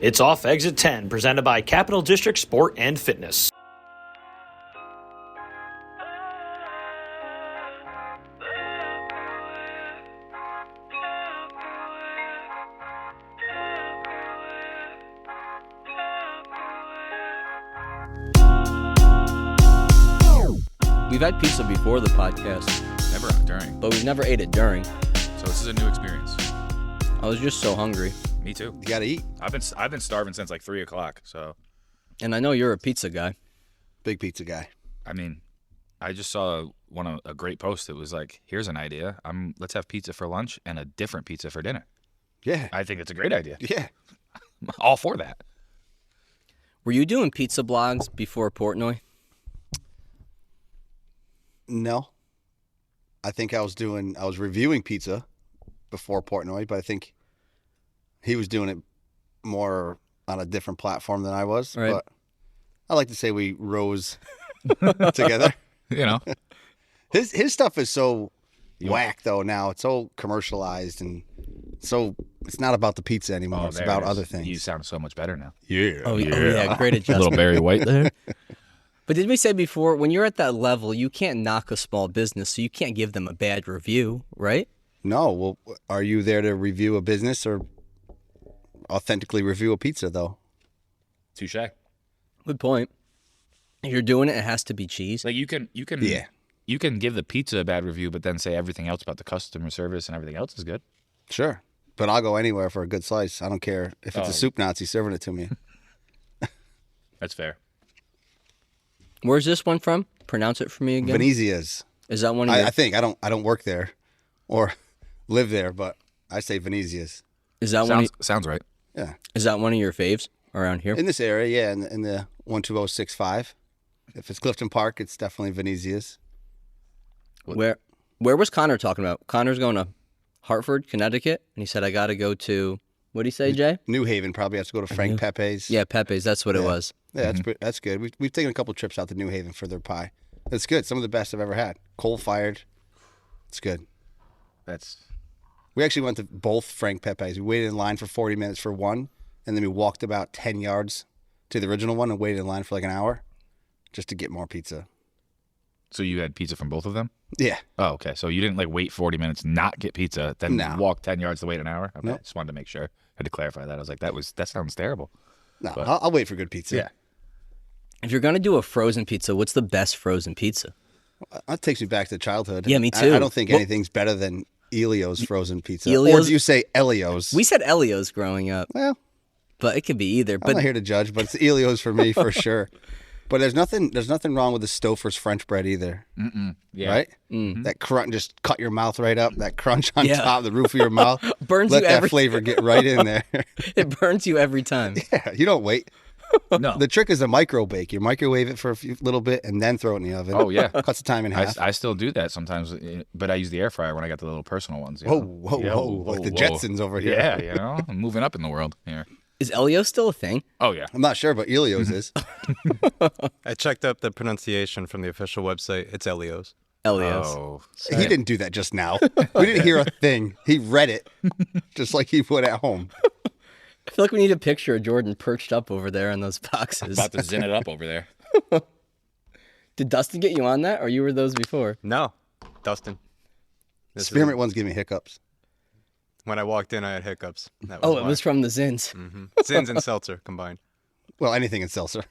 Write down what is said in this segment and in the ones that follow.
It's Off Exit 10, presented by Capital District Sport and Fitness. We've had pizza before the podcast. Never during. But we've never ate it during. So this is a new experience. I was just so hungry. Me too. You gotta eat. I've been starving since like 3 o'clock. So. And I know you're a pizza guy. Big pizza guy. I mean, I just saw a great post. It was like, here's an idea. Let's have pizza for lunch and a different pizza for dinner. Yeah. I think it's a great idea. Yeah. I'm all for that. Were you doing pizza blogs before Portnoy? No. I think I was reviewing pizza before Portnoy, but I think he was doing it more on a different platform than I was. Right. But I like to say we rose together. You know, His stuff is so whack though now. It's so commercialized and so it's not about the pizza anymore. It's about other things. You sound so much better now. Yeah. Oh, yeah. Great A adjustment. little Barry White there. But did we say before, when you're at that level, you can't knock a small business, so you can't give them a bad review, right? No. Well, are you there to review a business or authentically review a pizza though? Touche. Good point. If you're doing it, it has to be cheese. Like you can give the pizza a bad review, but then say everything else about the customer service and everything else is good. Sure. But I'll go anywhere for a good slice. I don't care if it's a soup Nazi serving it to me. That's fair. Where's this one from? Pronounce it for me again. Venezia's. Is that one of your... I think I don't work there or live there, but I say Venezia's. Is that Sounds right. Yeah. Is that one of your faves around here? In this area, yeah, in the 12065. If it's Clifton Park, it's definitely Venezia's. Where was Connor talking about? Connor's going to Hartford, Connecticut, and he said, I got to go to, what did he say, Jay? New Haven, probably has to go to Frank Pepe's. Yeah, Pepe's, that's what it was. Yeah, that's good. We've taken a couple trips out to New Haven for their pie. It's good. Some of the best I've ever had. Coal-fired. It's good. We actually went to both Frank Pepe's. We waited in line for 40 minutes for one, and then we walked about 10 yards to the original one and waited in line for like an hour just to get more pizza. So you had pizza from both of them? Yeah. Oh, okay. So you didn't like wait 40 minutes, not get pizza, then walk 10 yards to wait an hour? Okay. Nope. Just wanted to make sure. Had to clarify that. I was like, that sounds terrible. No, But- I'll wait for good pizza. Yeah. If you're going to do a frozen pizza, what's the best frozen pizza? That takes me back to childhood. Yeah, me too. I don't think anything's better than Elio's frozen pizza. Or Elio's- do you say Elio's? We said Elio's growing up, Well, but it could be either. I'm But not here to judge, but it's Elio's for me for sure. But there's nothing wrong with the Stouffer's French bread either. Yeah. Right? That crunch just cut your mouth right up. That crunch on Yeah. top, the roof of your mouth. Burns Let you that every flavor get right in there. it burns you every time. Yeah, you don't wait. No. The trick is a micro bake. You microwave it for a little bit and then throw it in the oven. Oh, yeah. Cuts the time in half. I still do that sometimes, but I use the air fryer when I got the little personal ones. You Whoa, know? whoa, Yeah, whoa. Like the Jetsons over here. Yeah, you know, I'm moving up in the world here. Is Elio still a thing? Oh, yeah. I'm not sure, but Elio's is. I checked up the pronunciation from the official website. It's Elio's. Elio's. Oh, He didn't do that just now. We didn't hear a thing. He read it just like he would at home. I feel like we need a picture of Jordan perched up over there in those boxes. about to zin it up over there. Did Dustin get you on that, or you were those before? No, Dustin. This is- Spearmint ones give me hiccups. When I walked in, I had hiccups. That Oh, why. it was from the Zins. Zins and seltzer combined. Well, anything in seltzer.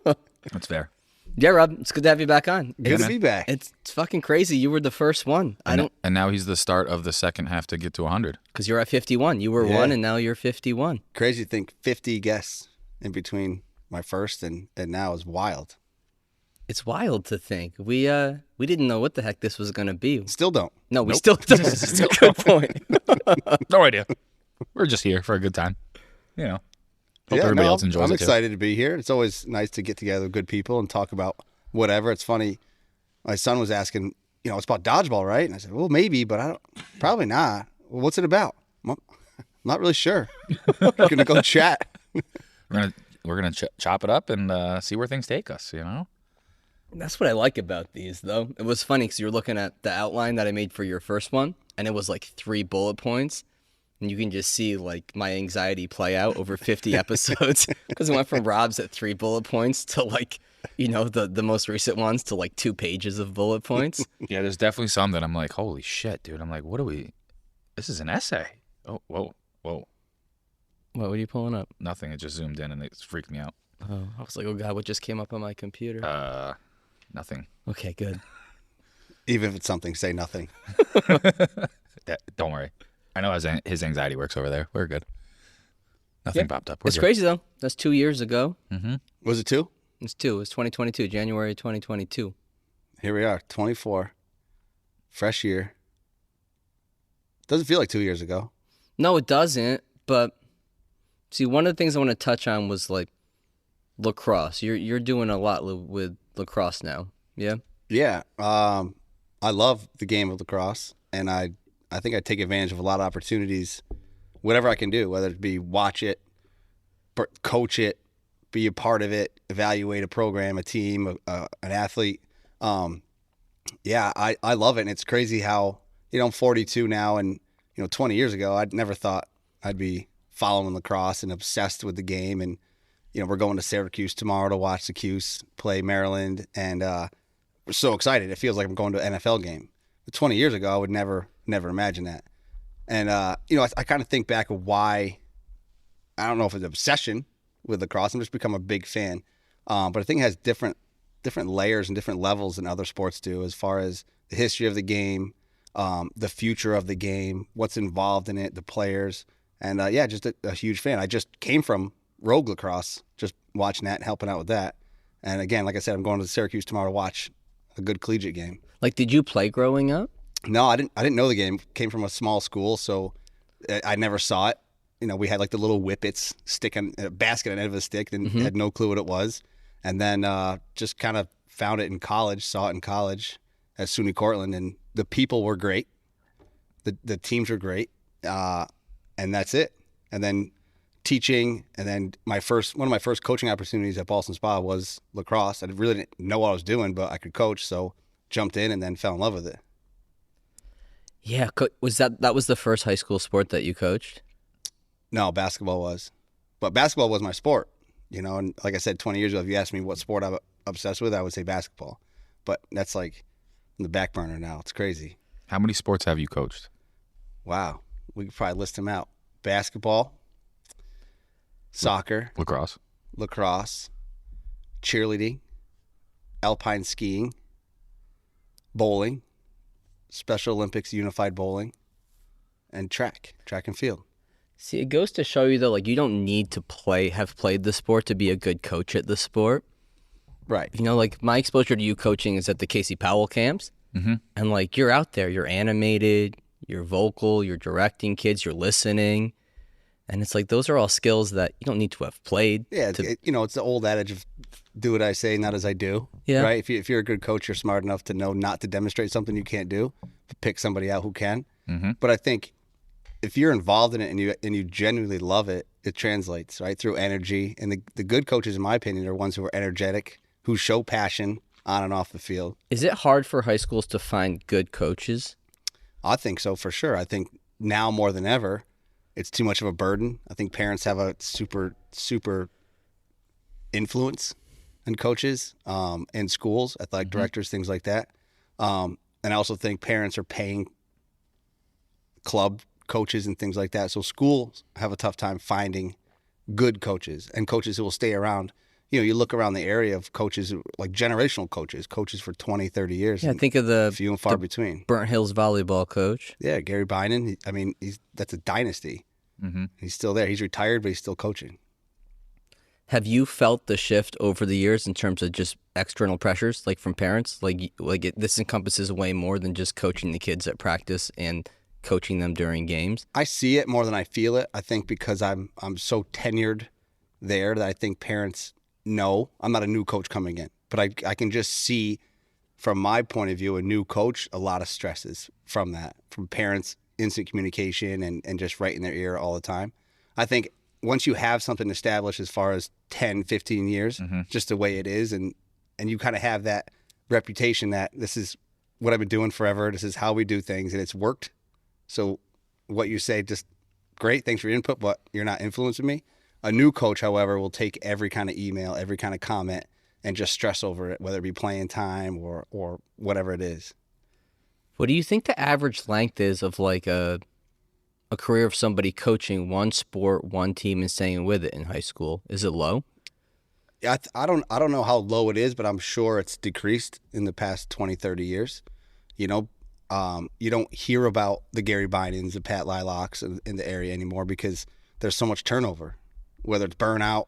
That's fair. Yeah, Rob, it's good to have you back on. Good to be back. It's fucking crazy. You were the first one. And now he's the start of the second half to get to 100. Because you're at 51. You were Yeah. one, and now you're 51. Crazy to think 50 guests in between my first and now is wild. It's wild to think. We didn't know what the heck this was going to be. Still don't. No, we still don't. Good point. No idea. We're just here for a good time. You know. Hope everybody else enjoys I'm it too. excited to be here. It's always nice to get together with good people and talk about whatever. It's funny. My son was asking, it's about dodgeball, right? And I said, well, maybe, but probably not. Well, what's it about? I'm not really sure. We're gonna go chat. We're gonna chop it up and see where things take us. You know. That's what I like about these, though. It was funny because you were looking at the outline that I made for your first one, and it was like 3 bullet points. And you can just see like my anxiety play out over 50 episodes because it went from Rob's at 3 bullet points to like, the most recent ones to like 2 pages of bullet points. Yeah, there's definitely some that I'm like, holy shit, dude. I'm like, what are we? This is an essay. Oh, whoa. What are you pulling up? Nothing. It just zoomed in and it freaked me out. Oh, I was like, oh God, what just came up on my computer? Nothing. Okay, good. Even if it's something, say nothing. Don't worry. I know his anxiety works over there. We're good. Nothing popped up. It's crazy though. That's 2 years ago. Mm-hmm. Was it 2? It's 2. It's 2022, January 2022. Here we are, 24. Fresh year. Doesn't feel like 2 years ago. No, it doesn't. But see, one of the things I want to touch on was like lacrosse. You're doing a lot with lacrosse now. Yeah. Yeah. I love the game of lacrosse, and I think I take advantage of a lot of opportunities, whatever I can do, whether it be watch it, coach it, be a part of it, evaluate a program, a team, an athlete. Yeah, I love it. And it's crazy how, I'm 42 now, and, 20 years ago, I'd never thought I'd be following lacrosse and obsessed with the game. And, we're going to Syracuse tomorrow to watch the Cuse play Maryland. And we're so excited. It feels like I'm going to an NFL game. But 20 years ago, I would never imagine that. And, I kind of think back of why, I don't know if it's an obsession with lacrosse. I'm just become a big fan. But I think it has different layers and different levels than other sports do, as far as the history of the game, the future of the game, what's involved in it, the players. And just a huge fan. I just came from Rogue Lacrosse, just watching that and helping out with that. And again, like I said, I'm going to Syracuse tomorrow to watch a good collegiate game. Like, did you play growing up? No, I didn't know the game. Came from a small school, so I never saw it. We had like the little whippets stick on a basket on the end of a stick, and had no clue what it was. And then just kind of found it in college, saw it in college at SUNY Cortland, and the people were great. The teams were great, and that's it. And then teaching, and then one of my first coaching opportunities at Boston Spa was lacrosse. I really didn't know what I was doing, but I could coach, so jumped in and then fell in love with it. Yeah, was that was the first high school sport that you coached? No, basketball was. But basketball was my sport, and like I said, 20 years ago, if you asked me what sport I'm obsessed with, I would say basketball. But that's like in the back burner now. It's crazy. How many sports have you coached? Wow. We could probably list them out. Basketball, soccer, lacrosse, cheerleading, alpine skiing, bowling, Special Olympics unified bowling, and track and field. See, it goes to show you though, like, you don't need to have played the sport to be a good coach at the sport. Right. Like my exposure to you coaching is at the Casey Powell camps. Mm-hmm. And like, you're out there, you're animated, you're vocal, you're directing kids, you're listening. And it's like, those are all skills that you don't need to have played. Yeah, it's the old adage of do what I say, not as I do. Yeah. Right? If you're a good coach, you're smart enough to know not to demonstrate something you can't do, but pick somebody out who can. Mm-hmm. But I think if you're involved in it and you genuinely love it, it translates, right, through energy. And the good coaches, in my opinion, are ones who are energetic, who show passion on and off the field. Is it hard for high schools to find good coaches? I think so, for sure. I think now more than ever, it's too much of a burden. I think parents have a super influence on coaches in schools, athletic directors, things like that. And I also think parents are paying club coaches and things like that. So schools have a tough time finding good coaches and coaches who will stay around. You look around the area of coaches, like generational coaches for 20, 30 years. Yeah, think of the few and far between. Burnt Hills volleyball coach. Yeah, Gary Bynum. That's a dynasty. Mm-hmm. He's still there. He's retired, but he's still coaching. Have you felt the shift over the years in terms of just external pressures, like from parents? This encompasses way more than just coaching the kids at practice and coaching them during games. I see it more than I feel it. I think because I'm so tenured there that I think parents know. I'm not a new coach coming in, but I can just see from my point of view, a new coach, a lot of stresses from that, from parents, instant communication and just right in their ear all the time. I think once you have something established as far as 10, 15 years, just the way it is, and you kind of have that reputation that this is what I've been doing forever, this is how we do things, and it's worked. So what you say just great, thanks for your input, but you're not influencing me. A new coach, however, will take every kind of email, every kind of comment, and just stress over it, whether it be playing time or whatever it is. What do you think the average length is of like a career of somebody coaching one sport, one team, and staying with it in high school? Is it low? Yeah, I don't know how low it is, but I'm sure it's decreased in the past 20, 30 years. You know, you don't hear about the Gary Bynens, the Pat Lylocks in the area anymore because there's so much turnover, whether it's burnout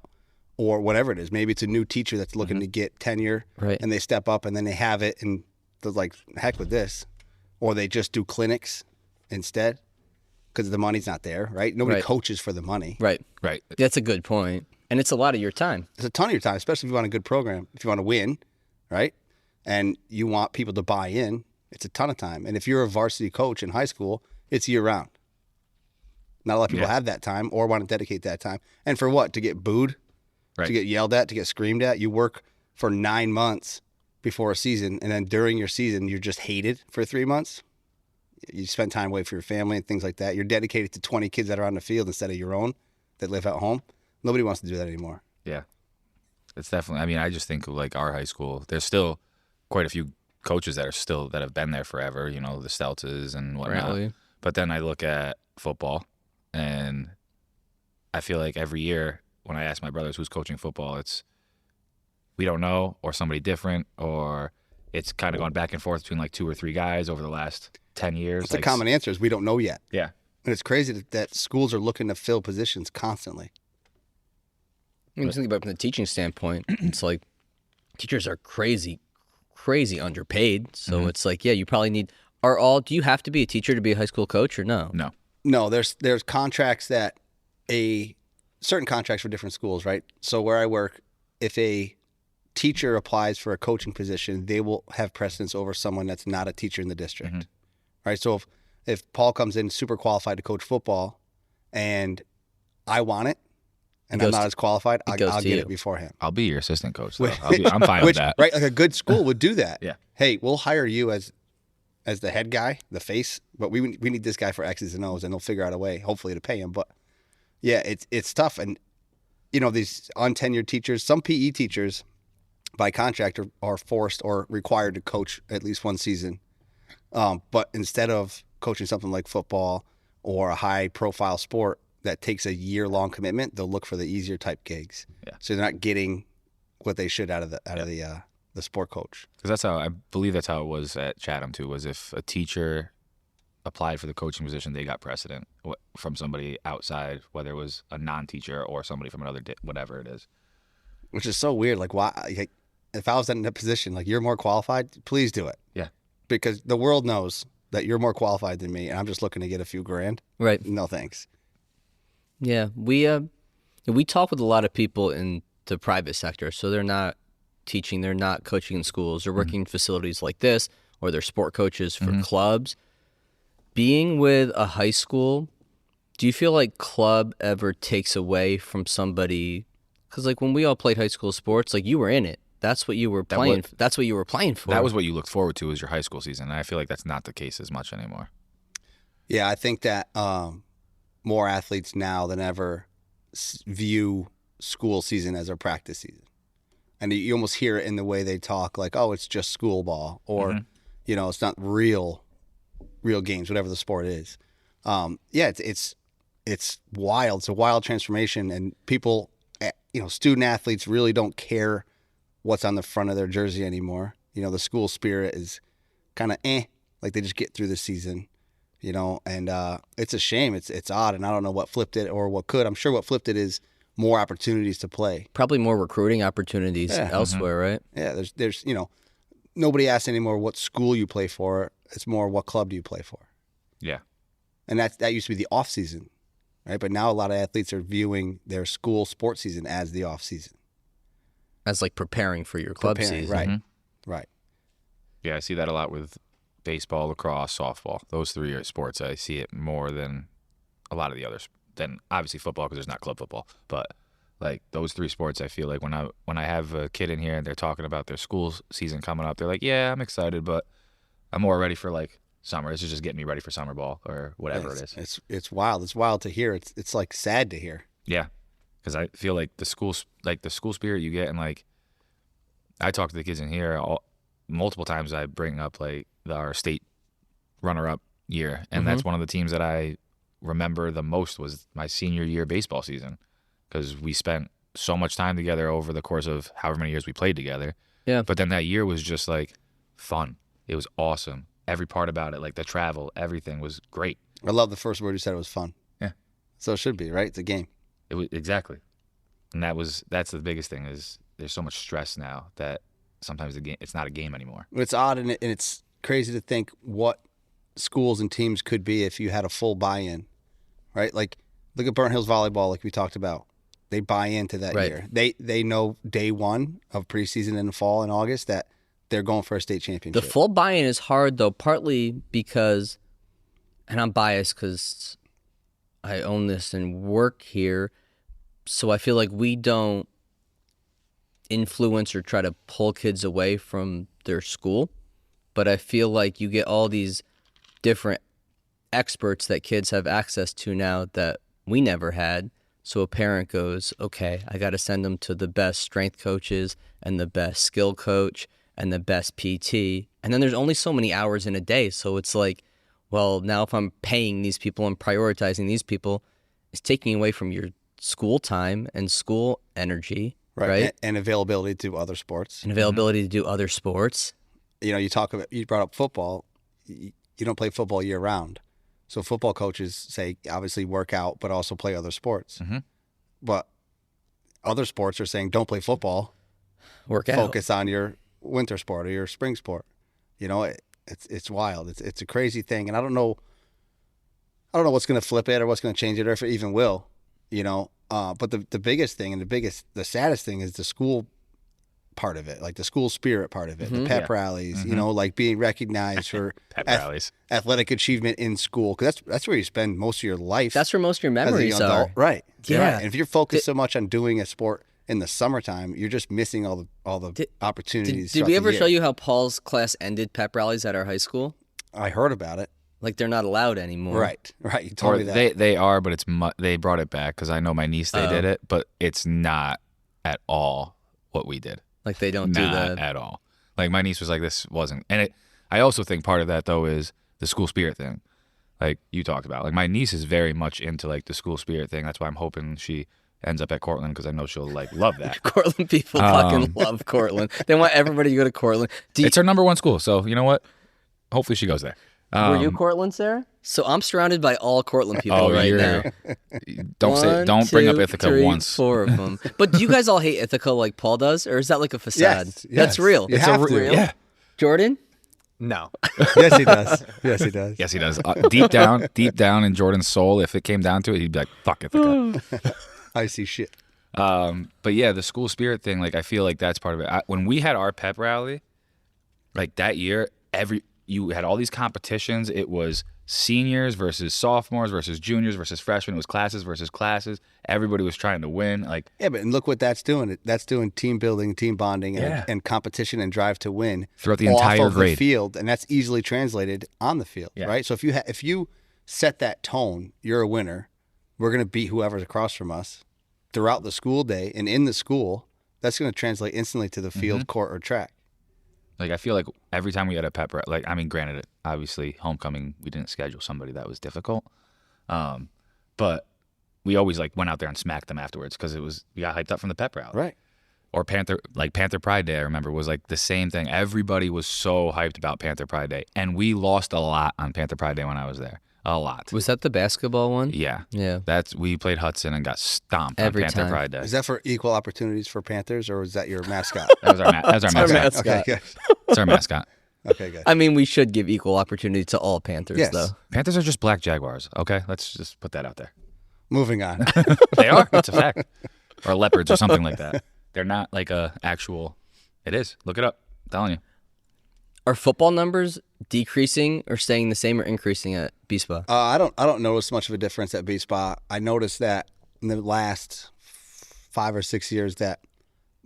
or whatever it is. Maybe it's a new teacher that's looking to get tenure, Right. and they step up and then they have it and they're like, heck with this. Or they just do clinics instead because the money's not there, right? Nobody Right. coaches for the money. Right. Right. That's a good point. And it's a lot of your time. It's a ton of your time, especially if you want a good program, if you want to win, right? And you want people to buy in, it's a ton of time. And if you're a varsity coach in high school, it's year round. Not a lot of people have that time or want to dedicate that time. And for what? To get booed, Right. to get yelled at, to get screamed at. You work for 9 months before a season, and then during your season, you're just hated for 3 months. You spend time away from your family and things like that. You're dedicated to 20 kids that are on the field instead of your own that live at home. Nobody wants to do that anymore. Yeah. It's definitely, I mean, I just think of like our high school, there's still quite a few coaches that have been there forever, you know, the Steltzes and whatnot. Really? But then I look at football and I feel like every year when I ask my brothers who's coaching football, it's we don't know or somebody different, or it's kind of gone back and forth between like 2 or 3 guys over the last 10 years. It's a common answer is we don't know yet. Yeah. And it's crazy that schools are looking to fill positions constantly. I mean, think about it from the teaching standpoint. It's like teachers are crazy underpaid. So it's like, yeah, you probably need. Do you have to be a teacher to be a high school coach or no? No. No, there's contracts that certain contracts for different schools, right? So where I work, if a teacher applies for a coaching position, they will have precedence over someone that's not a teacher in the district, right? So if Paul comes in super qualified to coach football, and I want it, and I'm not as qualified, I'll get it before him. I'll be your assistant coach. Though. I'm fine with that. Right? Like a good school would do that. Yeah. Hey, we'll hire you as the head guy, the face, but we need this guy for X's and O's, and they'll figure out a way, hopefully, to pay him. But yeah, it's tough, and you know these untenured teachers, some PE teachers, by contract are forced or required to coach at least one season, but instead of coaching something like football or a high-profile sport that takes a year-long commitment, they'll look for the easier type gigs. Yeah. So they're not getting what they should out of the sport coach. Because I believe that's how it was at Chatham too. Was if a teacher applied for the coaching position, they got precedent from somebody outside, whether it was a non-teacher or somebody from another whatever it is. Which is so weird. Like, why? Like, if I was in that position, like you're more qualified, please do it. Yeah. Because the world knows that you're more qualified than me, and I'm just looking to get a few grand. Right. No thanks. Yeah, we talk with a lot of people in the private sector, so they're not teaching, they're not coaching in schools, they're working in facilities like this, or they're sport coaches for clubs. Being with a high school, do you feel like club ever takes away from somebody? Because like when we all played high school sports, like you were in it. That's what you were playing. That's what you were playing for. That was what you looked forward to, was your high school season. And I feel like that's not the case as much anymore. Yeah, I think that more athletes now than ever view school season as a practice season. And you almost hear it in the way they talk, like, oh, it's just school ball, or, you know, it's not real games, whatever the sport is. Yeah, it's wild. It's a wild transformation, and people, you know, student athletes really don't care what's on the front of their jersey anymore. You know, the school spirit is kind of like they just get through the season, you know, and it's a shame. It's odd, and I don't know what flipped it or what could. I'm sure what flipped it is more opportunities to play. Probably more recruiting opportunities elsewhere, right? Yeah, there's you know, nobody asks anymore what school you play for. It's more what club do you play for. Yeah. And that used to be the off season, right? But now a lot of athletes are viewing their school sports season as the off season. As like preparing for your club season. Right, right. Yeah, I see that a lot with baseball, lacrosse, softball. Those three are sports. I see it more than a lot of the others. Then obviously football, because there's not club football. But like those three sports, I feel like when I have a kid in here and they're talking about their school season coming up, they're like, yeah, I'm excited, but I'm more ready for like summer. This is just getting me ready for summer ball or whatever it is. It's wild. It's wild to hear. It's like sad to hear. Yeah, because I feel like the school spirit you get, and like I talk to the kids in here multiple times. I bring up like our state runner-up year, and that's one of the teams that I remember the most was my senior year baseball season, because we spent so much time together over the course of however many years we played together. Yeah. But then that year was just like fun. It was awesome. Every part about it, like the travel, everything was great. I love the first word you said. It was fun. Yeah. So it should be, right? It's a game. It was exactly. And that's the biggest thing is there's so much stress now that sometimes the game, it's not a game anymore. It's odd and it's crazy to think what schools and teams could be if you had a full buy-in, right? Like look at Burnt Hills volleyball, like we talked about. They buy into that year. They know day one of preseason in the fall in August that they're going for a state championship. The full buy-in is hard, though, partly because, and I'm biased because I own this and work here, so I feel like we don't influence or try to pull kids away from their school, but I feel like you get all these different experts that kids have access to now that we never had. So a parent goes, okay, I got to send them to the best strength coaches and the best skill coach and the best PT. And then there's only so many hours in a day. So it's like, well, now if I'm paying these people and prioritizing these people, it's taking away from your school time and school energy, right? And availability to other sports. And availability to do other sports. You know, you brought up football. You don't play football year round. So football coaches say, obviously work out, but also play other sports. But other sports are saying, don't play football. Work out. Focus on your winter sport or your spring sport. You know, it's wild. It's a crazy thing, and I don't know what's going to flip it or what's going to change it or if it even will. You know, but the biggest thing and the saddest thing is the school part of it, like the school spirit part of it, the pep rallies. You know, like being recognized for Pep rallies, athletic achievement in school, because that's where you spend most of your life. That's where most of your as a memories young are. adult. Right? Yeah. Right. And if you're focused so much on doing a sport in the summertime, you're just missing all the opportunities. Did we ever show you how Paul's class ended pep rallies at our high school? I heard about it. Like they're not allowed anymore. Right. You told or me that. they are, but they brought it back because I know my niece they did it, but it's not at all what we did. Like they don't do Not that at all. Like my niece was like, this wasn't, and I also think part of that though is the school spirit thing, like you talked about. Like my niece is very much into like the school spirit thing. That's why I'm hoping she ends up at Cortland because I know she'll like love that. Cortland people fucking love Cortland. They want everybody to go to Cortland. It's her number one school, so you know what? Hopefully she goes there. Were you Cortland, Sarah? So I'm surrounded by all Cortland people right now. Don't bring up Ithaca 3, once. 4 of them. But do you guys all hate Ithaca like Paul does, or is that like a facade? Yes. That's real. You have to. real. Yeah. Jordan? No. Yes, he does. Yes, he does. Yes, he does. Deep down in Jordan's soul, if it came down to it, he'd be like, "Fuck Ithaca." I see shit. But yeah, the school spirit thing, like I feel like that's part of it. When we had our pep rally, like that year, you had all these competitions. It was seniors versus sophomores versus juniors versus freshmen. It was classes versus classes. Everybody was trying to win. Like And look what that's doing. That's doing team building, team bonding, and competition and drive to win throughout the entire off of grade. the field, and that's easily translated on the field, right? So if you set that tone, you're a winner. We're going to beat whoever's across from us throughout the school day and in the school. That's going to translate instantly to the field, court, or track. Like I feel like every time we had a pep rally, like I mean, granted, obviously homecoming we didn't schedule somebody that was difficult, but we always like went out there and smacked them afterwards because we got hyped up from the pep rally, Right. Or Panther Pride Day, I remember was like the same thing. Everybody was so hyped about Panther Pride Day, and we lost a lot on Panther Pride Day when I was there. A lot. Was that the basketball one? Yeah. Yeah. We played Hudson and got stomped Every on Panther time. Pride Day. Is that for equal opportunities for Panthers, or is that your mascot? That was our mascot. mascot. Okay, good. It's our mascot. Okay, good. I mean, we should give equal opportunity to all Panthers, Yes. though. Panthers are just black Jaguars, okay? Let's just put that out there. Moving on. They are. It's a fact. Or leopards or something like that. They're not like a actual. It is. Look it up. I'm telling you. Are football numbers decreasing or staying the same or increasing at B-Spa? I don't notice much of a difference at B-Spa. I noticed that in the last 5 or 6 years that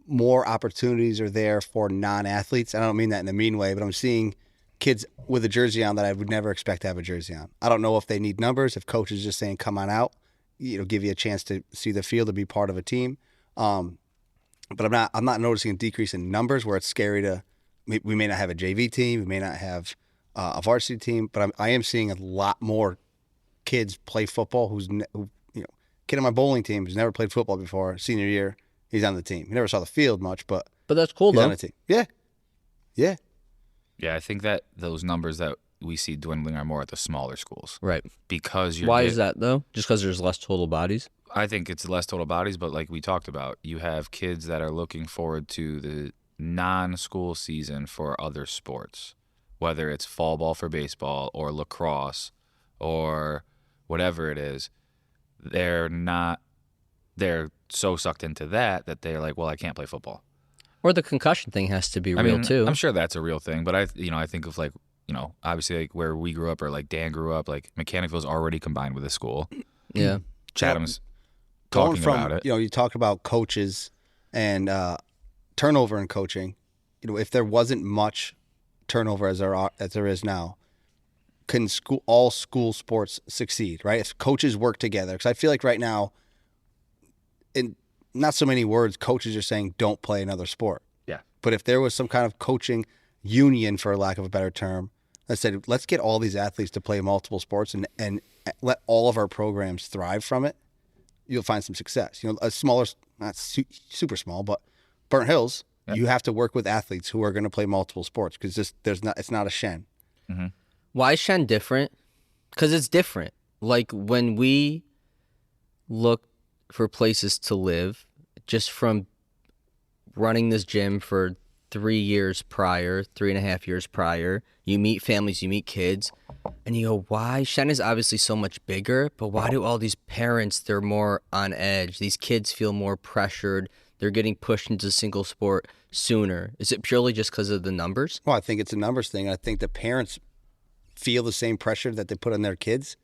more opportunities are there for non-athletes. I don't mean that in a mean way, but I'm seeing kids with a jersey on that I would never expect to have a jersey on. I don't know if they need numbers, if coaches just saying, come on out, give you a chance to see the field, to be part of a team. But I'm not noticing a decrease in numbers where it's scary to, we may not have a JV team, we may not have a varsity team, but I am seeing a lot more kids play football kid on my bowling team who's never played football before, senior year, he's on the team. He never saw the field much, but that's cool, he's though. on the team. Yeah. Yeah. Yeah, I think that those numbers that we see dwindling are more at the smaller schools. Right. Because you're Why is that, though? Just because there's less total bodies? I think it's less total bodies, but like we talked about, you have kids that are looking forward to the non-school season for other sports, whether it's fall ball for baseball or lacrosse or whatever it is. They're so sucked into that they're like, well, I can't play football. Or the concussion thing has to be real, too. I'm sure that's a real thing, but I think of like, obviously like where we grew up or like Dan grew up, like Mechanicville's already combined with a school. Yeah. Chatham's Going talking from, about it. You talk about coaches and turnover in coaching. If there wasn't much turnover as there is now, can all school sports succeed, right? If coaches work together. Because I feel like right now, in not so many words, coaches are saying don't play another sport. Yeah. But if there was some kind of coaching union, for lack of a better term, that said, let's get all these athletes to play multiple sports and let all of our programs thrive from it, you'll find some success. A smaller, not super small, but Burnt Hills, you have to work with athletes who are going to play multiple sports because it's not a Shen. Mm-hmm. Why is Shen different? Because it's different. Like when we look for places to live, just from running this gym for 3 years prior, 3.5 years prior, you meet families, you meet kids, and you go, why? Shen is obviously so much bigger, but why do all these parents, they're more on edge? These kids feel more pressured. They're getting pushed into single sport sooner. Is it purely just because of the numbers? Well, I think it's a numbers thing. I think the parents feel the same pressure that they put on their kids.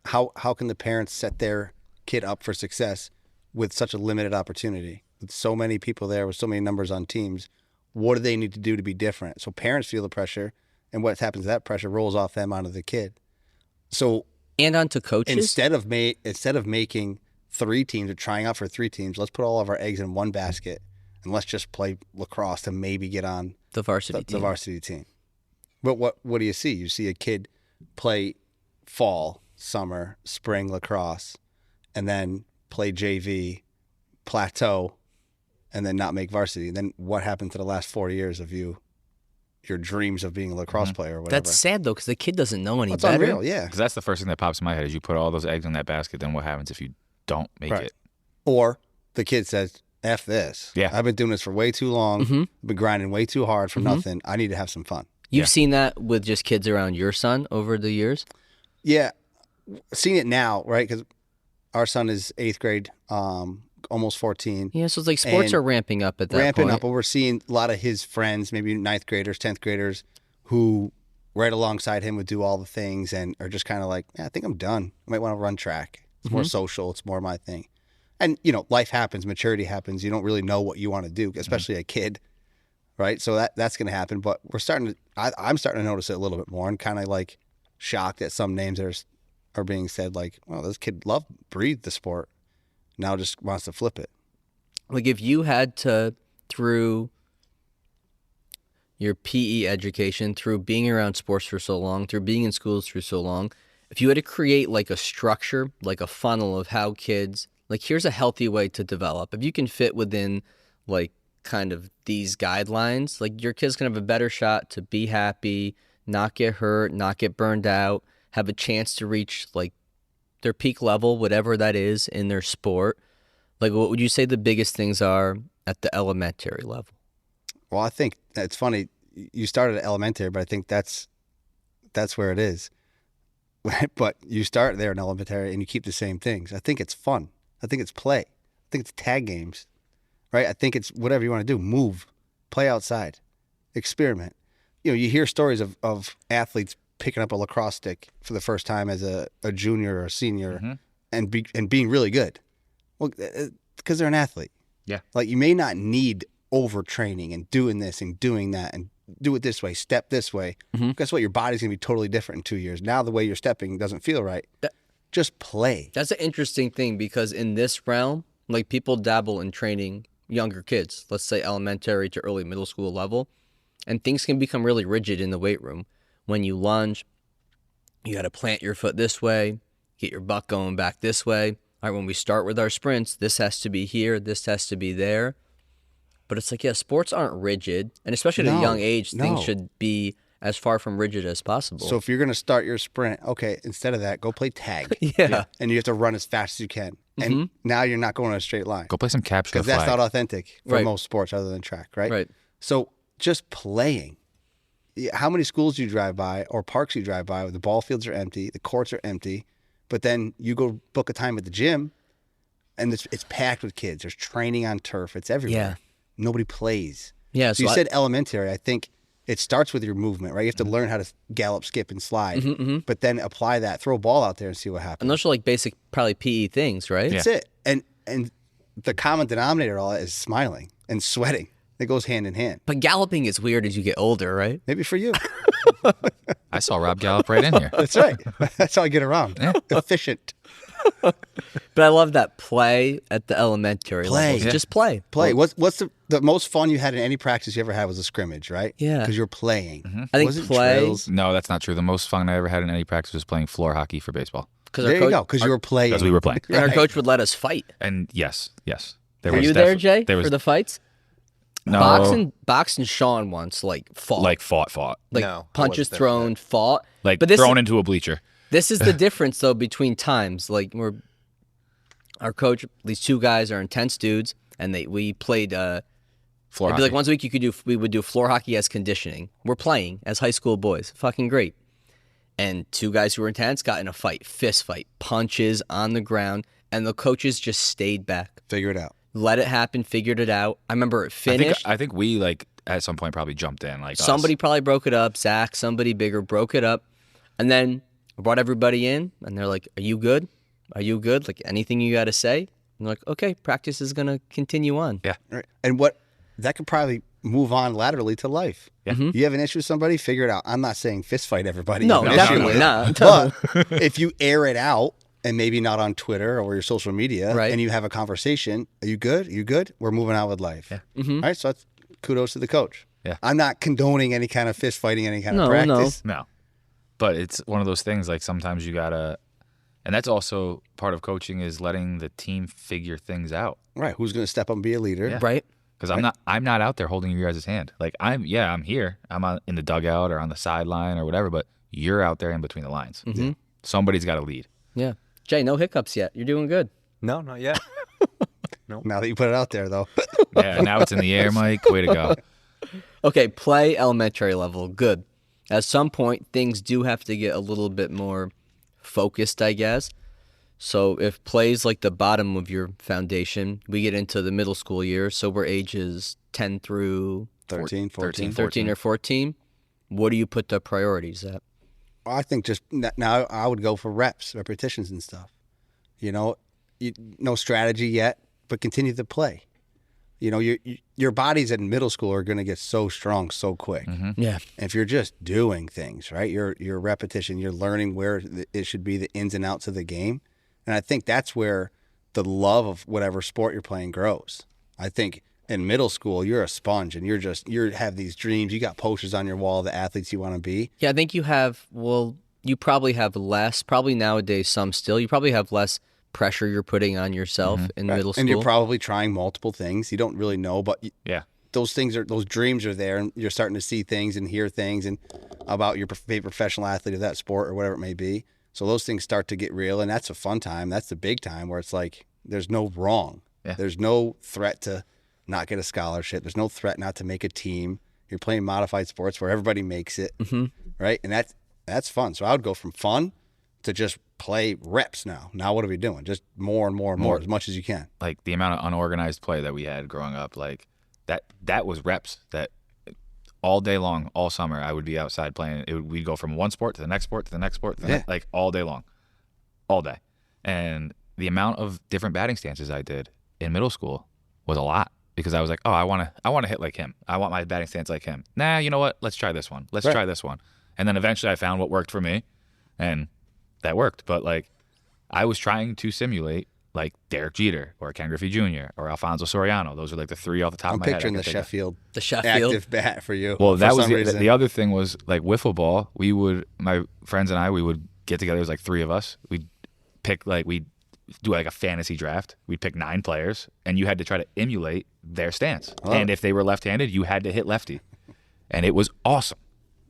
How can the parents set their kid up for success with such a limited opportunity? With so many people there, with so many numbers on teams, what do they need to do to be different? So parents feel the pressure, and what happens to that pressure rolls off them onto the kid. So and onto coaches? Instead of making 3 teams or trying out for 3 teams, let's put all of our eggs in one basket and let's just play lacrosse to maybe get on the varsity team. But what do you see? You see a kid play fall, summer, spring lacrosse, and then play JV, plateau, and then not make varsity. And then what happened to the last 4 years of your dreams of being a lacrosse player or whatever? That's sad, though, because the kid doesn't know any That's better. unreal, yeah. Because that's the first thing that pops in my head is you put all those eggs in that basket, then what happens if you don't make it? Or the kid says, F this. Yeah. I've been doing this for way too long. Mm-hmm. I've been grinding way too hard for nothing. I need to have some fun. You've seen that with just kids around your son over the years? Yeah. Seeing it now, right? Because our son is 8th grade, almost 14. Yeah, so it's like sports And are ramping up at that point. But we're seeing a lot of his friends, maybe 9th graders, 10th graders, who right alongside him would do all the things and are just kind of like, yeah, I think I'm done. I might want to run track. It's more social. It's more my thing. And, life happens, maturity happens. You don't really know what you want to do, especially a kid, right? So that's going to happen. But I'm starting to notice it a little bit more and kind of like shocked at some names that are being said like, well, this kid breathed the sport. Now just wants to flip it. Like if you had to, through your PE education, through being around sports for so long, through being in schools for so long, if you had to create like a structure, like a funnel of how kids, like here's a healthy way to develop. If you can fit within like kind of these guidelines, like your kids can have a better shot to be happy, not get hurt, not get burned out, have a chance to reach like their peak level, whatever that is in their sport. Like what would you say the biggest things are at the elementary level? Well, I think it's funny. You started at elementary, but I think that's where it is. But you start there in elementary and you keep the same things. I think it's fun. I think it's play. I think it's tag games, right? I think it's whatever you want to do. Move, play outside, experiment. You hear stories of athletes picking up a lacrosse stick for the first time as a junior or a senior and being really good. Well, because they're an athlete. Yeah. Like you may not need overtraining and doing this and doing that and do it this way, step this way. Guess what? Your body's going to be totally different in 2 years. Now the way you're stepping doesn't feel right. Just play. That's an interesting thing because in this realm, like people dabble in training younger kids, let's say elementary to early middle school level, and things can become really rigid in the weight room. When you lunge, you got to plant your foot this way, get your butt going back this way. All right, when we start with our sprints, this has to be here, this has to be there. But it's like, yeah, sports aren't rigid, and especially at a young age, things should be as far from rigid as possible. So if you're going to start your sprint, okay, instead of that, go play tag. Yeah. And you have to run as fast as you can. And now you're not going in a straight line. Go play some capture the Because that's flag. not authentic for Right. most sports other than track, right? Right. So just playing. How many schools do you drive by or parks you drive by where the ball fields are empty, the courts are empty, but then you go book a time at the gym and it's packed with kids. There's training on turf. It's everywhere. Yeah. Nobody plays. Yeah, So you said elementary. I think it starts with your movement, right? You have to learn how to gallop, skip, and slide, but then apply that. Throw a ball out there and see what happens. and those are like basic, probably PE things, right? That's it. And the common denominator of all that is smiling and sweating. It goes hand in hand. But galloping is weird as you get older, right? Maybe for you. I saw Rob Gallop right in here. That's right. That's how I get around. Efficient. But I love that play at the elementary Play. levels. Yeah. Just play. Play. What's the most fun you had in any practice you ever had was a scrimmage, right? Yeah. Because you're playing. I think Wasn't play- drills. No, that's not true. The most fun I ever had in any practice was playing floor hockey for baseball. Because There you go. Because you were playing. Because we were playing. And our coach would let us fight. And yes. There Were was you there, defi- Jay, There was for the fights? no, Boxing Sean once, fought. like fought. Like, No, I punches wasn't there for thrown, fought. Like but this thrown into a bleacher. This is the difference, though, between times. Like, our coach, these two guys are intense dudes, and we played. Floor It'd hockey. be like once a week we would do floor hockey as conditioning. We're playing as high school boys. Fucking great. And two guys who were intense got in a fight, fist fight, punches on the ground, and the coaches just stayed back. Figure it out. Let it happen, figured it out. I remember it finished. I think we at some point probably jumped in like Somebody us. probably broke it up. Zach, somebody bigger, broke it up. And then I brought everybody in, and they're like, "Are you good? Are you good? Like, anything you got to say?" And they're like, "Okay, practice is going to continue on." Yeah. Right. And that could probably move on laterally to life. Yeah. You have an issue with somebody, figure it out. I'm not saying fist fight everybody. No, you have an issue definitely with. not. But if you air it out, and maybe not on Twitter or your social media, Right. and you have a conversation, are you good? Are you good? We're moving on with life. Yeah. All right, so that's kudos to the coach. Yeah. I'm not condoning any kind of fist fighting, any kind of No, practice. No. But it's one of those things like sometimes you gotta, and that's also part of coaching is letting the team figure things out. Right. Who's going to step up and be a leader? Yeah. Right? Because I'm not out there holding your guys' hand. Like I'm here. I'm in the dugout or on the sideline or whatever. But you're out there in between the lines. Mhm. Somebody's got to lead. Yeah. Jay, no hiccups yet. You're doing good. No, not yet. Now that you put it out there, though. Yeah. Now it's in the air, Mike. Way to go. Okay, play elementary level. Good. At some point, things do have to get a little bit more focused, I guess. So if play's like the bottom of your foundation, we get into the middle school years. So we're ages 10 through 13, 14. 13 or 14. What do you put the priorities at? I think just now I would go for reps, repetitions and stuff. No strategy yet, but continue to play. Your bodies in middle school are going to get so strong so quick. Yeah. And if you're just doing things, right, your repetition, you're learning where it should be, the ins and outs of the game. And I think that's where the love of whatever sport you're playing grows. I think in middle school, you're a sponge and you have these dreams. You got posters on your wall of the athletes you want to be. Yeah, I think you probably have less, probably nowadays some still, you probably have less pressure you're putting on yourself in middle school. And you're probably trying multiple things. You don't really know, but Yeah. those dreams are there, and you're starting to see things and hear things and about your favorite professional athlete of that sport or whatever it may be. So those things start to get real, and that's a fun time. That's the big time where it's like there's no wrong. Yeah. There's no threat to not get a scholarship. There's no threat not to make a team. You're playing modified sports where everybody makes it, right? And that's fun. So I would go from fun to just play reps now. Now what are we doing? Just more and more and more, as much as you can. Like the amount of unorganized play that we had growing up, like that was reps. That all day long, all summer, I would be outside playing. We'd go from one sport to the next sport to the next sport, to the next, like all day long, all day. And the amount of different batting stances I did in middle school was a lot. because I was like, oh, I want to hit like him. I want my batting stance like him. Nah, you know what? Let's try this one. Let's try this one. And then eventually I found what worked for me, and that worked. But like, I was trying to simulate like Derek Jeter or Ken Griffey Jr. or Alfonso Soriano. Those are like the three off the top of my head. I'm picturing the Sheffield The active bat for you. Well, that for was some reason. the other thing was like wiffle ball. My friends and I, we would get together. It was like three of us. We'd do like a fantasy draft. We'd pick 9 players, and you had to try to emulate their stance. Oh. And if they were left-handed, you had to hit lefty. And it was awesome.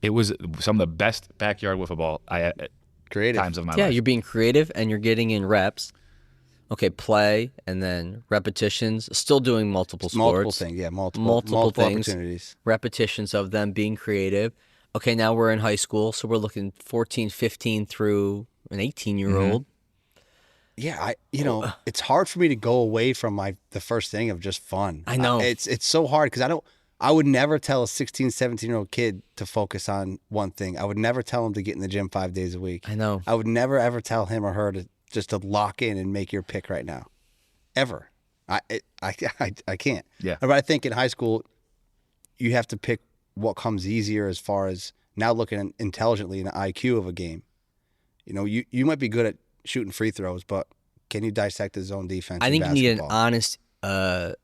It was some of the best backyard wiffle ball Creative. times of my Yeah, life. you're being creative and you're getting in reps. Okay, play and then repetitions. Still doing multiple sports. Multiple things, yeah, multiple things. opportunities. Repetitions of them being creative. Okay, now we're in high school, so we're looking 14, 15 through an 18-year-old. Yeah, it's hard for me to go away from the first thing of just fun. I know. It's so hard because I would never tell a 16, 17-year-old kid to focus on one thing. I would never tell him to get in the gym 5 days a week. I know. I would never ever tell him or her to lock in and make your pick right now, ever. I can't. Yeah. But I think in high school, you have to pick what comes easier as far as now looking intelligently in the IQ of a game. You might be good at shooting free throws, but can you dissect the zone defense? I in think you need an basketball? honest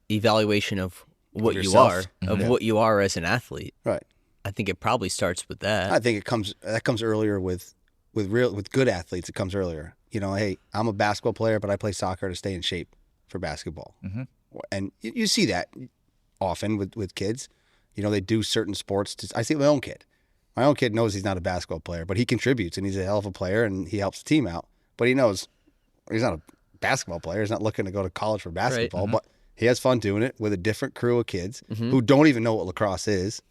evaluation of what you yourself. are, what you are as an athlete. Right. I think it probably starts with that. I think that comes earlier with good athletes. It comes earlier. Hey, I'm a basketball player, but I play soccer to stay in shape for basketball. Mm-hmm. And you see that often with kids. They do certain sports. I see my own kid. My own kid knows he's not a basketball player, but he contributes and he's a hell of a player and he helps the team out. But he knows he's not a basketball player. He's not looking to go to college for basketball, but he has fun doing it with a different crew of kids who don't even know what lacrosse is,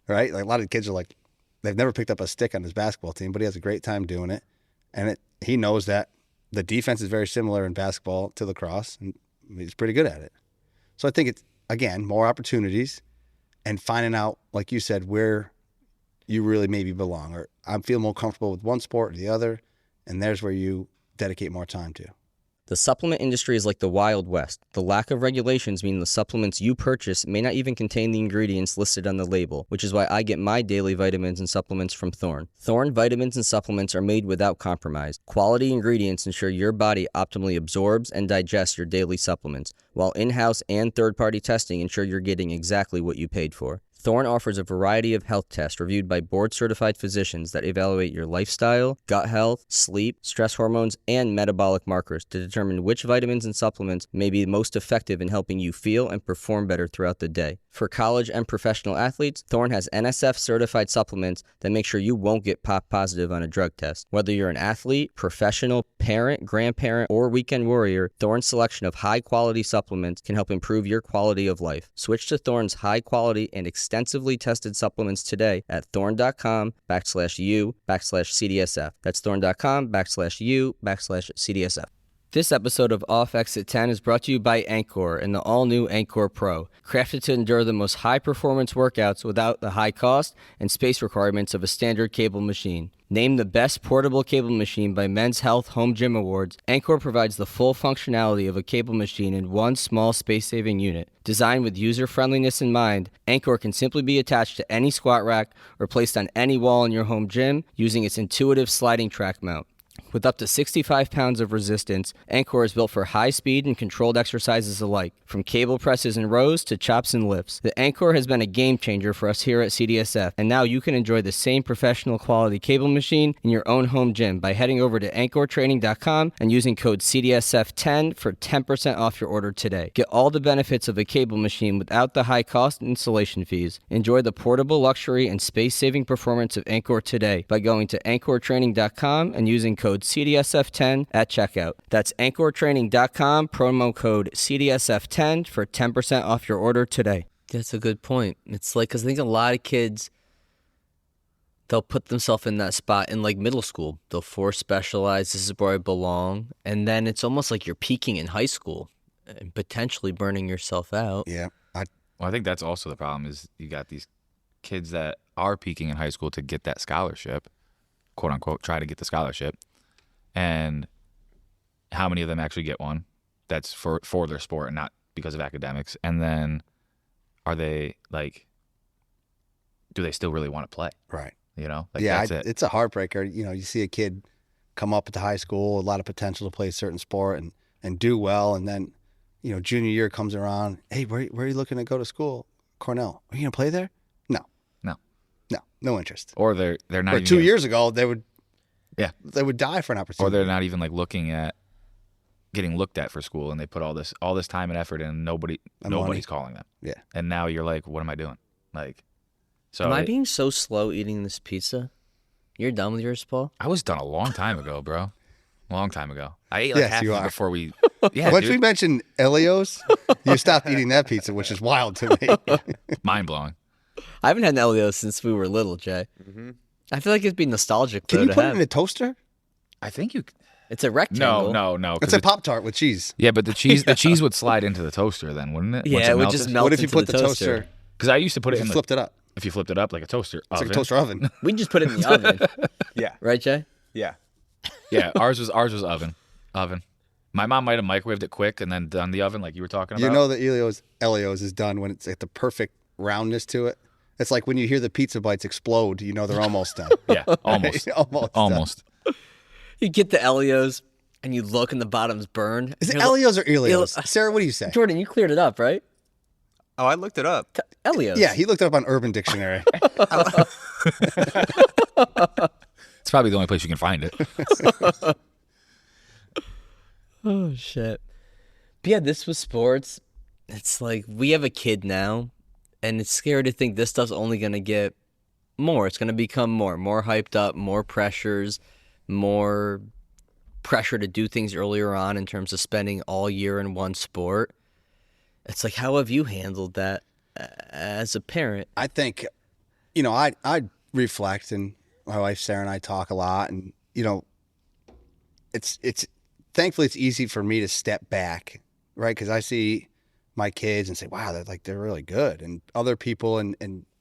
right? Like a lot of kids are like, they've never picked up a stick on his basketball team, but he has a great time doing it. And he knows that the defense is very similar in basketball to lacrosse, and he's pretty good at it. So I think it's, again, more opportunities and finding out, like you said, where you really maybe belong. Or I feel more comfortable with one sport or the other, and there's where you dedicate more time to. The supplement industry is like the Wild West. The lack of regulations mean the supplements you purchase may not even contain the ingredients listed on the label, which is why I get my daily vitamins and supplements from Thorne. Thorne vitamins and supplements are made without compromise. Quality ingredients ensure your body optimally absorbs and digests your daily supplements, while in-house and third-party testing ensure you're getting exactly what you paid for. Thorne offers a variety of health tests reviewed by board-certified physicians that evaluate your lifestyle, gut health, sleep, stress hormones, and metabolic markers to determine which vitamins and supplements may be most effective in helping you feel and perform better throughout the day. For college and professional athletes, Thorne has NSF-certified supplements that make sure you won't get pop positive on a drug test. Whether you're an athlete, professional, parent, grandparent, or weekend warrior, Thorne's selection of high-quality supplements can help improve your quality of life. Switch to Thorne's high-quality and extensively tested supplements today at thorne.com/u/CDSF. That's thorne.com/u/CDSF. This episode of Off Exit 10 is brought to you by Anchor and the all-new Anchor Pro, crafted to endure the most high-performance workouts without the high cost and space requirements of a standard cable machine. Named the best portable cable machine by Men's Health Home Gym Awards, Anchor provides the full functionality of a cable machine in one small space-saving unit. Designed with user-friendliness in mind, Anchor can simply be attached to any squat rack or placed on any wall in your home gym using its intuitive sliding track mount. With up to 65 pounds of resistance, Anchor is built for high speed and controlled exercises alike, from cable presses and rows to chops and lifts. The Anchor has been a game changer for us here at CDSF, and now you can enjoy the same professional quality cable machine in your own home gym by heading over to anchortraining.com and using code CDSF10 for 10% off your order today. Get all the benefits of a cable machine without the high cost and installation fees. Enjoy the portable luxury and space-saving performance of Anchor today by going to anchortraining.com and using code CDSF10 at checkout. That's anchortraining.com, promo code CDSF10 for 10% off your order today. That's a good point. It's like, because I think a lot of kids, they'll put themselves in that spot in like middle school. They'll force specialize, this is where I belong. And then it's almost like you're peaking in high school and potentially burning yourself out. Yeah. Well, I think that's also the problem is you got these kids that are peaking in high school to get that scholarship, quote unquote, try to get the scholarship. And how many of them actually get one that's for their sport and not because of academics, and then are they like, do they still really want to play? Right. You know, like Yeah, that's it. it's a heartbreaker. You know, you see a kid come up at the high school, a lot of potential to play a certain sport and do well, and then, you know, junior year comes around. Hey, where are you looking to go to school? Cornell. Are you gonna play there? No interest. Or they're not. Or Even 2 getting- years ago, they would Yeah. they would die for an Or opportunity. they're not even like looking at getting looked at for school, and they put all this time and effort in, and nobody's money. calling them. Yeah. And now you're like, what am I doing? Like, so Am I being so slow eating this pizza? You're done with yours, Paul? I was done a long time ago, bro. Long time ago. I ate like Yes, half you of it are. before we. Yeah, Once dude, we mentioned Elio's, you stopped eating that pizza, which is wild to me. mind blowing. I haven't had an Elio since we were little, Jay. I feel like it'd be nostalgic, though, Can you to put have. it in a toaster? I think you. It's a rectangle. No. 'cause It's a Pop-Tart with cheese. yeah, but the cheese would slide into the toaster then, wouldn't it? Yeah, it would just melt What if you into put the the toaster. Because I used to put it If in you the. flipped it up? If you flipped it up like a toaster It's oven. like a toaster oven. We just put it in the oven. Yeah. Right, Jay? Yeah. Yeah, ours was oven. My mom might have microwaved it quick and then done the oven like you were talking about. You know that Elio's is done when it's at the perfect roundness to it. It's like when you hear the pizza bites explode, you know they're almost done. Yeah, almost. Almost. Almost. You get the Elios, and you look, and the bottom's burned. Is it You're like, Elio's or Elio's? Sarah, what do you say? Jordan, you cleared it up, right? Oh, I looked it up. Elios. Yeah, he looked it up on Urban Dictionary. It's probably the only place you can find it. Oh, shit. But yeah, this was sports. It's like we have a kid now, and it's scary to think this stuff's only going to get more. It's going to become more hyped up, more pressures, more pressure to do things earlier on in terms of spending all year in one sport. It's like, how have you handled that as a parent? I think, you know, I reflect, and my wife Sarah and I talk a lot, and you know, it's thankfully it's easy for me to step back, right? Because I see my kids and say, wow, they're really good, and other people in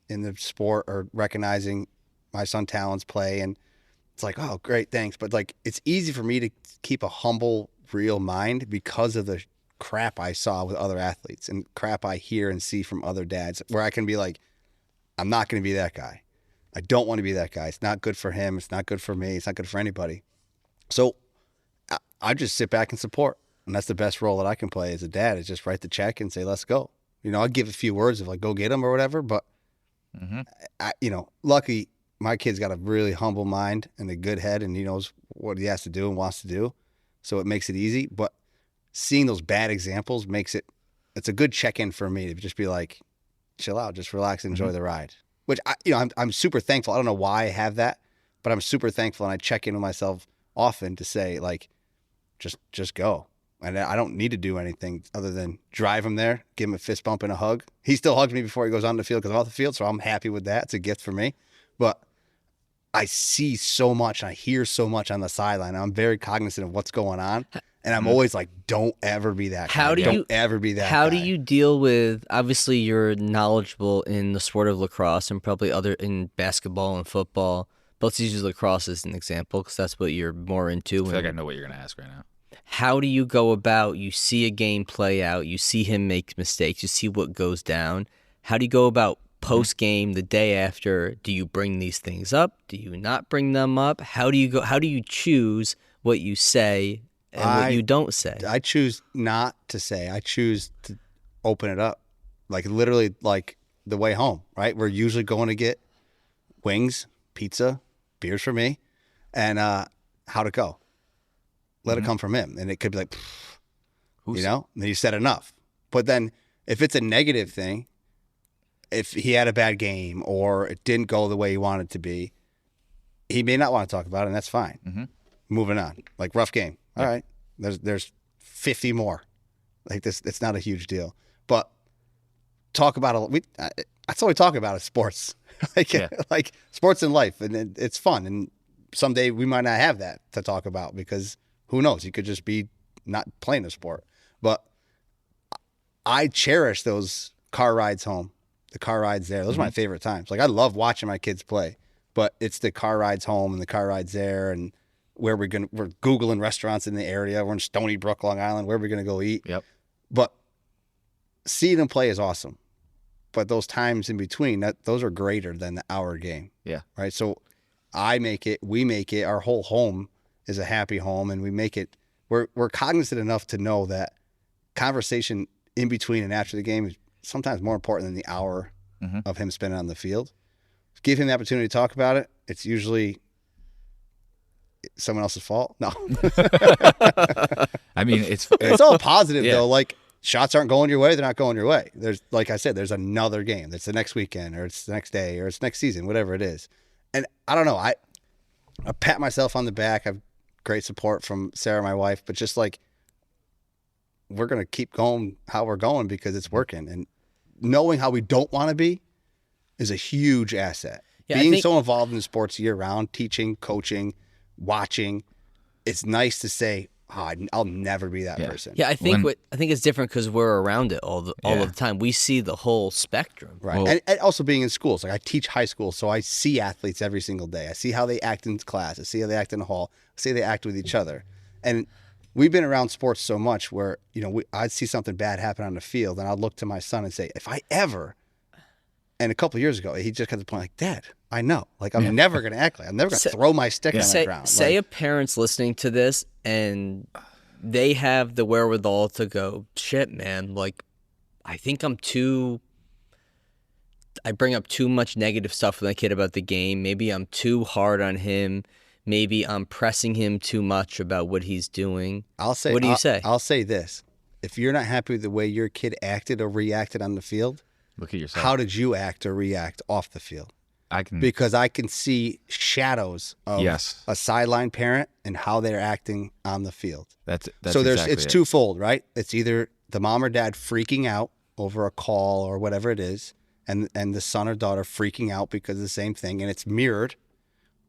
the sport are recognizing my son talents play, and it's like, oh, great, thanks. But like, it's easy for me to keep a humble, real mind because of the crap I saw with other athletes and crap I hear and see from other dads, where I can be like, I'm not going to be that guy. I don't want to be that guy. It's not good for him. It's not good for me. It's not good for anybody. So I just sit back and support. And that's the best role that I can play as a dad, is just write the check and say, let's go. You know, I'll give a few words of like, go get him or whatever. But, you know, lucky my kid's got a really humble mind and a good head, and he knows what he has to do and wants to do. So it makes it easy. But seeing those bad examples it's a good check-in for me to just be like, chill out, just relax, and enjoy the ride. Which I'm super thankful. I don't know why I have that, but I'm super thankful, and I check in with myself often to say like, just go. And I don't need to do anything other than drive him there, give him a fist bump and a hug. He still hugs me before he goes on the field because I'm off the field, so I'm happy with that. It's a gift for me. But I see so much, and I hear so much on the sideline. I'm very cognizant of what's going on. And I'm always like, don't ever be that guy. Don't ever be that guy. How do you deal with, obviously you're knowledgeable in the sport of lacrosse and probably in basketball and football, but let's use lacrosse as an example because that's what you're more into. I feel like I know what you're going to ask right now. How do you go about, you see a game play out, you see him make mistakes, you see what goes down. How do you go about post-game, the day after? Do you bring these things up? Do you not bring them up? How do you choose what you say and what you don't say? I choose not to say. I choose to open it up. Like literally like the way home, right? We're usually going to get wings, pizza, beers for me, and how'd it go? Let it come from him. And it could be like, you know, and then you said enough. But then if it's a negative thing, if he had a bad game or it didn't go the way he wanted it to be, he may not want to talk about it, and that's fine. Moving on. Like, rough game. All right. There's 50 more. Like, this, it's not a huge deal. But talk about that's all we talk about is sports. Like sports in life, and it's fun. And someday we might not have that to talk about because who knows? You could just be not playing a sport. But I cherish those car rides home, the car rides there. Those are my favorite times. Like, I love watching my kids play, but it's the car rides home and the car rides there, and where we're Googling restaurants in the area. We're in Stony Brook, Long Island. Where are we gonna go eat? Yep. But seeing them play is awesome, but those times in between, those are greater than the hour game. Yeah. Right. So we make it, our whole home is a happy home, and we make it, we're cognizant enough to know that conversation in between and after the game is sometimes more important than the hour of him spending on the field. Give him the opportunity to talk about it. It's usually someone else's fault. No. I mean, it's all positive Yeah. though. Like, shots aren't going your way, they're not going your way. There's, like I said, there's another game. That's the next weekend, or it's the next day, or it's next season, whatever it is. And I don't know. I pat myself on the back. I have great support from Sarah, my wife, but just like, we're going to keep going how we're going because it's working. And knowing how we don't want to be is a huge asset. Yeah, Being so involved in sports year round, teaching, coaching, watching, it's nice to say, I'll never be that person. Yeah, I think it's different because we're around it all of the time. We see the whole spectrum. Right. And also being in schools. Like, I teach high school, so I see athletes every single day. I see how they act in class. I see how they act in the hall. I see how they act with each other. And we've been around sports so much where, I'd see something bad happen on the field, and I'd look to my son and say, if I ever, and a couple of years ago, he just got to the point like, Dad, I know. Like, I'm never going to act like, I'm never going to throw my stick on the ground. Say a parent's listening to this and they have the wherewithal to go, shit, man, like, I think I bring up too much negative stuff with my kid about the game. Maybe I'm too hard on him. Maybe I'm pressing him too much about what he's doing. What do you say? I'll say this. If you're not happy with the way your kid acted or reacted on the field, look at yourself. How did you act or react off the field? Because I can see shadows of a sideline parent and how they're acting on the field. That's so exactly it's twofold, right? It's either the mom or dad freaking out over a call or whatever it is, and the son or daughter freaking out because of the same thing, and it's mirrored,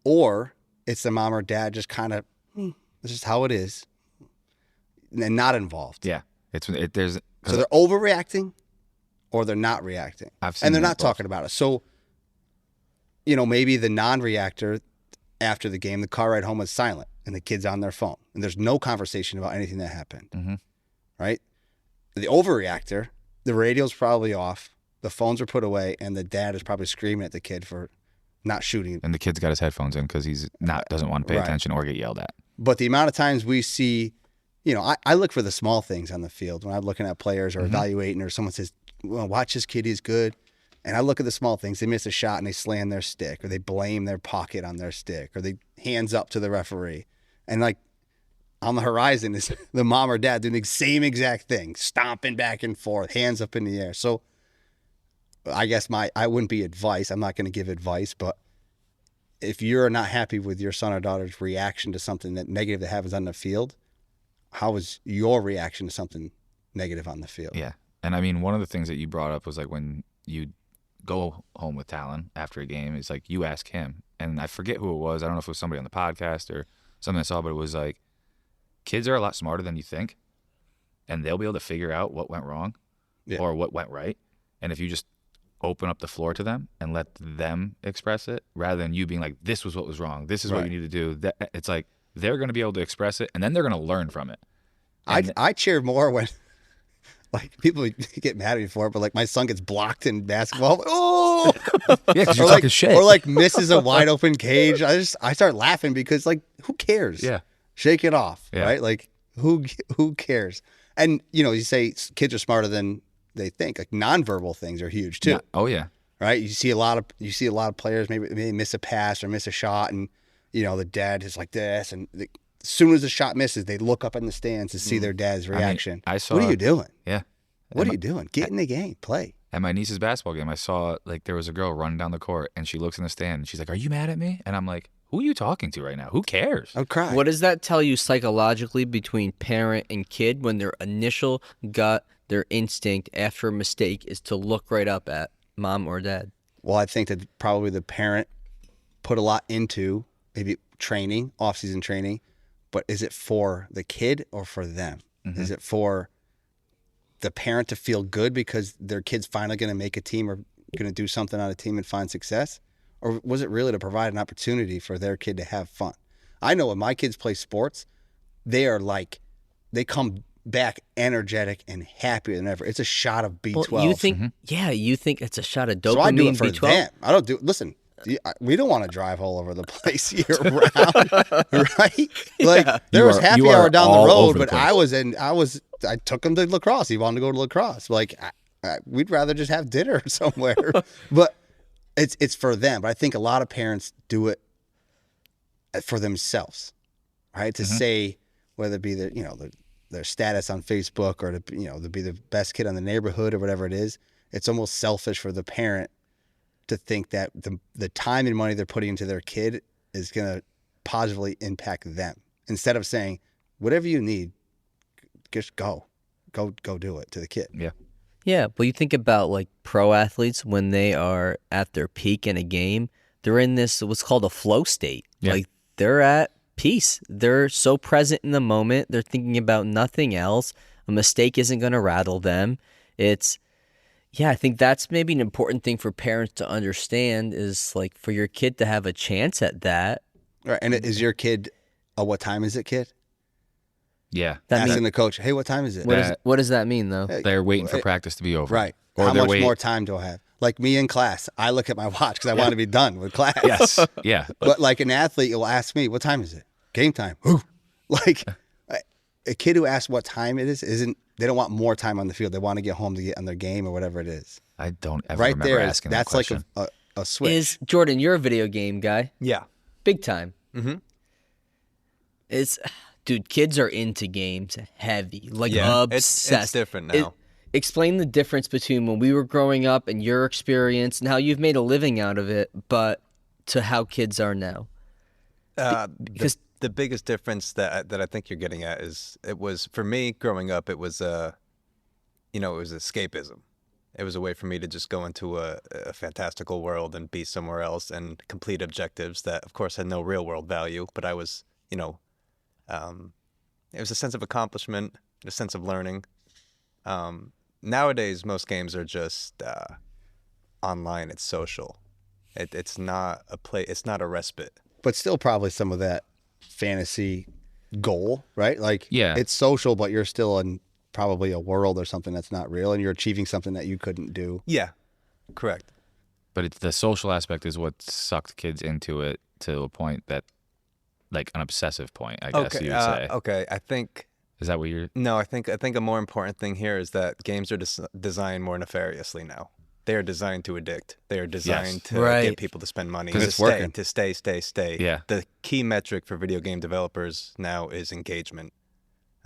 or it's the mom or dad just kind of, this is how it is, and not involved. Yeah, so they're overreacting, or they're not reacting, and they're not talking about it. So, maybe the non-reactor after the game, the car ride home was silent, and the kid's on their phone, and there's no conversation about anything that happened, right? The overreactor, the radio's probably off, the phones are put away, and the dad is probably screaming at the kid for not shooting. And the kid's got his headphones in because he's doesn't want to pay attention or get yelled at. But the amount of times we see, I look for the small things on the field when I'm looking at players or evaluating, or someone says, well, watch this kid, he's good. And I look at the small things. They miss a shot and they slam their stick, or they blame their pocket on their stick, or they hands up to the referee. And like on the horizon is the mom or dad doing the same exact thing, stomping back and forth, hands up in the air. So I guess I wouldn't be advice. I'm not going to give advice, but if you're not happy with your son or daughter's reaction to something that negative that happens on the field, how is your reaction to something negative on the field? Yeah. And I mean, one of the things that you brought up was like when you go home with Talon after a game, it's like you ask him, and I forget who it was. I don't know if it was somebody on the podcast or something I saw, but it was like, kids are a lot smarter than you think, and they'll be able to figure out what went wrong or what went right. And if you just open up the floor to them and let them express it, rather than you being like, this was what was wrong, this is what you need to do, it's like they're going to be able to express it, and then they're going to learn from it. I cheer more when, like, people get mad at me for it, but like my son gets blocked in basketball. Oh, yeah, because you're talking shit. Or like misses a wide open cage. I start laughing because, like, who cares? Yeah, shake it off, right? Like, who cares? And you say kids are smarter than they think. Like, nonverbal things are huge too. Yeah. Oh yeah, right. You see a lot of players maybe miss a pass or miss a shot, and the dad is like this, and as soon as the shot misses, they look up in the stands to see their dad's reaction. I saw. What are you doing? Yeah. What are you doing? Get in the game. Play. At my niece's basketball game, I saw like there was a girl running down the court, and she looks in the stand, and she's like, "Are you mad at me?" And I'm like, "Who are you talking to right now? Who cares?" I'm crying. What does that tell you psychologically between parent and kid when their initial gut, their instinct after a mistake is to look right up at mom or dad? Well, I think that probably the parent put a lot into maybe training, off-season training, but is it for the kid or for them? Mm-hmm. Is it for the parent to feel good because their kid's finally going to make a team or going to do something on a team and find success? Or was it really to provide an opportunity for their kid to have fun? I know when my kids play sports, they come back energetic and happier than ever. It's a shot of B12. Well, you think, you think it's a shot of dopamine, so I do it for B12? them. I don't do. Listen, we don't want to drive all over the place year round, right? Like there was happy hour down the road, but I took him to lacrosse. He wanted to go to lacrosse. Like we'd rather just have dinner somewhere, but it's for them. But I think a lot of parents do it for themselves, right? To say whether it be their status on Facebook or to be the best kid in the neighborhood or whatever it is. It's almost selfish for the parent to think that the time and money they're putting into their kid is going to positively impact them, instead of saying, whatever you need, just go do it to the kid. Yeah. Yeah, but you think about like pro athletes when they are at their peak in a game, they're in this what's called a flow state. Yeah. Like they're at peace. They're so present in the moment. They're thinking about nothing else. A mistake isn't going to rattle them. I think that's maybe an important thing for parents to understand is like for your kid to have a chance at that. Right. And is your kid what time is it, kid? Yeah. Asking the coach, hey, what time is it? What does that mean though? They're waiting for practice to be over. Right. Or how they're much waiting. more time do I have? Like me in class, I look at my watch because I want to be done with class. Yes. Yeah. But like an athlete will ask me, what time is it? Game time. Whew. Like a kid who asks what time it is, they don't want more time on the field. They want to get home to get on their game or whatever it is. I don't ever Right remember there, asking that that's question. like a switch. Is Jordan, you're a video game guy. Yeah. Big time. Mm-hmm. Dude, kids are into games heavy, like Yeah, obsessed. it's different now. Explain the difference between when we were growing up and your experience and how you've made a living out of it, but to how kids are now. Because the biggest difference that I think you're getting at is it was for me growing up. It was it was escapism. It was a way for me to just go into a fantastical world and be somewhere else and complete objectives that, of course, had no real world value. But I was, it was a sense of accomplishment, a sense of learning. Nowadays, most games are just online. It's social. It's not a play. It's not a respite. But still probably some of that fantasy goal, right? Like Yeah. it's social, but you're still in probably a world or something that's not real, and you're achieving something that you couldn't do. Yeah, correct. But the social aspect is what sucked kids into it to a point that, like an obsessive point, I guess you would say. Okay, I think. Is that what you're? No, I think a more important thing here is that games are designed more nefariously now. They are designed to addict. They are designed to get people to spend money. 'Cause to it's stay, working. to stay. Yeah. The key metric for video game developers now is engagement.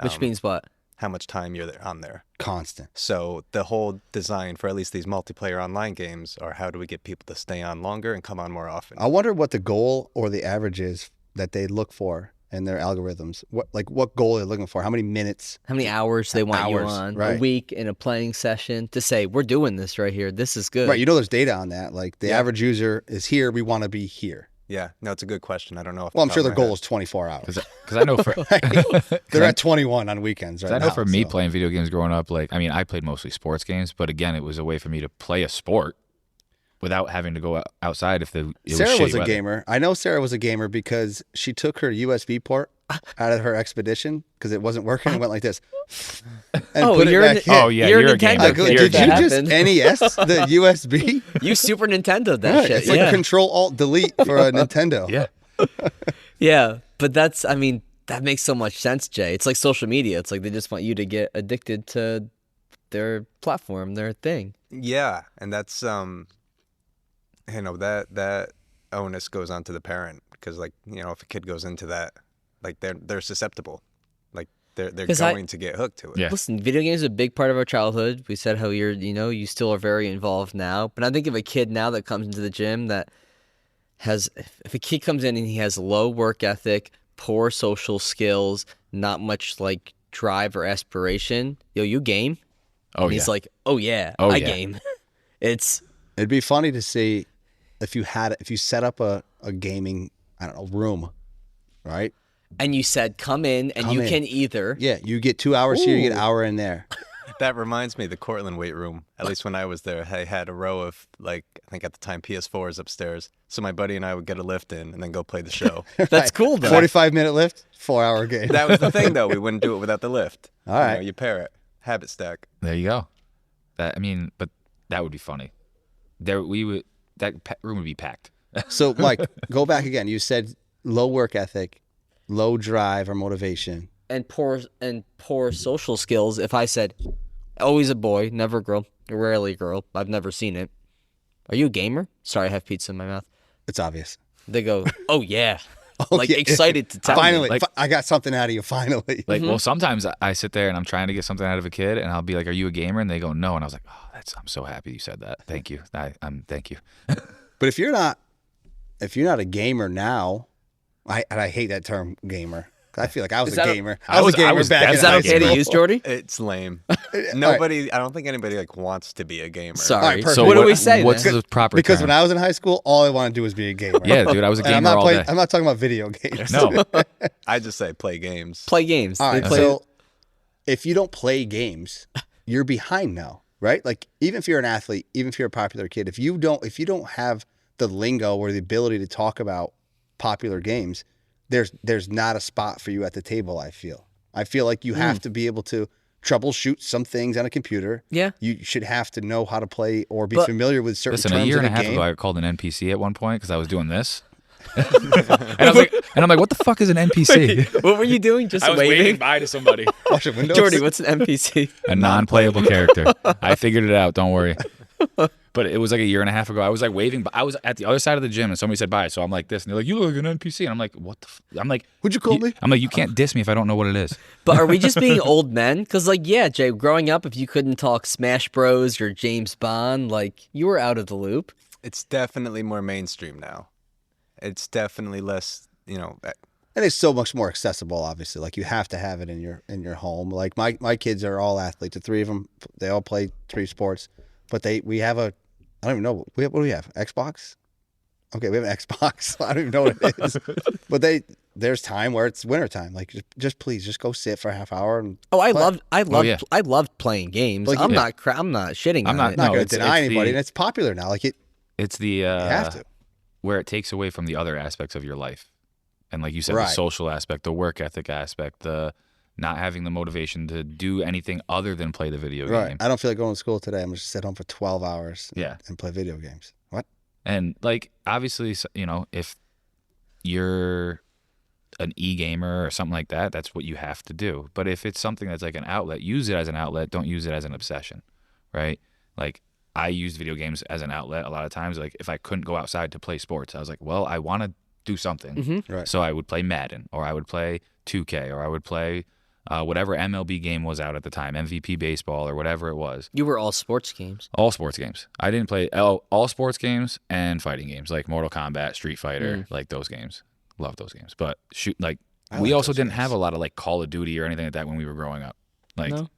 Which means what? How much time you're on there. Constant. So the whole design for at least these multiplayer online games are how do we get people to stay on longer and come on more often. I wonder what the goal or the average is that they look for in their algorithms. What goal they're looking for? How many minutes? How many hours they want you on right. a week in a playing session to say, we're doing this right here. This is good. Right. There's data on that. Like the average user is here. We want to be here. Yeah, no, it's a good question. I don't know. Well, I'm sure their goal is 24 hours. Because I know for They're at 21 on weekends right I know now, for me so. playing video games growing up, I played mostly sports games, but again, it was a way for me to play a sport without having to go outside if it Sarah was was a weather. gamer. I know Sarah was a gamer because she took her USB port out of her Expedition because it wasn't working and went like this. And Oh, put it you're back in. Oh yeah, You're a you're a Nintendo gamer. I go, kid. You're a did you that gamer. just happened. NES the USB? You Super Nintendo that Right, shit. it's like yeah. Control Alt Delete for a Nintendo. Yeah. Yeah, but that makes so much sense, Jay. It's like social media. It's like they just want you to get addicted to their platform, their thing. Yeah, and that's that onus goes on to the parent because if a kid goes into that, like they're susceptible, like they're 'Cause going to get hooked to it. Yeah. Listen, video games are a big part of our childhood. We said how you still are very involved now. But I think of a kid now that comes into the gym that has, if a kid comes in and he has low work ethic, poor social skills, not much like drive or aspiration, you game? Oh And yeah. he's like, oh yeah, Oh, I yeah. game. It'd be funny to see if you set up a gaming, room, right? And you said, come in and Come you in. can either. Yeah, you get 2 hours here, you get an hour in there. That reminds me, the Cortland weight room, at least when I was there, I had a row of, like, I think at the time, PS4s upstairs. So my buddy and I would get a lift in and then go play the show. That's cool, though. 45-minute lift, 4-hour game. That was the thing, though. We wouldn't do it without the lift. All right. You pair it. Habit stack. There you go. But that would be funny. That room would be packed. So, Mike, go back again. You said low work ethic, low drive or motivation. And poor social skills. If I said, always a boy, never a girl, rarely a girl, I've never seen it. Are you a gamer? Sorry, I have pizza in my mouth. It's obvious. They go, oh yeah. Oh, like yeah. excited to tell Finally, me. I got something out of you. Finally. Like, well, sometimes I sit there and I'm trying to get something out of a kid, and I'll be like, "Are you a gamer?" And they go, "No," and I was like, "Oh, I'm so happy you said that. Thank you. Thank you." But if you're not a gamer now, I hate that term gamer. I feel like I was a gamer. I was a gamer back in Is that high okay to school. use, Jordy? It's lame. All Nobody, I don't think anybody like wants to be a gamer. Sorry. All right, perfect. So what do we say What's then? the proper Because term? when I was in high school, all I wanted to do was be a gamer. Yeah, dude, I was a And gamer all day. I'm not talking about video games. No, I just say play games. Play games. All They right. play- So if you don't play games, you're behind now, right? Like even if you're an athlete, even if you're a popular kid, if you don't have the lingo or the ability to talk about popular games, there's not a spot for you at the table. I feel like you have to be able to troubleshoot some things on a computer. Yeah. You should have to know how to play or be But- familiar with certain listen, terms a year in and a half game. ago, I called an NPC at one point because I was doing this. and I'm like, what the fuck is an NPC? What were you doing? Just waving? by to somebody. Washing windows. Jordy, what's an NPC? A non-playable character. I figured it out. Don't worry. But it was like a year and a half ago. I was like waving, but I was at the other side of the gym and somebody said bye. So I'm like this, and they're like, "You look like an NPC," and I'm like, "What the?" I'm like, Would you call me? I'm like, "You can't diss me if I don't know what it is." But are we just being old men? Because, like, yeah, Jay, growing up, if you couldn't talk Smash Bros. Or James Bond, like, you were out of the loop. It's definitely more mainstream now. It's definitely less, And it's so much more accessible, obviously. Like you have to have it in your home. Like my kids are all athletes. The three of them, they all play 3 sports. But we have I don't even know. What do we have? Xbox? Okay, we have an Xbox. I don't even know what it is. But there's time where it's wintertime. Like please just go sit for a half hour and Oh, I Oh, yeah. loved playing games. Like, I'm yeah. not shitting I'm on it. not No, going it's- to deny it's anybody. the- And it's popular now. Like It's the you have to. where it takes away from the other aspects of your life, and like you said, Right. the social aspect, the work ethic aspect, the not having the motivation to do anything other than play the video Right. game. I don't feel like going to school today. I'm just sit home for 12 hours Yeah. and play video games. What? And like obviously, if you're an e-gamer or something like that, that's what you have to do. But if it's something that's like an outlet, use it as an outlet. Don't use it as an obsession, right? Like I used video games as an outlet a lot of times. Like if I couldn't go outside to play sports, I was like, well, I want to do something. Mm-hmm. Right. So I would play Madden, or I would play 2K, or I would play whatever MLB game was out at the time, MVP baseball or whatever it was. You were all sports games. All sports games. I didn't play all sports games and fighting games like Mortal Kombat, Street Fighter, like those games. Love those games. But I we like also those didn't games. have a lot of like Call of Duty or anything like that when we were growing up. Like No.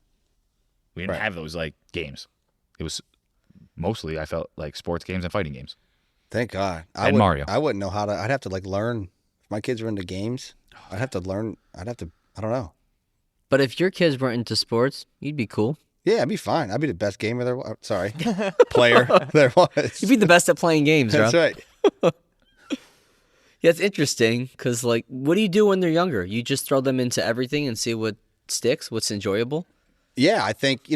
we didn't Right. have those like games. It was mostly I felt like sports games and fighting games. Thank God. And Mario. I wouldn't know how to. I'd have to like learn. If my kids were into games, I'd have to learn. I don't know. But if your kids weren't into sports, you'd be cool. Yeah, I'd be fine. I'd be the best gamer there was. Sorry, player there was. You'd be the best at playing games, That's Rob. right. Yeah, it's interesting because, like, what do you do when they're younger? You just throw them into everything and see what sticks, what's enjoyable. Yeah, I think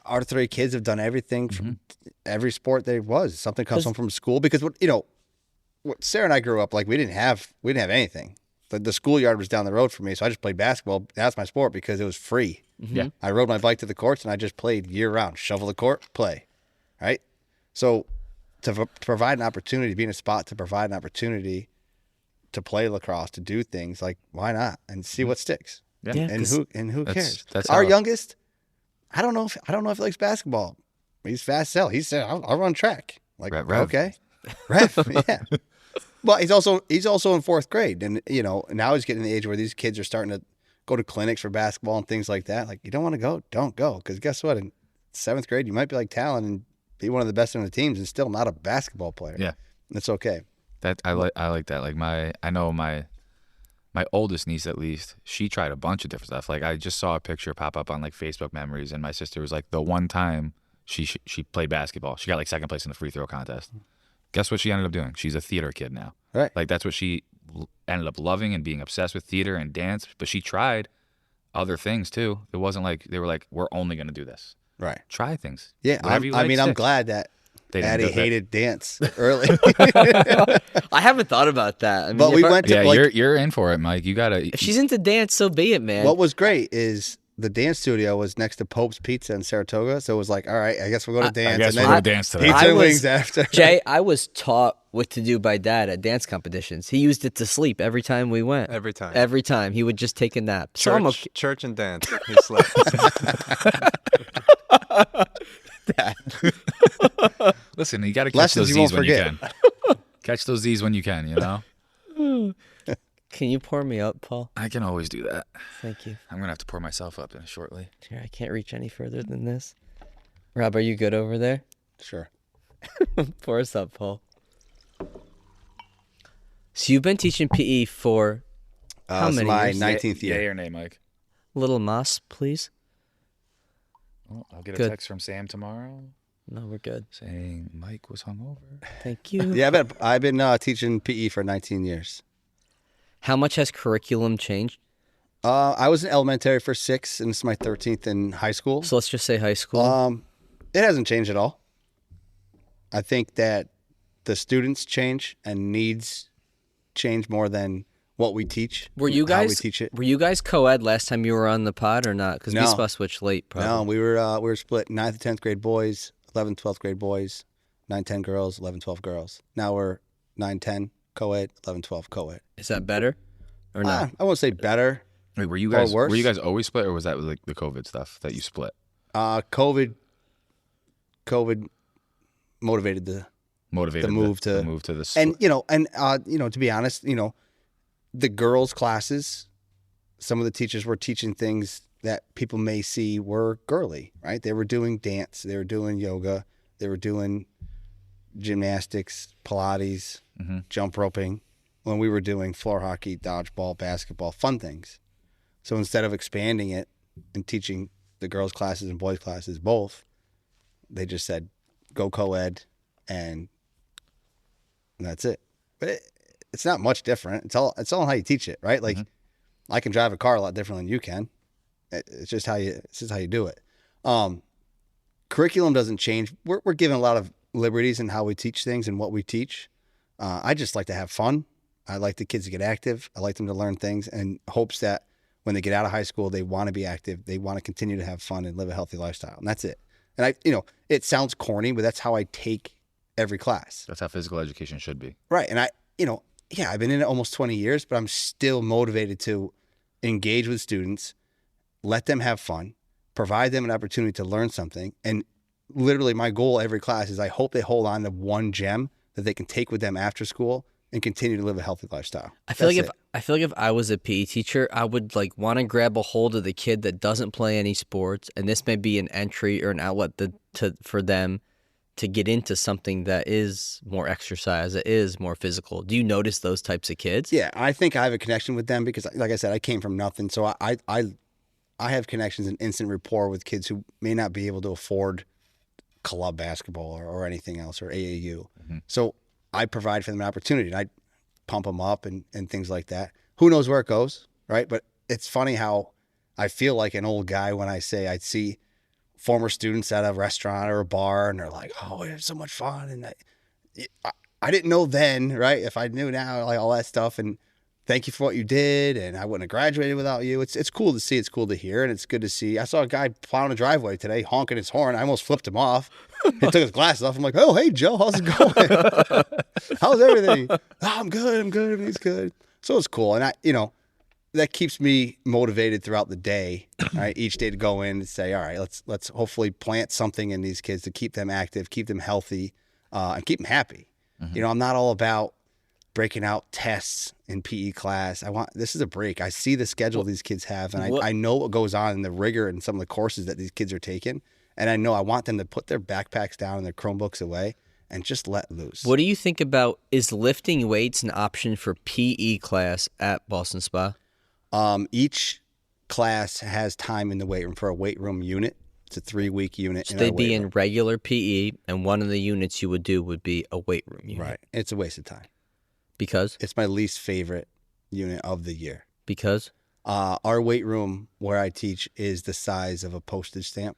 our 3 kids have done everything from every sport there was. Something comes home from school because what Sarah and I grew up like we didn't have anything. The schoolyard was down the road from me, so I just played basketball. That's my sport because it was free. Yeah. I rode my bike to the courts and I just played year round. Shovel the court, play. Right? So to provide an opportunity, be in a spot to provide an opportunity to play lacrosse, to do things, like why not? And see what sticks. Yeah. Yeah. And 'cause- who cares? that's Our how- youngest, I don't know if he likes basketball. He's fast as hell. He said, I'll run track. Like, Rev. okay. Rev, yeah. Well, he's also in 4th grade. And, now he's getting to the age where these kids are starting to go to clinics for basketball and things like that. Like, you don't want to go, don't go. Because guess what? In 7th grade, you might be like Talon and be one of the best on the teams and still not a basketball player. Yeah. And it's okay. That I like that. Like I know my my oldest niece, at least, she tried a bunch of different stuff. Like, I just saw a picture pop up on like Facebook memories, and my sister was like, the one time she played basketball, she got like second place in the free throw contest. Guess what she ended up doing? She's a theater kid now. Right. Like, that's what she ended up loving and being obsessed with, theater and dance. But she tried other things too. It wasn't like they were like, we're only going to do this. Right. Try things. Yeah. Whatever you like, I'm stick. glad that They didn't Addie do that. hated dance early. I haven't thought about that. I mean, But we went to Yeah, you're in for it, Mike. You gotta. If she's into dance, so be it, man. What was great is the dance studio was next to Pope's Pizza in Saratoga, so it was like, all right, I guess we'll go to dance. I guess and we're then gonna dance today. pizza I and was- wings after. Jay, I was taught what to do by Dad at dance competitions. He used it to sleep every time we went. Every time. Every time. He would just take a nap. So I'm okay. Church and dance. He slept. Listen, you gotta catch Lessons those you Z's won't when you forget. can. Catch those Z's when you can. You know. Can you pour me up, Paul? I can always do that. Thank you. I'm gonna have to pour myself up in shortly. Here, I can't reach any further than this. Rob, are you good over there? Sure. Pour us up, Paul. So you've been teaching PE for how It's many my years? 19th year. Yay or nay, Mike? Little Moss, please. Well, I'll get a Good. text from Sam tomorrow No, we're good. saying Mike was hungover. Thank you. Yeah, I've been teaching PE for 19 years. How much has curriculum changed? I was in elementary for 6, and this is my 13th in high school. So let's just say high school. It hasn't changed at all. I think that the students change and needs change more than what we teach. Were you how we guys teach it. Were you guys co-ed last time you were on the pod or not? Because we No. saw switch late. Probably. No, we were split 9th and 10th grade boys, 11th, 12th grade boys, 9, 10 girls, 11, 12 girls. Now we're 9, 10 co-ed, 11, 12 co-ed. Is that better or not? I won't say better. Wait, were you Or guys worse. always split, or was that like the COVID stuff that you split? COVID motivated the Motivated The move to- the split. and to be honest, the girls' classes, some of the teachers were teaching things that people may see were girly, right? They were doing dance, they were doing yoga, they were doing gymnastics, Pilates, jump roping, when we were doing floor hockey, dodgeball, basketball, fun things. So instead of expanding it and teaching the girls' classes and boys' classes both, they just said, go co-ed, and that's it. But it's not much different. It's all how you teach it, right? Like, I can drive a car a lot different than you can. It's just how you do it. Curriculum doesn't change. We're given a lot of liberties in how we teach things and what we teach. I just like to have fun. I like the kids to get active. I like them to learn things, and hopes that when they get out of high school, they want to be active. They want to continue to have fun and live a healthy lifestyle. And that's it. And it sounds corny, but that's how I take every class. That's how physical education should be. Right. And I've been in it almost 20 years, but I'm still motivated to engage with students, let them have fun, provide them an opportunity to learn something. And literally my goal every class is I hope they hold on to one gem that they can take with them after school and continue to live a healthy lifestyle. I feel That's like if I was a PE teacher, I would want to grab a hold of the kid that doesn't play any sports, and this may be an entry or an outlet for them to get into something that is more exercise, that is more physical. Do you notice those types of kids? Yeah, I think I have a connection with them because, like I said, I came from nothing. So I have connections and instant rapport with kids who may not be able to afford club basketball or anything else, or AAU. So I provide for them an opportunity, and I pump them up and things like that. Who knows where it goes, right? But it's funny how I feel like an old guy when I say I'd see former students at a restaurant or a bar, and they're like, "Oh, we had so much fun," and I didn't know then, right? If I knew now, like all that stuff, and thank you for what you did, and I wouldn't have graduated without you. It's cool to see, it's cool to hear, and it's good to see. I saw a guy plowing a driveway today, honking his horn. I almost flipped him off. He took his glasses off. I'm like, "Oh, hey, Joe, how's it going? How's everything?" "Oh, I'm good. Everything's good." So it's cool, and that keeps me motivated throughout the day. Right, each day to go in and say, "All right, let's hopefully plant something in these kids to keep them active, keep them healthy, and keep them happy." I'm not all about breaking out tests in PE class. This is a break. I see the schedule these kids have, and I know what goes on in the rigor and some of the courses that these kids are taking. And I know I want them to put their backpacks down and their Chromebooks away and just let loose. What do you think about, is lifting weights an option for PE class at Boston Spa? Each class has time in the weight room for a weight room unit. It's a 3-week unit. So in our they'd be weight in room. regular PE, and one of the units you would do would be a weight room unit. Right. It's a waste of time. Because? It's my least favorite unit of the year. Because? Our weight room where I teach is the size of a postage stamp.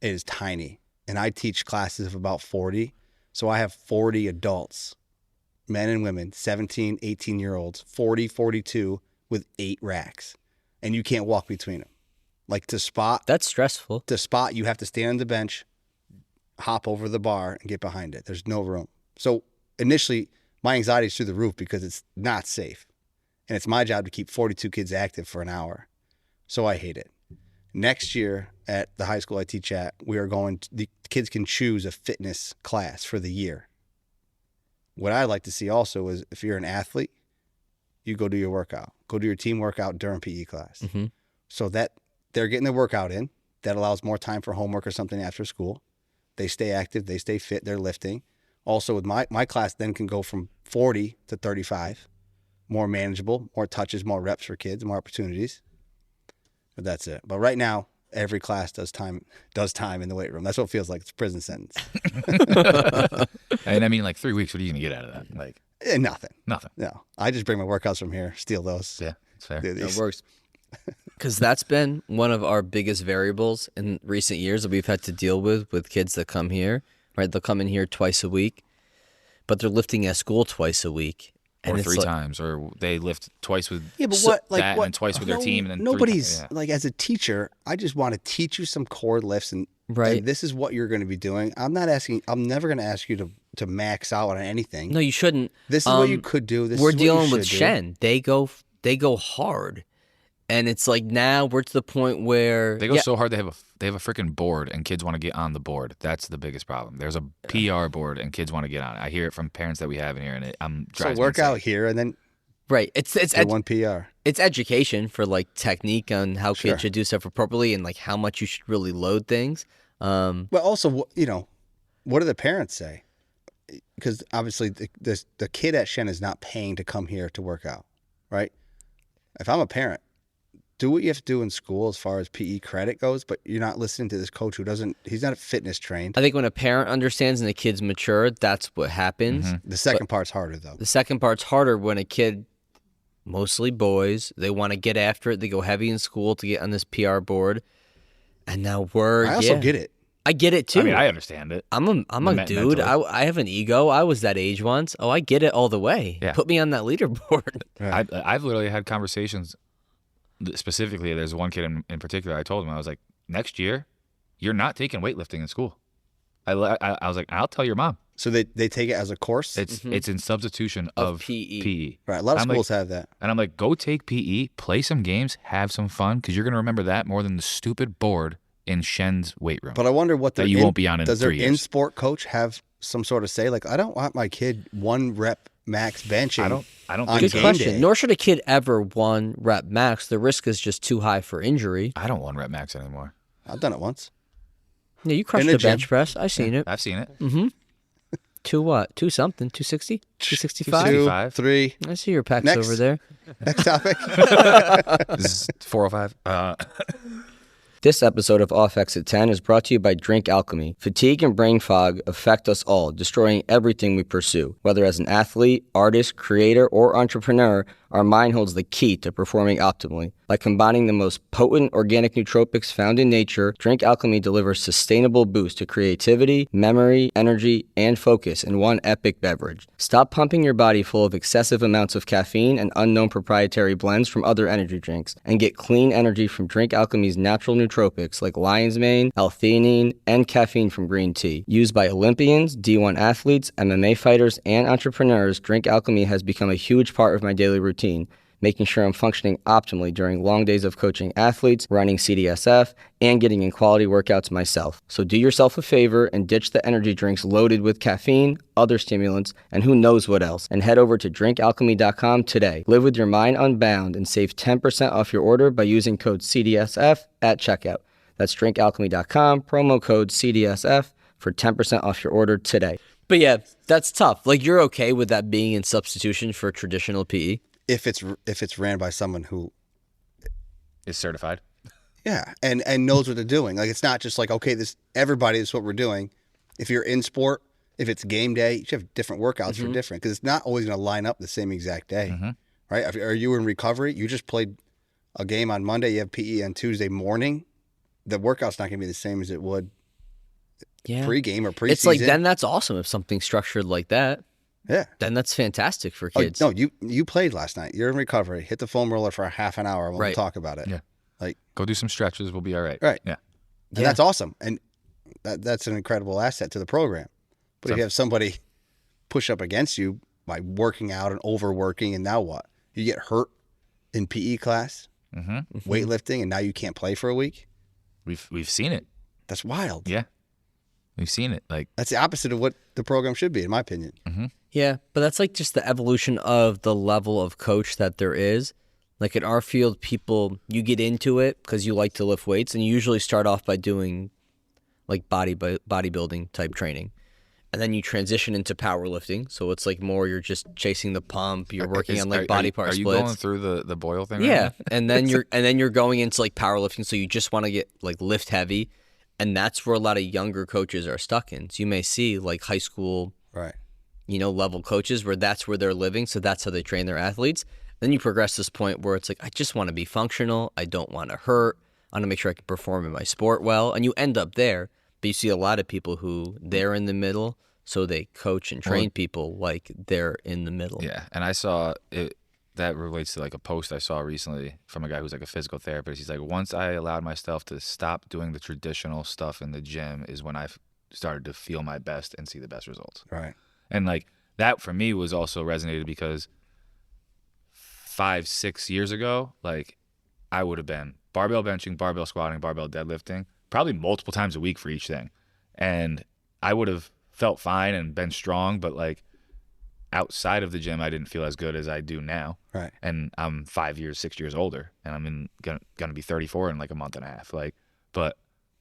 It is tiny. And I teach classes of about 40. So I have 40 adults, men and women, 17, 18-year-olds, 40, 42, with 8 racks. And you can't walk between them. Like to spot, That's stressful. you have to stand on the bench, hop over the bar, and get behind it. There's no room. So initially, my anxiety is through the roof because it's not safe. And it's my job to keep 42 kids active for an hour. So I hate it. Next year at the high school I teach at, the kids can choose a fitness class for the year. What I'd like to see also is if you're an athlete, you go do your workout. Go do your team workout during PE class. Mm-hmm. So that they're getting their workout in. That allows more time for homework or something after school. They stay active. They stay fit. They're lifting. Also, with my class then can go from 40 to 35. More manageable, more touches, more reps for kids, more opportunities. But that's it. But right now, every class does time in the weight room. That's what it feels like. It's a prison sentence. And I mean, like 3 weeks, what are you going to get out of that? Like Nothing. nothing. No. I just bring my workouts from here, steal those. Yeah, it's fair. do It these. works. Because that's been one of our biggest variables in recent years that we've had to deal with kids that come here, right? They'll come in here twice a week, but they're lifting at school twice a week. And Or it's 3 like, times, or they lift twice with Yeah, but so- what? Like that what? and then twice with their team, and then 3 nobody's times. Yeah. like as a teacher. I just want to teach you some core lifts, and Right. and this is what you're going to be doing. I'm never going to ask you to max out on anything. No, you shouldn't. This is what you could do. This We're is what you dealing with should do. Shen. They go hard, and it's like now we're to the point where They go so hard they have a freaking board, and kids want to get on the board. That's the biggest problem. There's a PR board, and kids want to get on it. I hear it from parents that we have in here, and it So drives me work insane. out here and then right. It's do one PR. it's education for like technique on how Sure. kids should do stuff appropriately and like how much you should really load things. But also, what do the parents say? Because obviously the kid at Shen is not paying to come here to work out, right? If I'm a parent, do what you have to do in school as far as PE credit goes, but you're not listening to this coach he's not fitness trained. I think when a parent understands and the kid's mature, that's what happens. Mm-hmm. The second part's harder though. The second part's harder when a kid, mostly boys, they want to get after it. They go heavy in school to get on this PR board. And now I also get it. I get it too. I mean, I understand it. I'm a dude. Mentally. I have an ego. I was that age once. Oh, I get it all the way. Yeah. Put me on that leaderboard. I've literally had conversations. Specifically, there's one kid in particular. I told him, I was like, next year, you're not taking weightlifting in school. I was like, I'll tell your mom. So they take it as a course. It's in substitution of PE. Right. A lot of I'm like- schools have that. And I'm like, go take PE, play some games, have some fun, because you're going to remember that more than the stupid board in Shen's weight room. But I wonder what That you won't be on in does 3 their years. in-sport coach have some sort of say? Like, I don't want my kid 1 rep max benching. I don't on think Good so. game question. day. Nor should a kid ever 1 rep max. The risk is just too high for injury. I don't 1 rep max anymore. I've done it once. Yeah, you crushed the the gym. bench press. I seen it. I've seen it. Two what? 2 something? 260? 265? 265. 2, 3. I see your pecs Next. over there. Next topic. This is 405. This episode of Off Exit 10 is brought to you by Drink Alchemy. Fatigue and brain fog affect us all, destroying everything we pursue. Whether as an athlete, artist, creator, or entrepreneur, our mind holds the key to performing optimally. By combining the most potent organic nootropics found in nature, Drink Alchemy delivers sustainable boost to creativity, memory, energy, and focus in one epic beverage. Stop pumping your body full of excessive amounts of caffeine and unknown proprietary blends from other energy drinks, and get clean energy from Drink Alchemy's natural nootropics like lion's mane, L-theanine, and caffeine from green tea. Used by Olympians, D1 athletes, MMA fighters, and entrepreneurs, Drink Alchemy has become a huge part of my daily routine, making sure I'm functioning optimally during long days of coaching athletes, running CDSF, and getting in quality workouts myself. So do yourself a favor and ditch the energy drinks loaded with caffeine, other stimulants, and who knows what else, and head over to drinkalchemy.com today. Live with your mind unbound and save 10% off your order by using code CDSF at checkout. That's drinkalchemy.com, promo code CDSF for 10% off your order today. But yeah, that's tough. Like, you're okay with that being in substitution for traditional PE? If it's ran by someone who Is certified. yeah, and knows what they're doing. Like, it's not just like, okay, this is what we're doing. If you're in sport, if it's game day, you should have different workouts for different, because it's not always going to line up the same exact day, right? Are you in recovery? You just played a game on Monday. You have PE on Tuesday morning. The workout's not going to be the same as it would pre-game or preseason. It's like, then that's awesome if something's structured like that. Yeah. Then that's fantastic for kids. No, you played last night. You're in recovery. Hit the foam roller for a half an hour and we'll talk about it. Yeah. Like, go do some stretches. We'll be all right. Right. Yeah. And that's awesome. And that's an incredible asset to the program. But if you have somebody push up against you by working out and overworking, and now what? You get hurt in PE class, weightlifting, and now you can't play for a week? We've seen it. That's wild. Yeah. We've seen it. Like, that's the opposite of what the program should be, in my opinion. Yeah, but that's like just the evolution of the level of coach that there is. Like, in our field, people, you get into it because you like to lift weights, and you usually start off by doing like bodybuilding type training. And then you transition into powerlifting. So it's like more you're just chasing the pump, you're working on like body part splits. Are you going through the Boyle thing? Yeah. Right now? and then you're going into like powerlifting, so you just want to get like lift heavy. And that's where a lot of younger coaches are stuck in. So you may see like high school level coaches where that's where they're living, so that's how they train their athletes. Then you progress to this point where it's like, I just want to be functional. I don't want to hurt. I want to make sure I can perform in my sport well. And you end up there. But you see a lot of people who they're in the middle, so they coach and train people like they're in the middle. Yeah, and I saw it. That relates to like a post I saw recently from a guy who's like a physical therapist. He's like, once I allowed myself to stop doing the traditional stuff in the gym is when I started to feel my best and see the best results. Right. And like that for me was also resonated because 5-6 years ago, like I would have been barbell benching, barbell squatting, barbell deadlifting, probably multiple times a week for each thing. And I would have felt fine and been strong, but like outside of the gym, I didn't feel as good as I do now. Right. And I'm 6 years older, and I'm gonna be 34 in like a month and a half. Like, but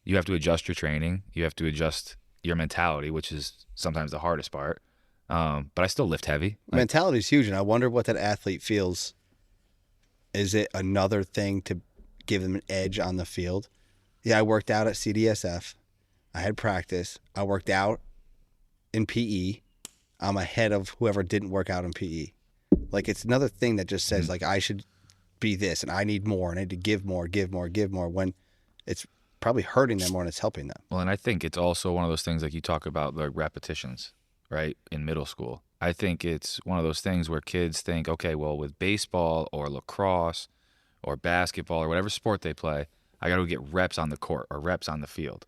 you have to adjust your training. You have to adjust your mentality, which is sometimes the hardest part. But I still lift heavy. Mentality is huge, and I wonder what that athlete feels. Is it another thing to give them an edge on the field? Yeah, I worked out at CDSF. I had practice. I worked out in PE. I'm ahead of whoever didn't work out in PE. Like, it's another thing that just says, like, I should be this, and I need more, and I need to give more, when it's probably hurting them more than it's helping them. Well, and I think it's also one of those things like you talk about, like repetitions, right, in middle school. I think it's one of those things where kids think, okay, well, with baseball or lacrosse or basketball or whatever sport they play, I got to get reps on the court or reps on the field.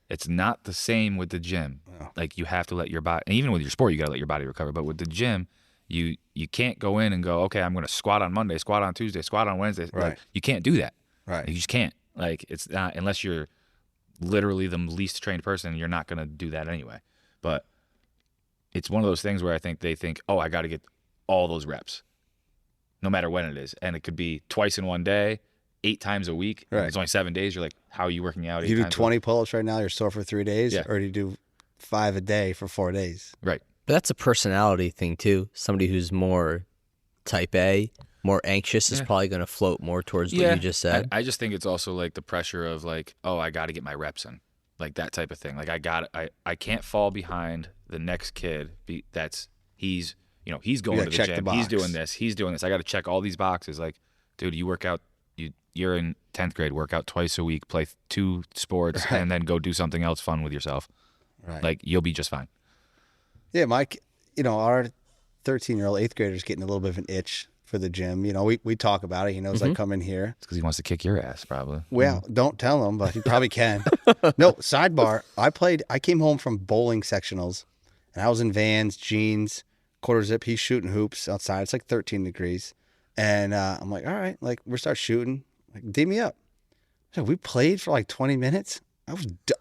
It's not the same with the gym. No. Like, you have to let your body, and even with your sport, you got to let your body recover. But with the gym, you can't go in and go, okay, I'm going to squat on Monday, squat on Tuesday, squat on Wednesday. Right. Like, you can't do that. Right. You just can't. Like, it's not, unless you're literally the least trained person, you're not going to do that anyway. But it's one of those things where I think they think, oh, I got to get all those reps, no matter when it is. And it could be twice in one day, 8 times a week. Right. It's only 7 days. You're like, how are you working out? You do 20 pull-ups right now, you're sore for 3 days? Yeah. Or do you do 5 a day for 4 days? Right. But that's a personality thing too. Somebody who's more type A, more anxious is probably going to float more towards what you just said. I just think it's also like the pressure of like, oh, I got to get my reps in, like that type of thing. Like I can't fall behind the next kid. He's going to the gym. He's doing this. I got to check all these boxes. Like, dude, you work out. You're in 10th grade. Work out twice a week. Play 2 sports, right, and then go do something else fun with yourself. Right. Like, you'll be just fine. Yeah, Mike. Our 13-year-old 8th grader is getting a little bit of an itch for the gym. We talk about it. He knows I come in here. It's because he wants to kick your ass, probably. Well, don't tell him, but he probably can. No, sidebar. I came home from bowling sectionals, and I was in Vans, jeans, quarter zip. He's shooting hoops outside. It's like 13 degrees. And I'm like, all right, like, we start shooting. Like, D me up. So we played for like 20 minutes.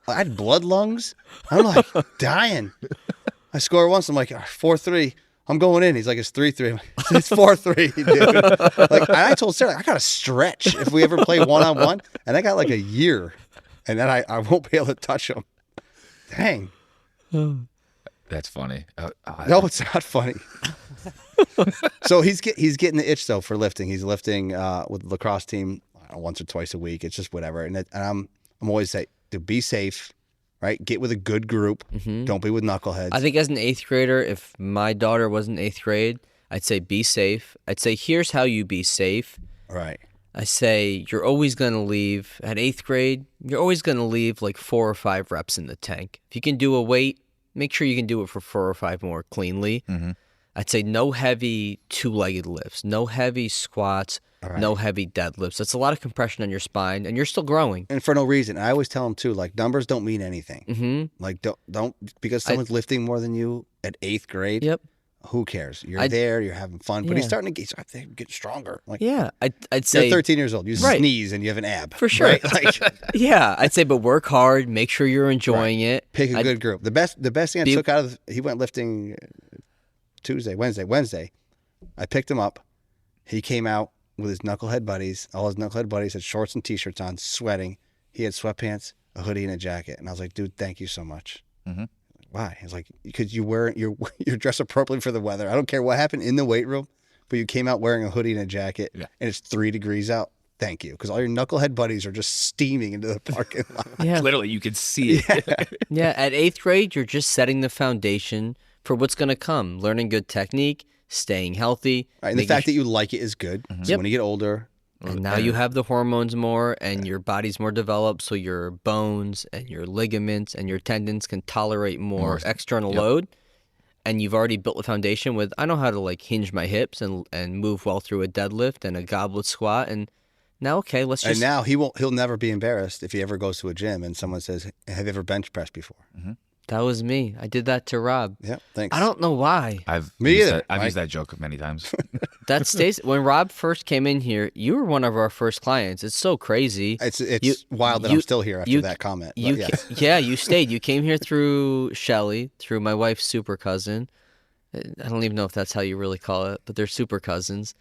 I had blood lungs. I'm like dying. I score once. I'm like, 4-3. I'm going in. He's like, it's 3-3. I'm like, it's 4-3, dude. Like, I told Sarah, I got to stretch if we ever play one-on-one. And I got like a year. And then I won't be able to touch him. Dang. That's funny. No, it's not funny. So he's getting the itch though for lifting. He's lifting with the lacrosse team once or twice a week. It's just whatever. And I'm always say to be safe, right? Get with a good group. Don't be with knuckleheads. I think as an 8th grader, if my daughter was in 8th grade, I'd say be safe. I'd say here's how you be safe. Right. I say you're always going to leave at 8th grade. You're always going to leave like 4 or 5 reps in the tank. If you can do a weight, make sure you can do it for 4 or 5 more cleanly. I'd say no heavy 2-legged lifts, no heavy squats, no heavy deadlifts. That's a lot of compression on your spine, and you're still growing. And for no reason. I always tell them too, like numbers don't mean anything. Like don't because someone's lifting more than you at 8th grade. Yep. Who cares? You're there. You're having fun. But he's starting to get stronger. Like Yeah, I'd say you're 13 years old. You sneeze and you have an ab. For sure. Right? Like, yeah, I'd say, but work hard. Make sure you're enjoying it. pick a good group. The best thing I took out of he went lifting Wednesday. I picked him up. He came out with his knucklehead buddies. All his knucklehead buddies had shorts and t-shirts on, sweating. He had sweatpants, a hoodie, and a jacket. And I was like, dude, thank you so much. Why? He's like, because you're dressed appropriately for the weather. I don't care what happened in the weight room, but you came out wearing a hoodie and a jacket, and it's 3 degrees out. Thank you, because all your knucklehead buddies are just steaming into the parking lot. Yeah. Literally, you could see it. Yeah, at 8th grade, you're just setting the foundation for what's going to come. Learning good technique, staying healthy. Right, and the fact that you like it is good. So when you get older, and now you have the hormones more, and your body's more developed, so your bones and your ligaments and your tendons can tolerate more external load. And you've already built the foundation with, I know how to like hinge my hips and move well through a deadlift and a goblet squat. And now, okay, let's just. And now he'll never be embarrassed if he ever goes to a gym and someone says, "Have you ever bench pressed before?" That was me. I did that to Rob. Yeah, thanks. I don't know why. I've Me used either. I've used that joke many times. That stays. When Rob first came in here, you were one of our first clients. It's so crazy. It's wild that I'm still here after that comment. But yes. Yeah, you stayed. You came here through Shelly, through my wife's super cousin. I don't even know if that's how you really call it, but they're super cousins.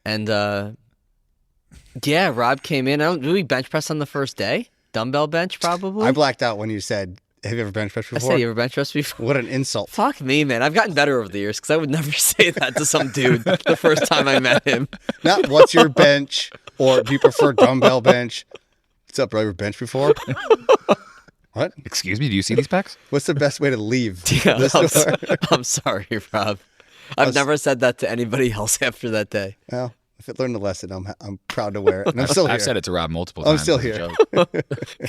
And yeah, Rob came in. Did we bench press on the first day? Dumbbell bench, probably? I blacked out when you said, "Have you ever bench pressed I before?" said, you ever bench press before? What an insult. Fuck me, man. I've gotten better over the years because I would never say that to some dude the first time I met him. Not what's your bench, or do you prefer dumbbell bench? What's up, bro? Ever bench before? What? Excuse me, do you see these pecs? What's the best way to leave Yeah, this door? I'm sorry, Rob. I've never said that to anybody else after that day. Well, if it learned a lesson, I'm proud to wear it. And I'm still here. I've said it to Rob multiple I'm times. still as a here. joke.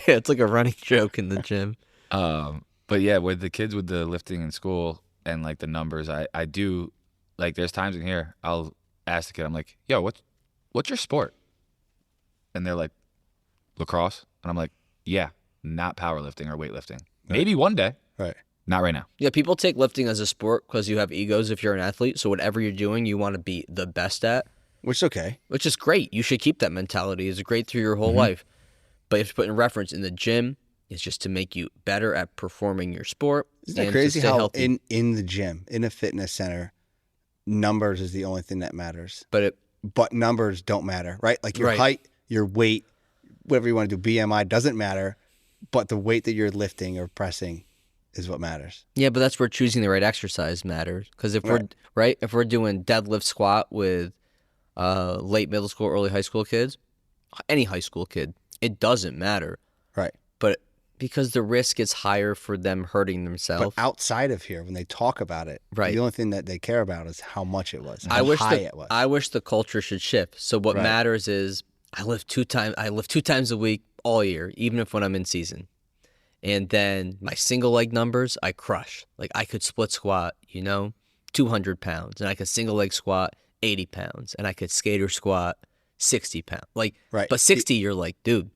Yeah, it's like a running joke in the gym. But yeah, with the kids with the lifting in school and like the numbers, I do like there's times in here I'll ask the kid, I'm like, yo, what's your sport? And they're like, lacrosse. And I'm like, yeah, not powerlifting or weightlifting. Maybe one day. Right. Not right now. Yeah, people take lifting as a sport because you have egos if you're an athlete. So whatever you're doing, you want to be the best at, Which is okay. which is great. You should keep that mentality. It's great through your whole life. But you have to put in reference in the gym. It's just to make you better at performing your sport. Isn't that and crazy to stay how healthy. in the gym, in a fitness center, numbers is the only thing that matters. But But numbers don't matter, right? Like your Right. height, your weight, whatever you want to do, BMI doesn't matter. But the weight that you're lifting or pressing is what matters. yeah, but that's where choosing the right exercise matters. Because if if we're doing deadlift squat with late middle school, early high school kids, any high school kid, it doesn't matter. Right. But because the risk is higher for them hurting But themselves. outside of here, when they talk about it, Right. the only thing that they care about is how much it was, how I wish high it was. I wish the culture should shift. So what Right. matters is I lift 2 times a week all year, even if when I'm in season. And then my single leg numbers, I crush. Like I could split squat, 200 pounds, and I could single leg squat 80 pounds, and I could skater squat 60 pounds. Like, Right. But 60, you're like, dude,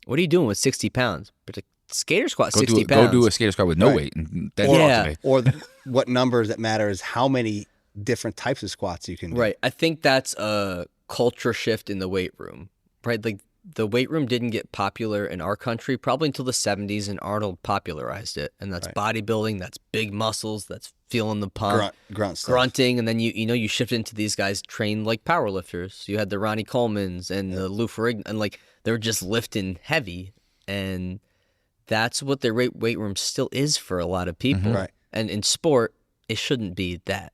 what are you doing with 60 pounds? But like, skater squat Go 60 do, pounds. go do a skater squat with no Right. weight. And then Or- talk Yeah. to me. Or what numbers that matter is how many different types of squats you can do. Right. I think that's a culture shift in the weight room, right? Like the weight room didn't get popular in our country probably until the 70s, and Arnold popularized it. And that's bodybuilding, that's big muscles, that's feeling the pump, Grunt stuff. grunting. And then you shift into these guys trained like powerlifters. You had the Ronnie Colemans and the Lou Ferrigno, and like they're just lifting heavy. And that's what the weight room still is for a lot of people. Right. And in sport, it shouldn't be that.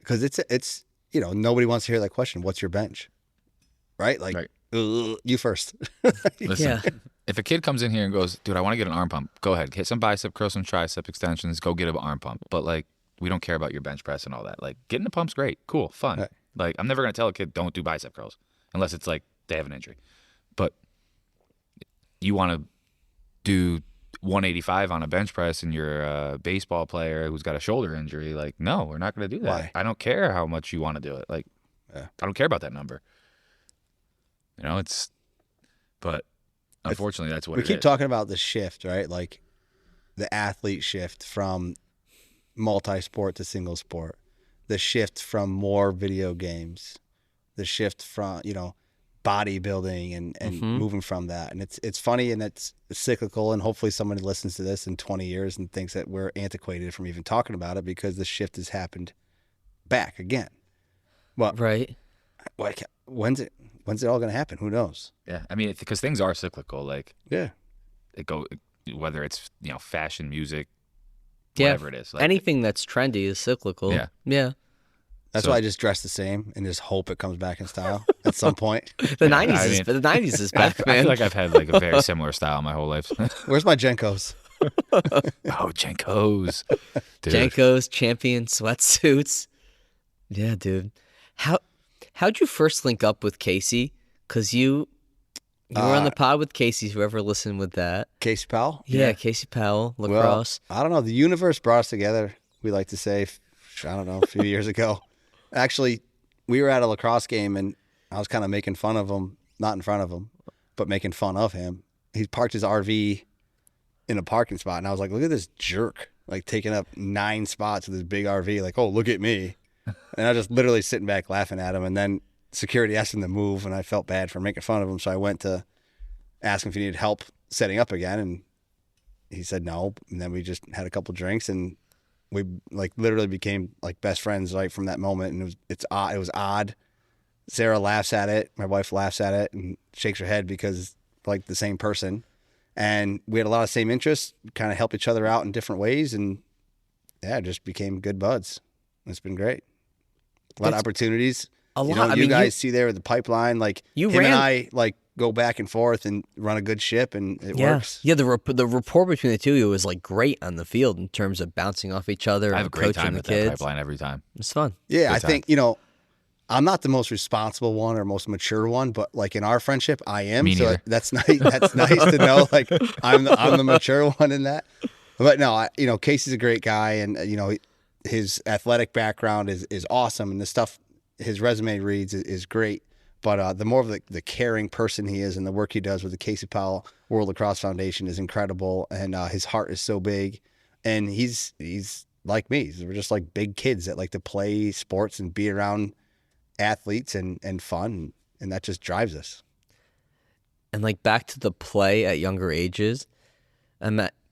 Because it's nobody wants to hear that question. What's your bench? Right? Like, Right. You first. Listen, Yeah. if a kid comes in here and goes, dude, I want to get an arm pump, go ahead. Hit some bicep curls, some tricep extensions, go get an arm pump. But, like, we don't care about your bench press and all that. Like, getting a pump's great. Cool. Fun. Right. Like, I'm never going to tell a kid, don't do bicep curls unless it's, like, they have an injury. But you want to do 185 on a bench press and you're a baseball player who's got a shoulder injury. Like, no, we're not going to do that. Why? I don't care how much you want to do it. Like, Yeah. I don't care about that number. But unfortunately, that's what We it keep is. talking about the shift, right? Like the athlete shift from multi-sport to single sport, the shift from more video games, the shift from, bodybuilding and moving from that. And it's funny and it's cyclical, and hopefully somebody listens to this in 20 years and thinks that we're antiquated from even talking about it, because the shift has happened back again. Well, Right. like, when's it all going to happen? Who knows? Yeah, I mean, because things are cyclical. Like, Yeah. whether it's fashion, music, Yeah. whatever it is. Like, Anything that's trendy is cyclical. Yeah. Yeah. That's So- why I just dress the same and just hope it comes back in style at some point. The 90s I is mean- the 90s is I back, man. feel like I've had like a very similar style my whole life. Where's my Jenkos? Oh, Jenkos. Dude. Jankos, champion sweatsuits. Yeah, dude. How'd you first link up with Casey? Because you were on the pod with Casey, whoever listened with that. Casey Powell? Yeah, Casey Powell, Well, lacrosse. I don't know. The universe brought us together, we like to say, I don't know, a few years ago. Actually, we were at a lacrosse game, and I was kind of making fun of him, not in front of him, but making fun of him. He parked his RV in a parking spot, and I was like, look at this jerk, like taking up 9 spots with his big RV, like, oh, look at me. And I was just literally sitting back laughing at him, and then security asked him to move, and I felt bad for making fun of him, so I went to ask him if he needed help setting up again, and he said no, and then we just had a couple drinks, and we like literally became like best friends right from that moment. And it was odd. Sarah laughs at it, my wife laughs at it and shakes her head because it's like the same person, and we had a lot of same interests, kind of help each other out in different ways, and yeah, it just became good buds. It's been great. A lot of opportunities. A You lot. know, I you mean, guys see there with the pipeline, like You him ran- and I like go back and forth and run a good ship, and it works. Yeah, the rapport between the two of you was like great on the field in terms of bouncing off each other I have a and great coaching time the at that kids. pipeline every time. It's fun. Yeah, Good I time. think, I'm not the most responsible one or most mature one, but like in our friendship, I am. Me So neither. that's nice. That's nice to know. Like I'm the mature one in that. But no, Casey's a great guy, and his athletic background is awesome, and the stuff his resume reads is great. But the more of the caring person he is, and the work he does with the Casey Powell World Lacrosse Foundation is incredible, and his heart is so big, and he's like me. We're just like big kids that like to play sports and be around athletes and fun, and that just drives us. And like back to the play at younger ages,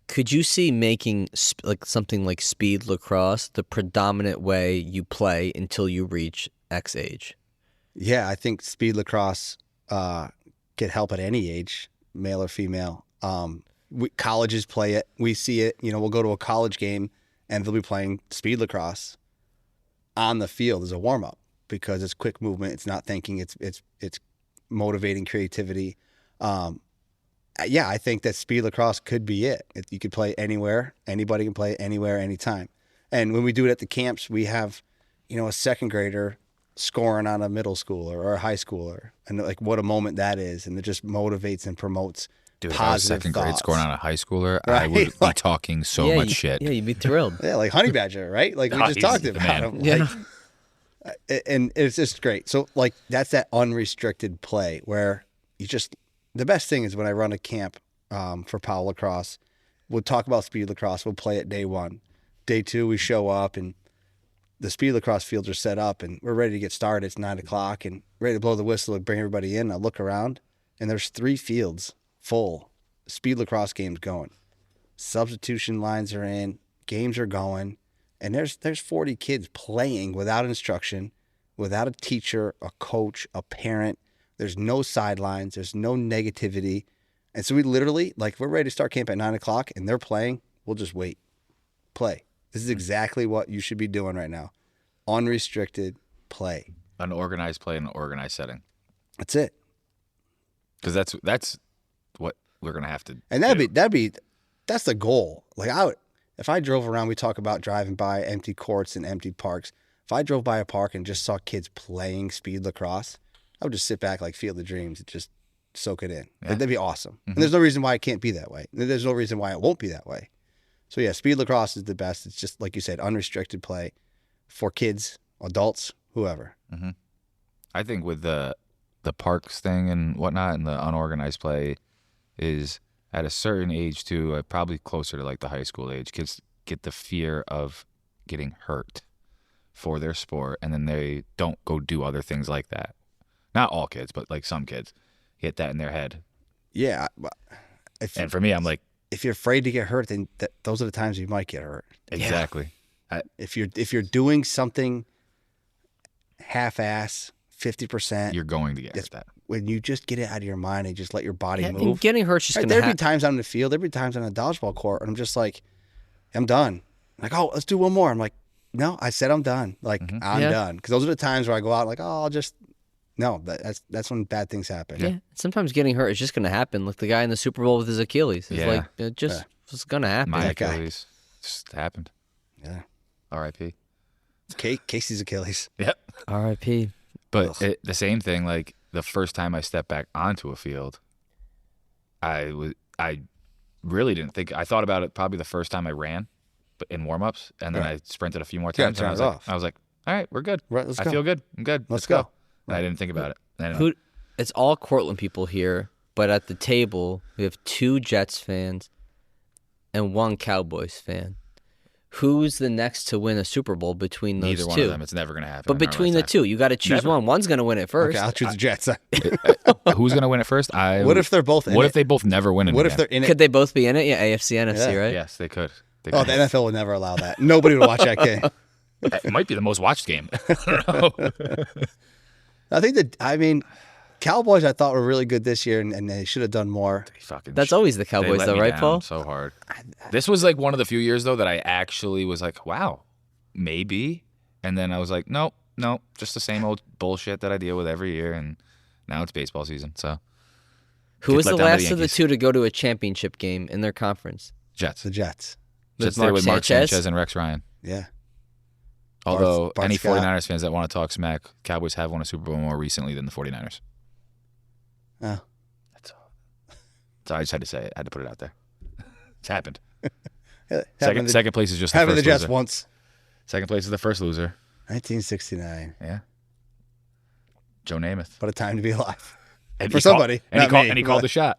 could you see making like something like speed lacrosse the predominant way you play until you reach X age? Yeah, I think speed lacrosse could help at any age, male or female. Colleges play it. We see it. We'll go to a college game and they'll be playing speed lacrosse on the field as a warm up because it's quick movement. It's not thinking. It's motivating creativity. Yeah, I think that speed lacrosse could be it. You could play anywhere. Anybody can play anywhere, anytime. And when we do it at the camps, we have, a second grader scoring on a middle schooler or a high schooler, and like what a moment that is, and it just motivates and promotes Dude, if I was positive second grade thoughts. scoring on a high schooler, Right? I would be talking so much you, shit. Yeah, you'd be thrilled. Yeah, like Honey Badger, right? Like we Oh, just he's talked the about man. him. Yeah. And it's just great. So like that's that unrestricted play where the best thing is when I run a camp for Powell Lacrosse, we'll talk about speed lacrosse. We'll play it day 1. Day 2, we show up and the speed lacrosse fields are set up and we're ready to get started. It's 9:00 and ready to blow the whistle and bring everybody in. I look around and there's 3 fields full speed lacrosse games going. Substitution lines are in, games are going, and there's 40 kids playing without instruction, without a teacher, a coach, a parent. There's no sidelines. There's no negativity. And so we literally, like, we're ready to start camp at 9 o'clock and they're playing. We'll just wait. Play. This is exactly what you should be doing right now. Unrestricted play. An organized play in an organized setting. That's it. Because that's what we're gonna have to. And that's the goal. Like if I drove around, we talk about driving by empty courts and empty parks. If I drove by a park and just saw kids playing speed lacrosse, I would just sit back like Field of Dreams and just soak it in. Yeah. Like, that'd be awesome. And there's no reason why it can't be that way. There's no reason why it won't be that way. So yeah, speed lacrosse is the best. It's just like you said, unrestricted play for kids, adults, whoever. Mm-hmm. I think with the parks thing and whatnot and the unorganized play is at a certain age too, probably closer to like the high school age. Kids get the fear of getting hurt for their sport, and then they don't go do other things like that. Not all kids, but like some kids get that in their head. Yeah. And for me, I'm like, if you're afraid to get hurt, then those are the times you might get hurt. exactly. If you're doing something half-ass, 50%, You're going to get hurt that. when you just get it out of your mind and just let your body And move. getting hurt's just Right, going to there'd happen. be times on the field, there'd be times on a dodgeball court, and I'm just like, I'm done. Like, oh, let's do one more. I'm like, no, I said I'm done. Like, I'm Yeah. done. Because those are the times where I go out like, oh, I'll just, no, that's when bad things happen. Yeah. Sometimes getting hurt is just going to happen. Like the guy in the Super Bowl with his Achilles. It's Yeah. like, it just was going to happen. My that guy. Achilles just happened. Yeah. R.I.P. Casey's Achilles. Yep. R.I.P. But the same thing, like the first time I stepped back onto a field, I really didn't think. I thought about it probably the first time I ran, but in warm-ups, and then I sprinted a few more Yeah, times. turn And it off. I was like, all right, we're good. Right, let's I go. feel good. I'm good. Let's go. And I didn't think about it. And It's all Cortland people here, but at the table, we have 2 Jets fans and 1 Cowboys fan. Who's the next to win a Super Bowl between those neither two? one of them, it's never going to happen. But in our between the lifetime. two, you got to choose Never. one. One's going to win it first. Okay, I'll choose the Jets. Who's going to win it first? What if they're both in What it? if they both never win it? What if again? they're in it? Could they both be in it? Yeah, AFC, NFC, Yeah. right? Yes, they could. They Oh, could. the NFL would never allow that. Nobody would watch that game. It might be the most watched game. I don't know. I think Cowboys I thought were really good this year, and they should have done more. That's always the They Cowboys, let though, me right, down Paul? so hard. This was like one of the few years though that I actually was like, wow, maybe. And then I was like, nope, just the same old bullshit that I deal with every year. And now it's baseball season. So Who was let the down to last the of the Yankees. two to go to a championship game in their conference? Jets. The Jets. Jets Mark there with Mark Sanchez? Sanchez and Rex Ryan. Yeah. Although Bart any Scott. 49ers fans that want to talk smack, Cowboys have won a Super Bowl more recently than the 49ers. Oh. That's all. So I just had to say it. I had to put it out there. It's happened. Having Second place is just the having first the Jets loser. once. Second place is the first loser. 1969. Yeah. Joe Namath. What a time to be alive. And For he called- somebody, and he not called, me, and he called but- the shot.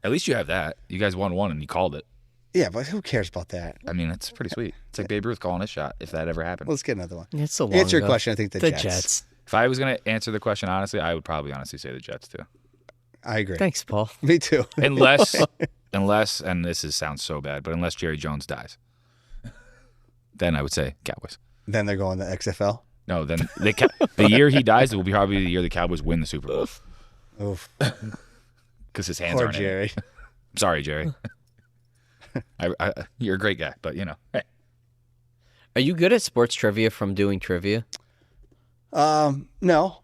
At least you have that. You guys won one and you called it. Yeah, but who cares about that? I mean, it's pretty sweet. It's like Babe Ruth calling his shot, if that ever happened. Let's get another one. It's so long Answer your ago. question. I think the Jets. If I was going to answer the question honestly, I would probably honestly say the Jets too. I agree. Thanks, Paul. Me too. Unless, and sounds so bad, but unless Jerry Jones dies, then I would say Cowboys. Then they're going to XFL. No, then the year he dies, it will be probably the year the Cowboys win the Super Bowl Oof. because his hands Poor aren't in it. Jerry. I'm sorry, Jerry. You're a great guy, but hey. Are you good at sports trivia from doing trivia? No.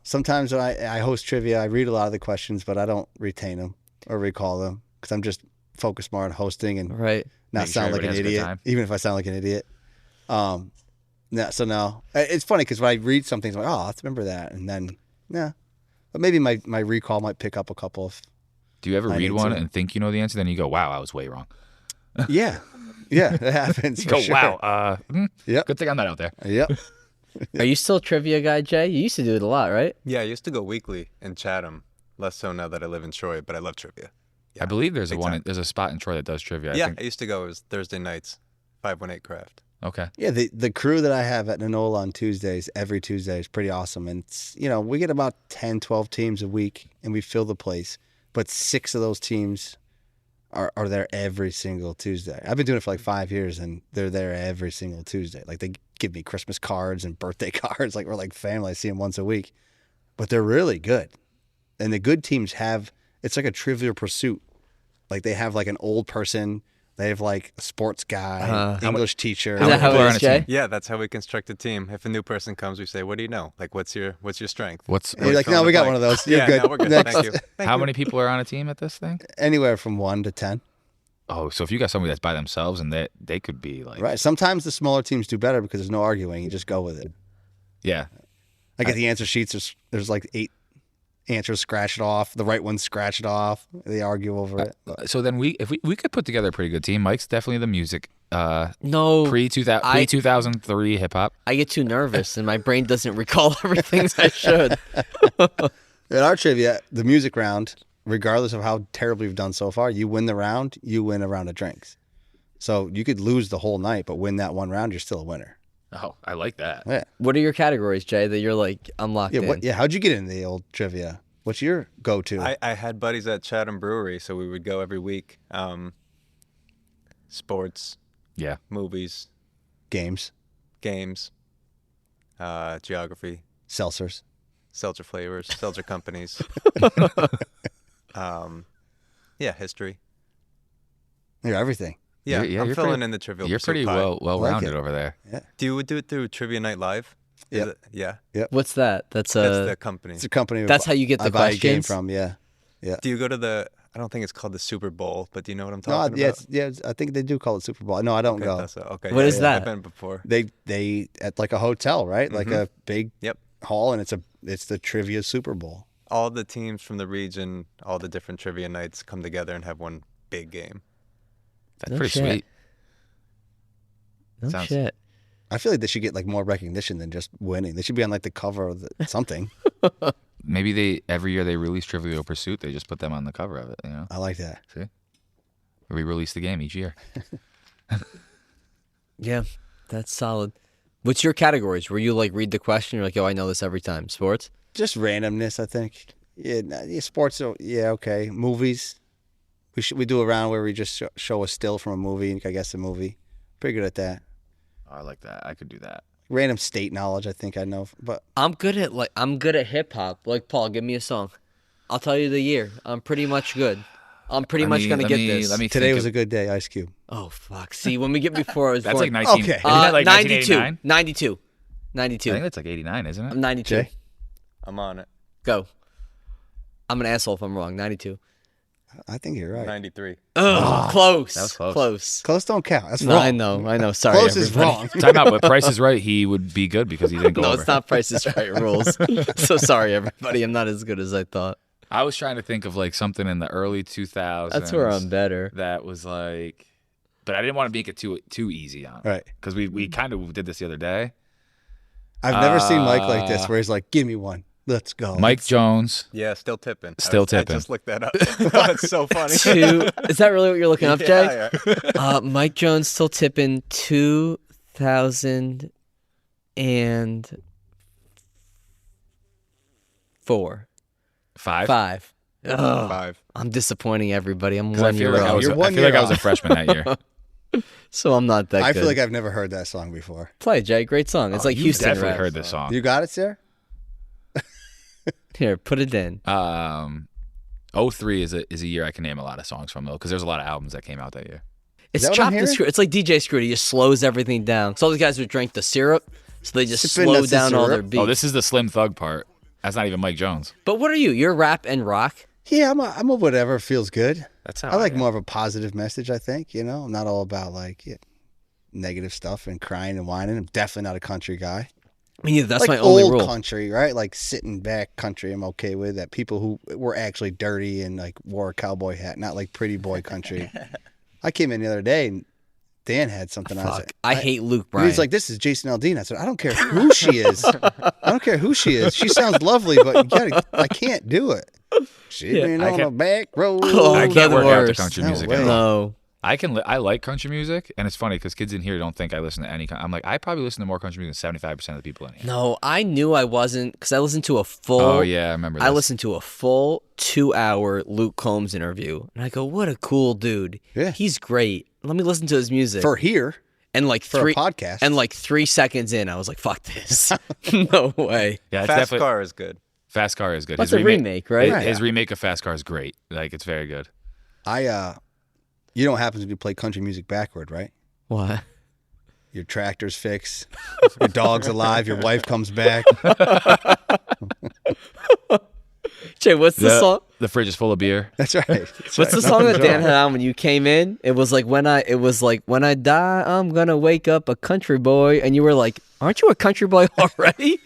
Sometimes when I host trivia, I read a lot of the questions, but I don't retain them or recall them because I'm just focused more on hosting and Right. not Making sure sound like an everybody has a good idiot, time. even if I sound like an idiot. No. It's funny because when I read something, I'm like, oh, let's remember that, and then but maybe my recall might pick up a couple of. Do you ever I read need one to. and think you know the answer? Then you go, wow, I was way wrong. Yeah, that happens. You for go, sure. wow, Yep. good thing I'm not out there. Yep. Are you still a trivia guy, Jay? You used to do it a lot, right? Yeah, I used to go weekly in Chatham. Less so now that I live in Troy, but I love trivia. I believe there's big one. time. There's a spot in Troy that does trivia. Yeah, I think. I used to go. It was Thursday nights, 518 Craft. Okay. Yeah, the crew that I have at Nanola on Tuesdays, every Tuesday is pretty awesome. And it's, we get about 10, 12 teams a week and we fill the place. But 6 of those teams are there every single Tuesday. I've been doing it for like 5 years and they're there every single Tuesday. Like they give me Christmas cards and birthday cards. Like we're like family. I see them once a week. But they're really good. and the good teams have, it's like a Trivial Pursuit. Like they have like an old person, they have like a sports guy, English teacher. Is that how people are it on is, a Jay? team? Yeah, that's how we construct a team. If a new person comes, we say, "What do you know? Like, what's your strength?" And you're like, no, we got one of those. You're yeah, good. no, we're good. Next. Thank you. Thank How you. many people are on a team at this thing? Anywhere from 1 to 10. Oh, so if you got somebody that's by themselves and they could be like, Right. Sometimes the smaller teams do better because there's no arguing. You just go with it. yeah, I get the answer sheets. There's like 8 answers scratched off. The right one's scratched off. They argue over it. So then we could put together a pretty good team. Mike's definitely the music. No, Pre 2003 hip hop. I get too nervous and my brain doesn't recall everything I should. In our trivia, the music round, regardless of how terribly we've done so far, you win the round, you win a round of drinks. So you could lose the whole night, but win that one round, you're still a winner. Oh, I like that. Yeah. What are your categories, Jay, that you're like, I'm locked in? How'd you get into the old trivia? What's your go-to? I had buddies at Chatham Brewery, so we would go every week. Sports, Yeah. movies, Games, games, geography, seltzers. seltzer flavors, seltzer companies. Yeah, history. Yeah, everything. Yeah, You're- I'm you're filling pretty- in the trivial. You're Pursuit pretty pie. well Like rounded it. over there. Do you do it through Trivia Night Live? Is Yep. it- yeah, What's that? That's that's the company. It's a company. That's how you get the I buy a game questions? from. Yeah. Do you go to the? I don't think it's called the Super Bowl, but do you know what I'm No, talking yeah, about? I think they do call it Super Bowl. No, I don't Okay, go. okay. What yeah, is yeah, that? I've been before. They at like a hotel, right? Like a big Yep. hall, and it's the trivia Super Bowl. All the teams from the region, all the different trivia nights come together and have one big game. That's No pretty shit. sweet. no sounds- shit. I feel like they should get like more recognition than just winning. They should be on like the cover of something. Maybe every year they release Trivial Pursuit, they just put them on the cover of it. You know, I like that. see, we release the game each year. Yeah, that's solid. What's your categories? Where you like read the question, you're like, oh, I know this every time. Sports? Just randomness, I think. Yeah, sports. Yeah, okay. Movies. We do a round where we just show a still from a movie. I guess a movie. Pretty good at that. I like that. I could do that. Random state knowledge, I think I know. But I'm good at hip hop. Like, Paul, give me a song. I'll tell you the year. I'm pretty much good. I'm pretty much gonna get this. Let me today think was of- a good day, Ice Cube. Oh fuck! See, when we get before I was That's born. like 19. Okay. Isn't that like 92. 1989? 92. I 92. think that's like 89, isn't it? I'm 92. Jay? I'm on it. Go. I'm an asshole if I'm wrong. 92. I think you're right. 93. Oh, close. that was close. Close. Close don't count. That's No, wrong. I know. Sorry, Close is everybody. wrong. Time out, but Price is Right, he would be good because he didn't go No, over. it's not Price is Right rules. So sorry, everybody. I'm not as good as I thought. I was trying to think of like something in the early 2000s. That's where I'm better. That was like, but I didn't want to make it too easy on. Right. Because we kind of did this the other day. I've never seen Mike like this, where he's like, "Give me one. Let's go." Mike Jones. Yeah, still tipping. Still I tipping. just looked that up. That's so funny. Is that really what you're looking up, Jay? Yeah. Mike Jones still tipping 2004. 5. 5. Ugh, 5. I'm disappointing everybody. I'm 'Cause 1 I year feel like I old. was, You're I 1 feel like year I was a off. freshman that year. So I'm not that I good. feel like I've never heard that song before. Play, Jay. Great song. It's like You've Houston definitely rap. heard this song. You got it, Sarah? Here, put it in. 03 is a year I can name a lot of songs from though, because there's a lot of albums that came out that year. It's that what I'm chopped and hearing? screwed. It's like DJ Screwed. He just slows everything down. So all the guys who drank the syrup, so they just Sipping slow the down all their syrup? beats. Oh, this is the Slim Thug part. That's not even Mike Jones. But what are you? You're rap and rock? Yeah, I'm a whatever feels good. That's how I like am. more of a positive message, I think. You know, I'm not all about like negative stuff and crying and whining. I'm definitely not a country guy. I mean, that's like my only old rule. country, right? Like sitting back country, I'm okay with that. People who were actually dirty and like wore a cowboy hat, not like pretty boy country. I came in the other day and Dan had something. I was Fuck. like, I hate Luke and Bryan. he's like, "This is Jason Aldean." I said, "I don't care who she is. I don't care who she is. She sounds lovely, but I can't do it." Sitting I on can't- a back road. Oh, I they're can't the work out to worst. country No music way. at all. No. I like country music, and it's funny because kids in here don't think I listen to any. I'm like, I probably listen to more country music than 75% of the people in here. No, I knew I wasn't because I listened to a full. Oh yeah, I remember. I this. listened to a full 2-hour Luke Combs interview, and I go, "What a cool dude! Yeah. He's great. Let me listen to his music." For here, and like for 3 a podcast. and like 3 seconds in, I was like, "Fuck this! No way." Yeah, it's Fast definitely Car is good. Fast Car is good. That's a remake, right? His remake of Fast Car is great. Like, it's very good. You don't happen to play country music backward, right? What? Your tractor's fixed, your dog's alive, your wife comes back. Jay, what's the song? The fridge is full of beer. That's right. What's the song that Dan had on when you came in? It was like when I die, I'm gonna wake up a country boy, and you were like, "Aren't you a country boy already?"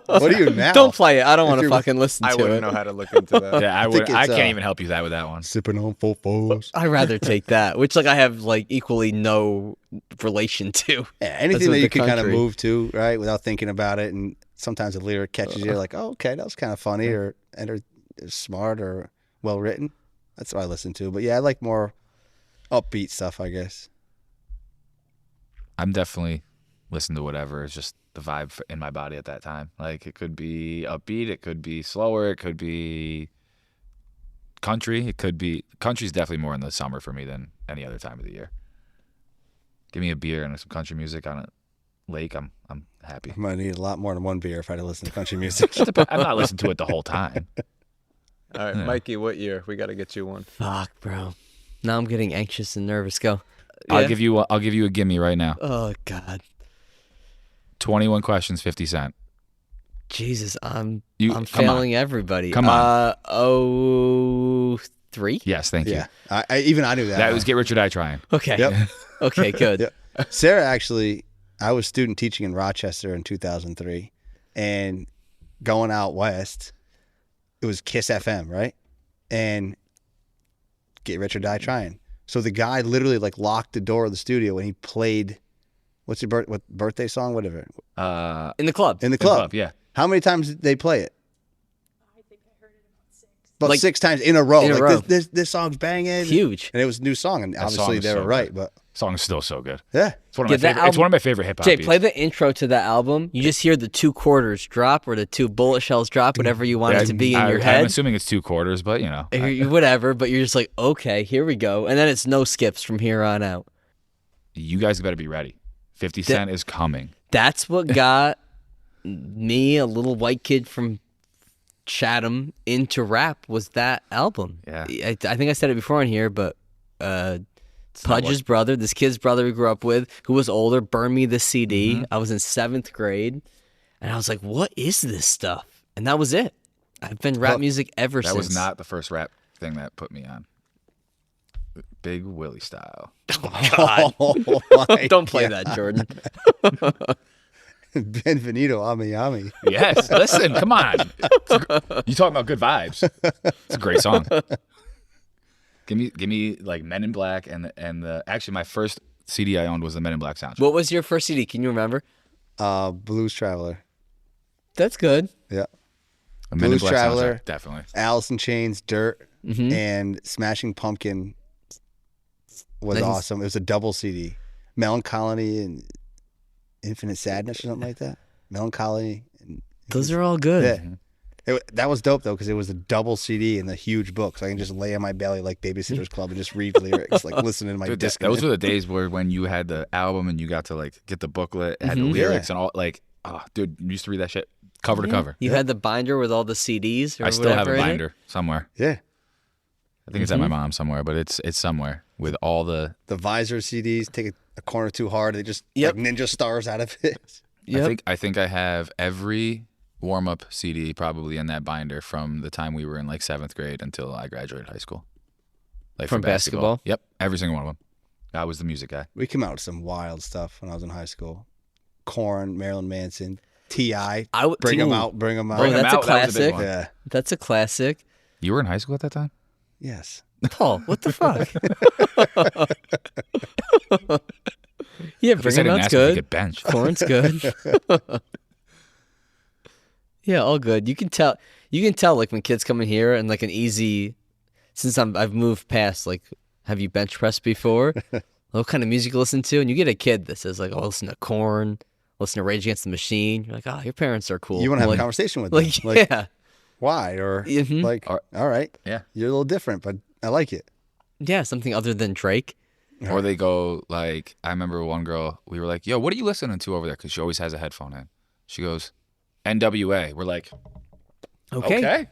What are you now? Don't play it. I don't want to fucking listen to I it. wouldn't know how to look into that. Yeah, I think would. I it's, can't even help you with that one. Sipping on fofos. I'd rather take that, which like I have like equally no relation to. Yeah, anything That's that you the can kind of country. move to, right, without thinking about it, and sometimes the lyric catches you, like, oh, okay, that was kind of funny, or smart, or well written. That's what I listen to. But yeah, I like more upbeat stuff, I guess. I'm definitely listening to whatever. It's just the vibe in my body at that time. Like, it could be upbeat, it could be slower, it could be country. Country's definitely more in the summer for me than any other time of the year. Give me a beer and some country music on a lake, I'm happy. I might need a lot more than one beer if I had to listen to country music. I'm not listening to it the whole time. All right, Yeah. Mikey, what year? We got to get you one. Fuck, bro. Now I'm getting anxious and nervous. Go. I'll Yeah. give you a gimme right now. Oh God, 21 questions, 50 cent. Jesus, I'm Come failing everybody. Come on. 03? Yes, thank you. Yeah, I knew that. That was Get Rich or Die Trying. Okay. Yep. Okay, good. Yep. Sarah, actually, I was student teaching in Rochester in 2003, and going out west, it was Kiss FM, right? And Get Rich or Die Trying. So the guy literally like locked the door of the studio and he played, what birthday song, whatever, In the club. in the club. Yeah. How many times did they play it? I think I heard it about 6. About Like- 6 times in a row. In a like row. This song's banging. Huge. And it was a new song, and That song obviously is they so were right, good. but Song's still so good. yeah. It's one of Yeah, my that favorite. It's one of my favorite hip hop. Jay, play the intro to that album. You just hear the 2 quarters drop or the 2 bullet shells drop, whatever you want it to be in your I'm head. assuming it's 2 quarters, but you know. Whatever, but you're just like, okay, here we go. And then it's no skips from here on out. You guys better be ready. 50 Cent is coming. That's what got me, a little white kid from Chatham, into rap, was that album. Yeah. I think I said it before on here, but not Pudge's brother, this kid's brother we grew up with, who was older, burned me the CD. Mm-hmm. I was in 7th grade, and I was like, what is this stuff? And that was it. I've been rap music ever That since. was not the first rap thing that put me on. Big Willie style. God. Oh, my Don't play God. that, Jordan. Benvenuto, Ami. Yes, listen, come on. You talking about good vibes? It's a great song. Give me like Men in Black and the actually my first CD I owned was the Men in Black soundtrack. What was your first CD? Can you remember? Blues Traveler. That's good. Yeah. A Men in Blues Black Traveler. soundtrack, definitely. Alice in Chains, Dirt, Mm-hmm. and Smashing Pumpkin was Nice. awesome. It was a double CD. Melancholy and Infinite Sadness or something like that. Melancholy. And Those are all good. Yeah. That was dope, though, because it was a double CD and a huge book. So I can just lay on my belly like Babysitter's Club and just read lyrics, like listening to my Dude, disc. those were the days when you had the album and you got to like get the booklet, it had the lyrics and all. Like, oh, dude, you used to read that shit cover to cover. You had the binder with all the CDs or I still have whatever a in it? binder somewhere. Yeah. I think it's at my mom's somewhere, but it's somewhere with all the. The Visor CDs, take a corner too hard. They just Yep. like ninja stars out of it. Yep. I think I have every warm up CD probably in that binder from the time we were in like 7th grade until I graduated high school. Like From for basketball. basketball? Yep, every single one of them. I was the music guy. We came out with some wild stuff when I was in high school. Korn, Marilyn Manson, T.I. Bring them out. Oh, Them that's a out, that was a big classic. one. Yeah. That's a classic. You were in high school at that time? Yes. Paul, what the fuck? Yeah, They bring said him in out's Aspen to good. get benched. Corn's good. Yeah, all good. You can tell like when kids come in here and like an easy, since I've moved past like, have you bench pressed before? What kind of music you listen to? And you get a kid that says like, oh, listen to Korn, listen to Rage Against the Machine. You're like, oh, your parents are cool. You want to have like, a conversation with them. like, yeah. Why? Or Mhm. like, Or- all right, Yeah. you're a little different, but I like it. Yeah, something other than Drake. Or they go like, I remember one girl, we were like, yo, what are you listening to over there? Because she always has a headphone in. She goes, NWA. We're like, Okay.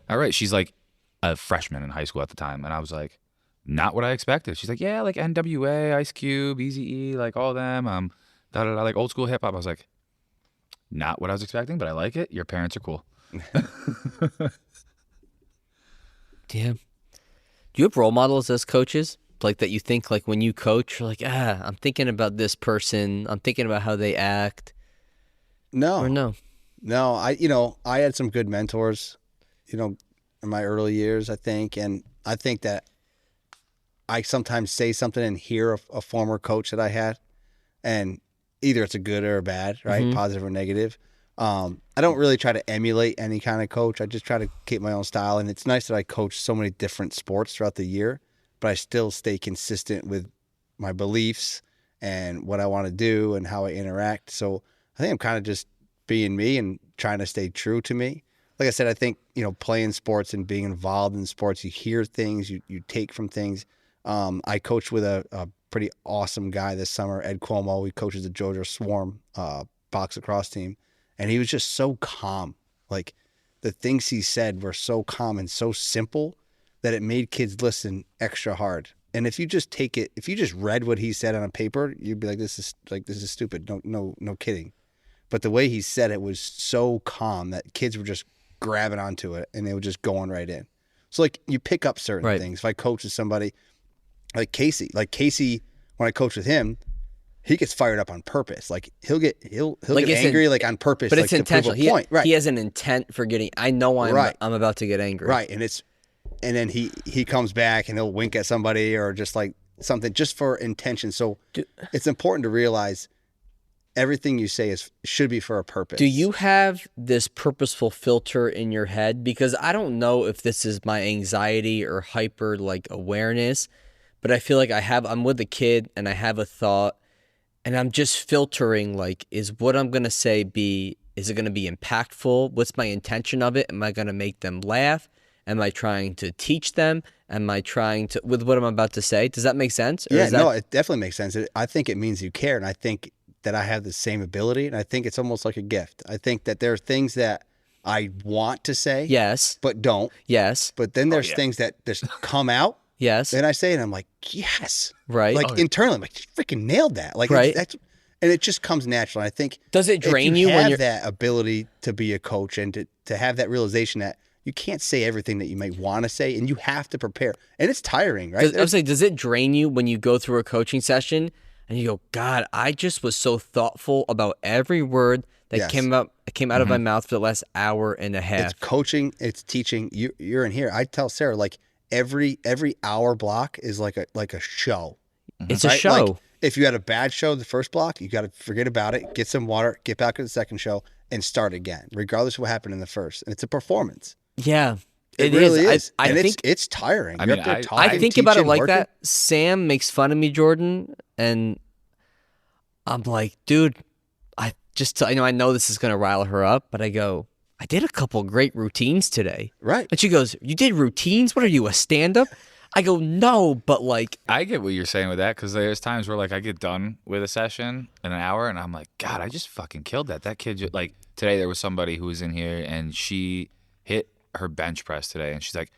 All right. She's like a freshman in high school at the time. And I was like, not what I expected. She's like, yeah, like NWA, Ice Cube, Eazy-E, like all them. Like old school hip hop. I was like, not what I was expecting, but I like it. Your parents are cool. Yeah. Do you have role models as coaches? Like that you think like when you coach, you're like, I'm thinking about this person. I'm thinking about how they act. No. Or no? No, I had some good mentors, in my early years, I think. And I think that I sometimes say something and hear a former coach that I had, and either it's a good or a bad, right? Positive or negative. I don't really try to emulate any kind of coach. I just try to keep my own style. And it's nice that I coach so many different sports throughout the year, but I still stay consistent with my beliefs and what I want to do and how I interact. So I think I'm kind of just being me and trying to stay true to me. Like I said, I think, playing sports and being involved in sports, you hear things, you take from things. I coached with a pretty awesome guy this summer, Ed Cuomo. He coaches the Georgia Swarm box lacrosse team. And he was just so calm. Like the things he said were so calm and so simple that it made kids listen extra hard. And if you just read what he said on a paper, you'd be like, this is stupid. No kidding. But the way he said it was so calm that kids were just grabbing onto it and they were just going right in. So like you pick up certain things. If I coach with somebody like Casey, when I coach with him, he gets fired up on purpose. Like he'll get angry like on purpose. But like, it's intentional. Point. Right. He has an intent for getting. I know I'm about to get angry. Right, and then he comes back and he'll wink at somebody or just like something just for intention. So it's important to realize everything you say should be for a purpose. Do you have this purposeful filter in your head? Because I don't know if this is my anxiety or hyper like awareness, but I feel like I'm with a kid and I have a thought. And I'm just filtering, like, is what I'm going to say is it going to be impactful? What's my intention of it? Am I going to make them laugh? Am I trying to teach them? Am I trying to, with what I'm about to say? Does that make sense? Or no, it definitely makes sense. I think it means you care. And I think that I have the same ability. And I think it's almost like a gift. I think that there are things that I want to say. Yes. But don't. Yes. But then there's things that just come out. Yes. And I say it, and I'm like, yes. Right. Like internally, I'm like, you freaking nailed that. Like, right. And it just comes natural. I think. Does it drain you when have you're that ability to be a coach and to have that realization that you can't say everything that you might want to say, and you have to prepare. And it's tiring, right? I was like, does it drain you when you go through a coaching session and you go, God, I just was so thoughtful about every word that came out of my mouth for the last hour and a half. It's coaching, it's teaching. You're in here. I tell Sarah, like, every hour block is like a show. It's a show. Like, if you had a bad show the first block, you got to forget about it, get some water, get back to the second show, and start again, regardless of what happened in the first. And it's a performance. Yeah, it really is. I think it's tiring. I mean, I think about it like that. Sam makes fun of me, Jordan, and I'm like, dude, I know this is gonna rile her up, but I go, I did a couple great routines today. Right. And she goes, you did routines? What are you, a stand-up? I go, no, but like. I get what you're saying with that, because there's times where like I get done with a session in an hour and I'm like, God, I just fucking killed that. That kid, like today there was somebody who was in here and she hit her bench press today and she's like,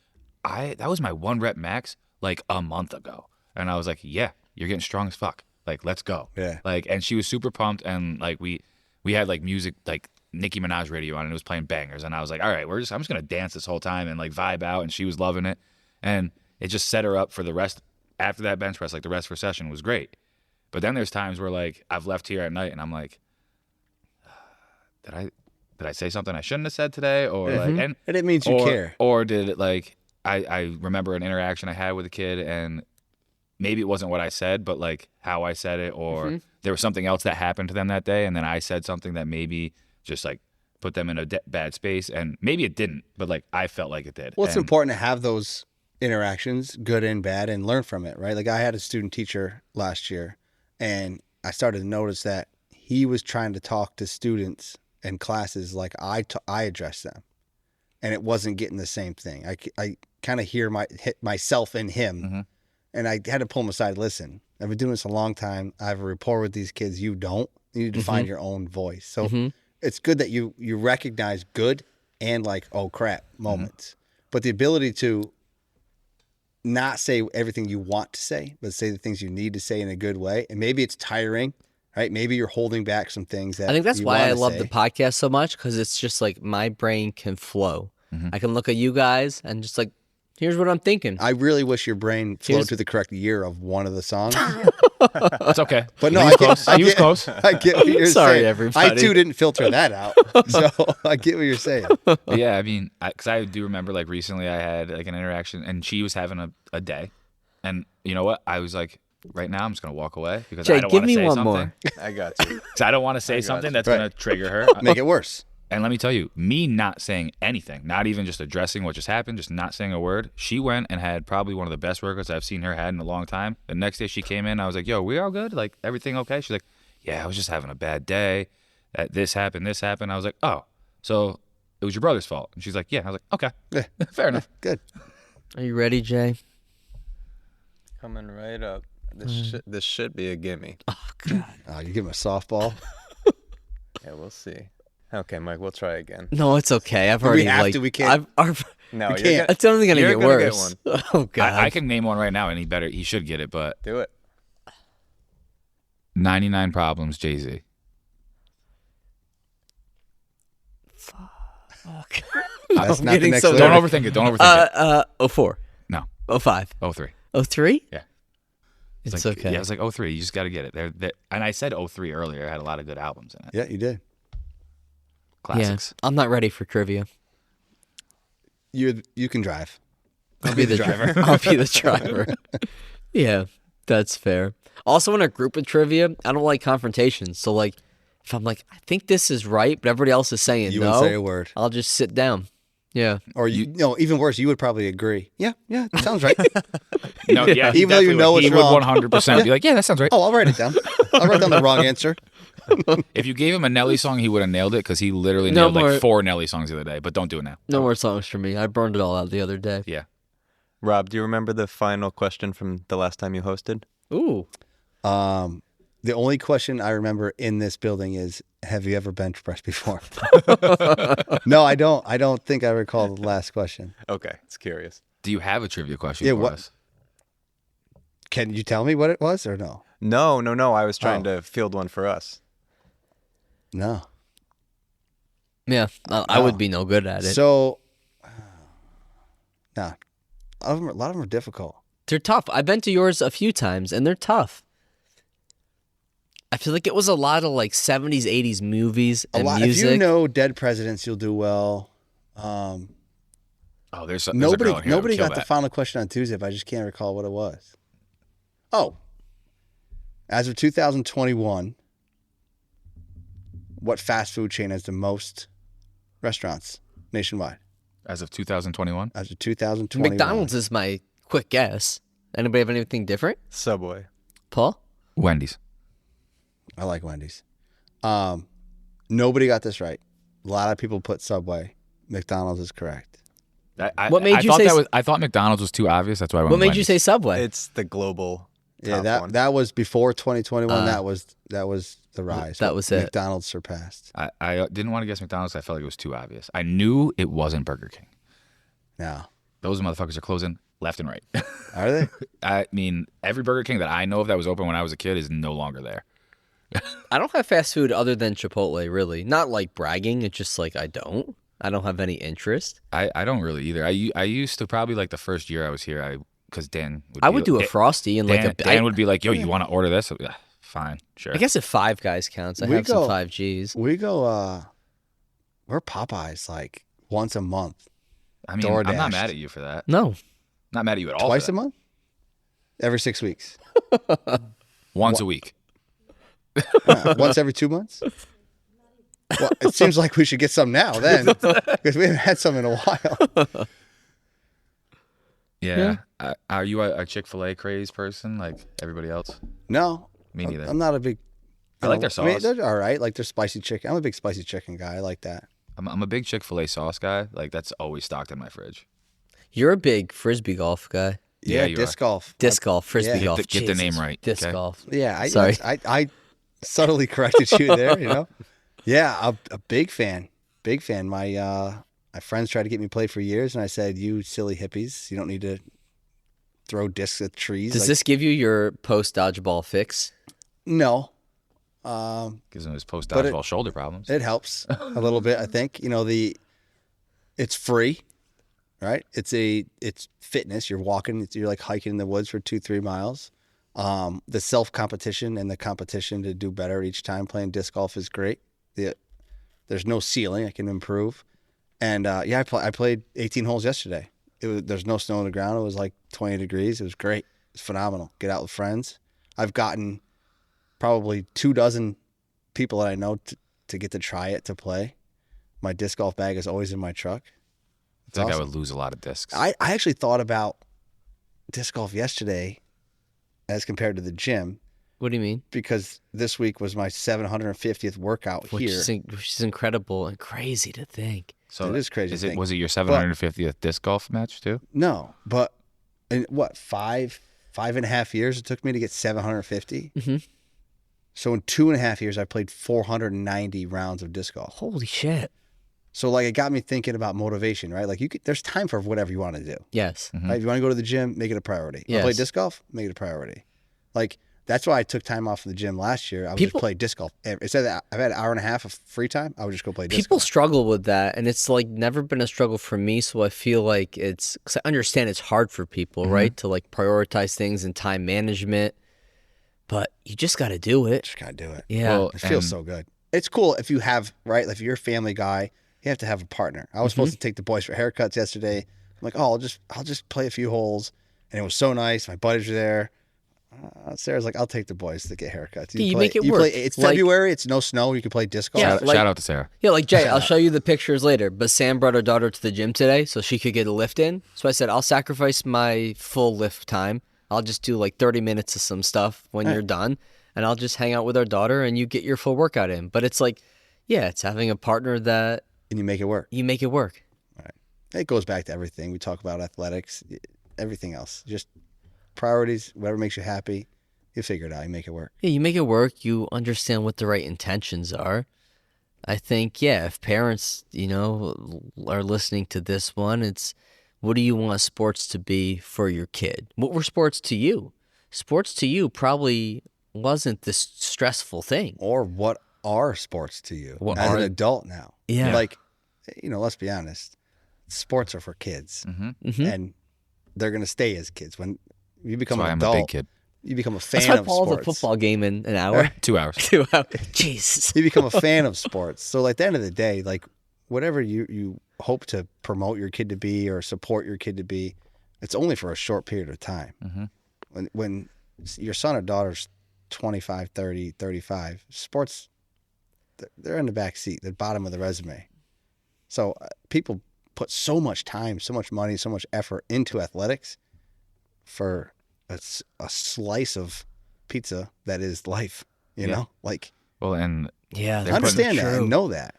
that was my 1 rep max like a month ago. And I was like, yeah, you're getting strong as fuck. Like, let's go. Yeah. Like, and she was super pumped, and like we had like music, like Nicki Minaj radio on, and it was playing bangers, and I was like, all right, I'm just gonna dance this whole time and like vibe out, and she was loving it, and it just set her up for the rest. After that bench press, like the rest of her session was great. But then there's times where like I've left here at night and I'm like, did I say something I shouldn't have said today, or like, and it means you care, or did it like I remember an interaction I had with a kid and maybe it wasn't what I said, but like how I said it, or there was something else that happened to them that day, and then I said something that maybe just like put them in a bad space, and maybe it didn't, but like I felt like it did. Well, it's important to have those interactions, good and bad, and learn from it, right? Like I had a student teacher last year, and I started to notice that he was trying to talk to students in classes like I addressed them, and it wasn't getting the same thing. I kind of hit myself in him, and I had to pull him aside. Listen, I've been doing this a long time. I have a rapport with these kids. You don't. You need to find your own voice. So it's good that you recognize good and like, oh crap moments. But the ability to not say everything you want to say, but say the things you need to say in a good way. And maybe it's tiring, right? Maybe you're holding back some things that I think that's you why I wanna love say. the podcast so much, because it's just like my brain can flow. I can look at you guys and just like, here's what I'm thinking. I really wish your brain flowed Here's- to the correct year of one of the songs. That's okay. But no, He I was get, close. I He was get- close. I get what you're Sorry, saying. everybody. I too didn't filter that out, so I get what you're saying. But yeah, I mean, because I do remember like recently I had like an interaction and she was having a day, and you know what? I was like, right now I'm just gonna walk away because Jay, I don't give want to me say one something. more. I got you. Because I don't want to say something that's Right. gonna trigger her. Make it worse. And let me tell you, me not saying anything, not even just addressing what just happened, just not saying a word, she went and had probably one of the best workouts I've seen her had in a long time. The next day she came in, I was like, yo, we all good? Like, everything okay? She's like, yeah, I was just having a bad day. This happened. I was like, oh, so it was your brother's fault. And she's like, yeah. I was like, okay, Yeah. fair enough. Good. Are you ready, Jay? Coming right up. This should be a gimme. Oh, God. You give him a softball. Yeah, we'll see. Okay, Mike, we'll try again. No, it's okay. I've already have like, to? We can't. No, We you're can't. It's only gonna You're get gonna get worse. Oh God. I can name one right now, and he should get it, but Do it. 99 Problems, Jay-Z. That's I'm not the getting next so lyric. Don't overthink it. Don't overthink it. 04. No, 05. 03. 03? Yeah. It's like, okay. Yeah, it was like 03. You just got to get it. And I said 03 earlier. It had a lot of good albums in it. Yeah, you did. Classics. Yeah. I'm not ready for trivia. You can drive. I'll be the driver. I'll be the driver. Yeah, that's fair. Also, in a group of trivia, I don't like confrontations. So, like, if I'm like, I think this is right, but everybody else is saying You no, wouldn't say a word. I'll just sit down. Yeah. Or no, even worse, you would probably agree. Yeah, it sounds right. No, yeah. he Even though you definitely know would. it's He would wrong. 100% be like, yeah, that sounds right. Oh, I'll write it down. I'll write down the wrong answer. If you gave him a Nelly song, he would have nailed it because he literally No nailed more- like 4 Nelly songs the other day. But don't do it now. No more songs for me. I burned it all out the other day. Yeah. Rob, do you remember the final question from the last time you hosted? Ooh. The only question I remember in this building is, have you ever bench pressed before? No, I don't. I don't think I recall the last question. Okay, it's curious. Do you have a trivia question Yeah, for what- us? Can you tell me what it was or no? No. I was trying Oh. to field one for us. No. Yeah, I would be no good at it. So, no. A lot of them are difficult. They're tough. I've been to yours a few times, and they're tough. I feel like it was a lot of like 70s, 80s movies and If music. you know Dead Presidents, you'll do well. Oh, there's a Nobody girl in here that would kill got the that. final question on Tuesday, but I just can't recall what it was. Oh. As of 2021, what fast food chain has the most restaurants nationwide? As of 2021? As of 2021. McDonald's is my quick guess. Anybody have anything different? Subway. Paul? Wendy's. I like Wendy's. Nobody got this right. A lot of people put Subway. McDonald's is correct. What made you say I thought McDonald's was too obvious. That's why I went What with made you Wendy's. say Subway? It's the global Yeah, top one. that was before 2021. That was the rise. that was it. McDonald's surpassed. I didn't want to guess McDonald's. I felt like it was too obvious. I knew it wasn't Burger King. No. Those motherfuckers are closing left and right. Are they? I mean, every Burger King that I know of that was open when I was a kid is no longer there. I don't have fast food other than Chipotle, really. Not like bragging. It's just like I don't have any interest. I don't really either. I used to probably like the first year I was here. Because Dan would I be- would do a Dan- Frosty and like Dan, a. Dan would be like, "Yo, you want to order this?" Yeah, fine, sure. I guess if Five Guys counts, I We have some go- 5Gs. We go, we're Popeyes like once a month. I mean, I'm DoorDash. not mad at you for that. No, Not mad at you at all. Twice for a that. month? Every 6 weeks. Once a week. Once every 2 months? Well, it seems like we should get some now then, because we haven't had some in a while. Yeah. Are you a Chick-fil-A craze person like everybody else? No. Me neither. I'm not a big... I like their I mean, sauce. they're all right. Like their spicy chicken. I'm a big spicy chicken guy. I like that. I'm a big Chick-fil-A sauce guy. Like that's always stocked in my fridge. you're a big frisbee golf guy. Yeah, you disc golf. Disc golf, frisbee Yeah. golf. Get the name Jesus. right, Disc okay? golf. Yeah, Sorry. I subtly corrected you there. You know. Yeah, a big fan. Big fan. My My friends tried to get me to play for years, and I said, "You silly hippies, you don't need to throw discs at trees." Does this give you your post dodgeball fix? No. Gives him his post But dodgeball shoulder problems. It helps a little bit, I think. It's free, right? It's fitness. You're walking. You're like hiking in the woods for 2-3 miles. The self competition and the competition to do better each time playing disc golf is great. There's no ceiling. I can improve. And I played 18 holes yesterday. There's no snow on the ground. It was like 20 degrees. It was great. It's phenomenal. Get out with friends. I've gotten probably 24 people that I know to get to try it, to play. My disc golf bag is always in my truck. I think I would lose a lot of discs. I actually thought about disc golf yesterday as compared to the gym, What do you mean? because this week was my 750th workout Which here. is incrable and crazy to think. So It is crazy to think. Was it your 750th disc golf match too? No, but in what, 5.5 years it took me to get 750? Mhm. So in 2.5 years, I played 490 rounds of disc golf. Holy shit. So like it got me thinking about motivation, right? Like there's time for whatever you want to do. Yes. Right? If you want to go to the gym, make it a priority. You wanna play Yes. disc golf, make it a priority. Like that's why I took time off from the gym last year. I would just play disc golf. Instead of I've had an hour and a half of free time, I would just go play disc People golf. struggle with that, and it's like never been a struggle for me. So I feel like because I understand it's hard for people, right, to like prioritize things and time management. But you just got to do it. Just gotta do it. Yeah. Well, It feels and- so good. It's cool if you have, right? Like if you're a family guy, you have to have a partner. I was supposed to take the boys for haircuts yesterday. I'm like, oh, I'll just play a few holes, and it was so nice. My buddies were there. Sarah's like, I'll take the boys to get haircuts. You make it work. It's Like- February. It's no snow. You can play disc golf. Yeah. Shout out to Sarah. Yeah, like Jay, I'll show you the pictures later. But Sam brought her daughter to the gym today so she could get a lift in. So I said, I'll sacrifice my full lift time. I'll just do like 30 minutes of some stuff when you're done. And I'll just hang out with our daughter and you get your full workout in. But it's like, yeah, it's having a partner that And you make it work. you make it work. It goes back to everything. We talk about athletics, everything else. Just priorities, whatever makes you happy, you figure it out. You make it work. Yeah, you make it work. You understand what the right intentions are. I think, yeah, if parents, are listening to this one, it's what do you want sports to be for your kid? What were sports to you? Sports to you probably wasn't this stressful thing. Or what are sports to you What as are- an adult now? Yeah. Like, let's be honest. Sports are for kids. Mm-hmm. And they're going to stay as kids. When you become That's why an I'm adult, a big kid. you become a fan That's why of Paul's a sports. football game in an hour. 2 hours. 2 hours. Jesus. You become a fan of sports. So at the end of the day, like whatever you hope to promote your kid to be or support your kid to be, it's only for a short period of time. Mm-hmm. When your son or daughter's 25, 30, 35, sports, they're in the back seat, the bottom of the resume. So people put so much time, so much money, so much effort into athletics for a slice of pizza that is life, you know? Like, Well, and Yeah. They're understand that true. and know that.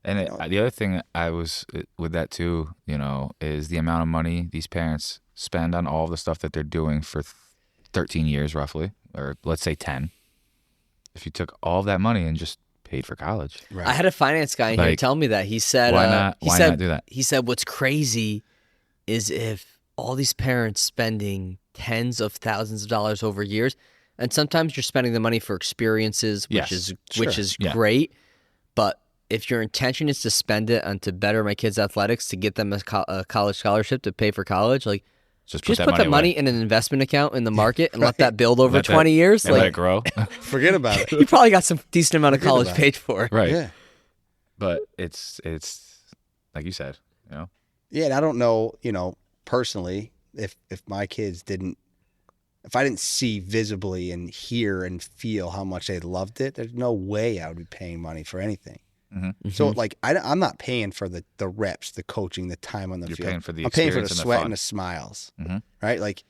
the other thing I was with that too, is the amount of money these parents spend on all the stuff that they're doing for 13 years roughly, or let's say 10. If you took all that money and just paid for college, Right. I had a finance guy in here Like, tell me that. He said, why not- he why said, not do that? He said, what's crazy is if all these parents spending tens of thousands of dollars over years, and sometimes you're spending the money for experiences, which Yes, is Yeah. great. But if your intention is to spend it on to better my kids' athletics, to get them a college scholarship to pay for college, like just just that put the away. money in an investment account in the market and let that build over Let that- 20 years. and let it Like grow. Forget about it. you probably got some decent amount of Forget college about it. paid for. Right. Yeah. But it's like you said, Yeah, and I don't know, personally, if my kids if I didn't see visibly and hear and feel how much they loved it, there's no way I would be paying money for anything. Mm-hmm. So like I'm not paying for the reps, the coaching, the time on the You're field. paying for the I'm paying for the experience and the sweat fun. and the smiles, Mhm. right? Like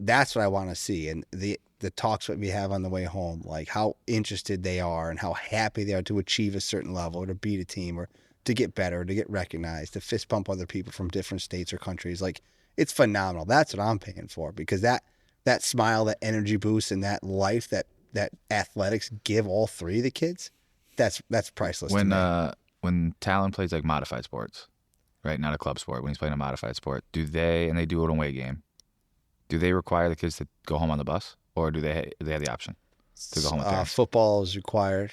that's what I want to see. And the talks that we have on the way home, like how interested they are and how happy they are to achieve a certain level or to beat a team or to get better, to get recognized, to fist bump other people from different states or countries. Like it's phenomenal. That's what I'm paying for because that smile, that energy boost, and that life that athletics give all three of the kids, that's priceless. to me. When Talon plays like modified sports, right? Not a club sport. When he's playing a modified sport, and they do an away game, do they require the kids to go home on the bus, or do they have the option to go home with parents? Football is required.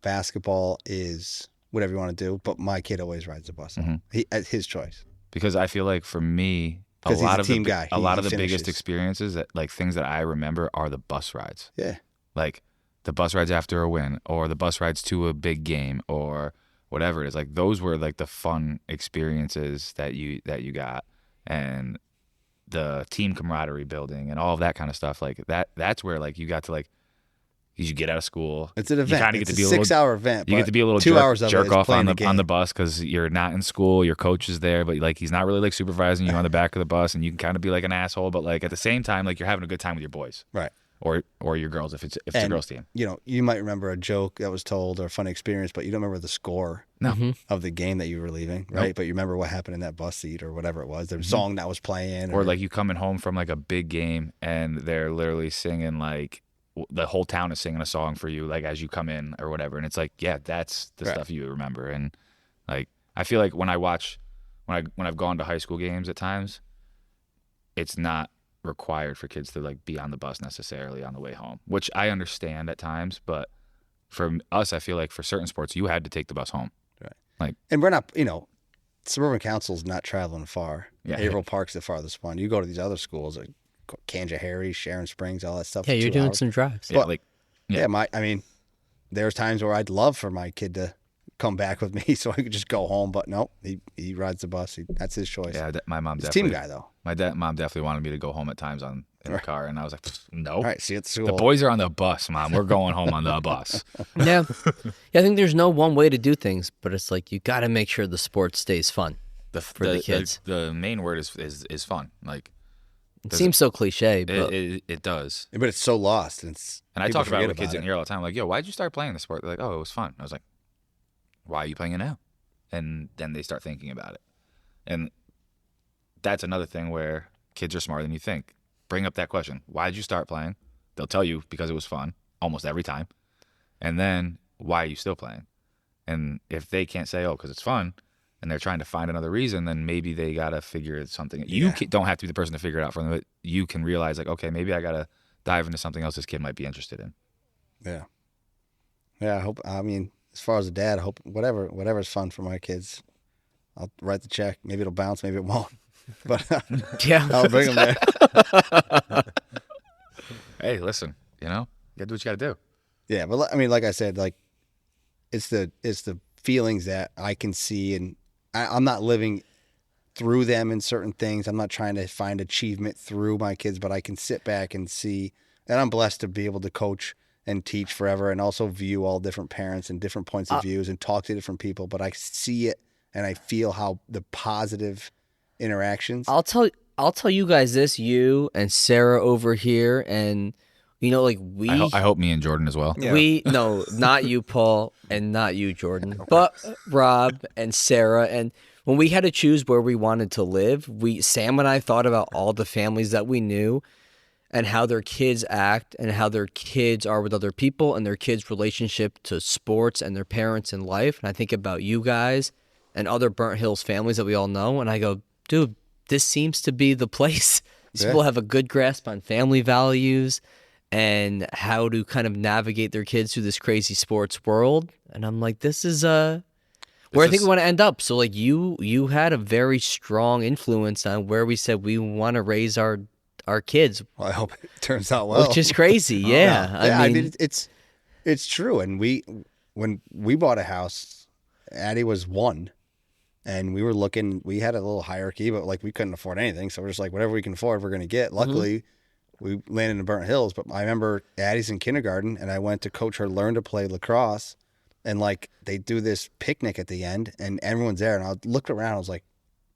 Basketball is whatever you want to do, but my kid always rides the bus. It's his choice. Because I feel like for me, a 'Cause he's lot a of team the guy. a lot of He the biggest finishes. experiences, that like things that I remember, are the bus rides. Yeah. Like the bus rides after a win, or the bus rides to a big game, or whatever it is. Like those were like the fun experiences that you got, and the team camaraderie building and all of that kind of stuff. Like that's where like you got to like, you get out of school. It's an You event. kinda get It's to a be a little- 6-hour event. You get to be a little 2 hours of it jerk is off playing on the on the game. bus because you're not in school. Your coach is there, but like he's not really like supervising you on the back of the bus, and you can kind of be like an asshole. But like at the same time, like you're having a good time with your boys, Right. or your girls if it's a And, girls team. You know, you might remember a joke that was told or a funny experience, but you don't remember the score No, of the game that you were leaving, right? But you remember what happened in that bus seat or whatever it was, the song that was playing. or like you coming home from like a big game and they're literally singing like the whole town is singing a song for you like as you come in or whatever, and it's like, yeah, that's the Right. stuff you remember. And like I feel like when I've gone to high school games at times, it's not required for kids to like be on the bus necessarily on the way home, which I understand at times, but for us, I feel like for certain sports you had to take the bus home. And we're not, Suburban Council's not traveling far. Yeah. Averill Park's the farthest one. You go to these other schools, like Kanjahari, Sharon Springs, all that stuff. Yeah, for you're 2 doing hours. some drives. Yeah, But- like There's times where I'd love for my kid to come back with me so I could just go home, but no, he rides the bus. That's his choice. yeah, my mom He's a definitely. team guy though. Mom definitely wanted me to go home at times in the car, and I was like, no. All right, see you at the school. The boys are on the bus, Mom. We're going home on the bus. Yeah. I think there's no one way to do things, but it's like you got to make sure the sport stays fun. For the kids. The main word is fun. Like It seems so cliche, but it does. But it's so lost. And And I people talk about it forget with kids about in here all the time. Like, yo, why'd you start playing the sport? They're like, oh, it was fun. I was like, why are you playing it now? And then they start thinking about it. And that's another thing where kids are smarter than you think. Bring up that question. Why did you start playing? They'll tell you because it was fun almost every time. And then why are you still playing? And if they can't say, oh, because it's fun, and they're trying to find another reason, then maybe they got to figure something. You don't have to be the person to figure it out for them, but you can realize, like, okay, maybe I got to dive into something else this kid might be interested in. Yeah. Yeah, as far as a dad, I hope whatever's fun for my kids, I'll write the check. Maybe it'll bounce, maybe it won't. But yeah. I'll bring them there. Hey, listen, you got to do what you got to do. Yeah, but like I said, like it's the feelings that I can see, and I'm not living through them in certain things. I'm not trying to find achievement through my kids, but I can sit back and see. And I'm blessed to be able to coach and teach forever, and also view all different parents and different points of views and talk to different people. But I see it and I feel how the positive interactions. I'll tell you guys this, you and Sarah over here, and like we. I hope me and Jordan as well. Yeah. No, not you, Paul, and not you, Jordan, but Rob and Sarah. And when we had to choose where we wanted to live, Sam and I thought about all the families that we knew and how their kids act and how their kids are with other people and their kids' relationship to sports and their parents in life. And I think about you guys and other Burnt Hills families that we all know. And I go, dude, this seems to be the place. These people have a good grasp on family values and how to kind of navigate their kids through this crazy sports world. And I'm like, this is where I think we want to end up. So like you had a very strong influence on where we said we want to raise our kids. Well, I hope it turns out well. Which is crazy. Yeah. I mean it's true. And when we bought a house, Addie was 1. And we were looking, we had a little hierarchy, but like we couldn't afford anything. So we're just like, whatever we can afford, we're going to get. Luckily, we landed in Burnt Hills. But I remember Addie's in kindergarten and I went to coach her learn to play lacrosse. And like they do this picnic at the end and everyone's there. And I looked around, I was like,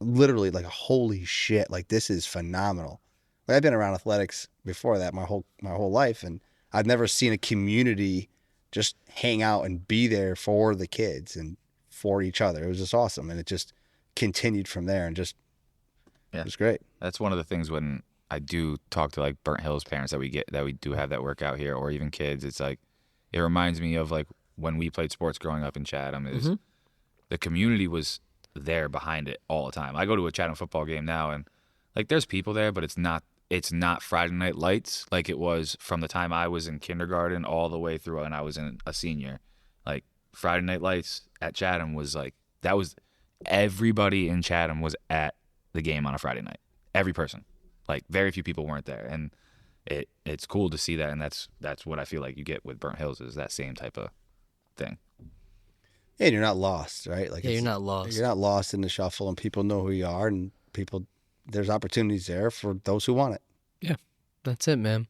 literally like, holy shit, like this is phenomenal. Like, I've been around athletics before that my whole life. And I've never seen a community just hang out and be there for the kids and for each other. It was just awesome, and it just continued from there, and just it was great. That's one of the things when I do talk to like Burnt Hills parents that we do have that work out here, or even kids. It's like it reminds me of like when we played sports growing up in Chatham. Is the community was there behind it all the time. I go to a Chatham football game now, and like there's people there, but it's not Friday Night Lights like it was from the time I was in kindergarten all the way through and I was in a senior. Like Friday Night Lights at Chatham was like that was everybody in Chatham was at the game on a Friday night. Every person. Like very few people weren't there, and it's cool to see that, and that's what I feel like you get with Burnt Hills is that same type of thing. Yeah, and you're not lost, right? Like You're not lost. You're not lost in the shuffle, and people know who you are, and there's opportunities there for those who want it. Yeah, that's it, man.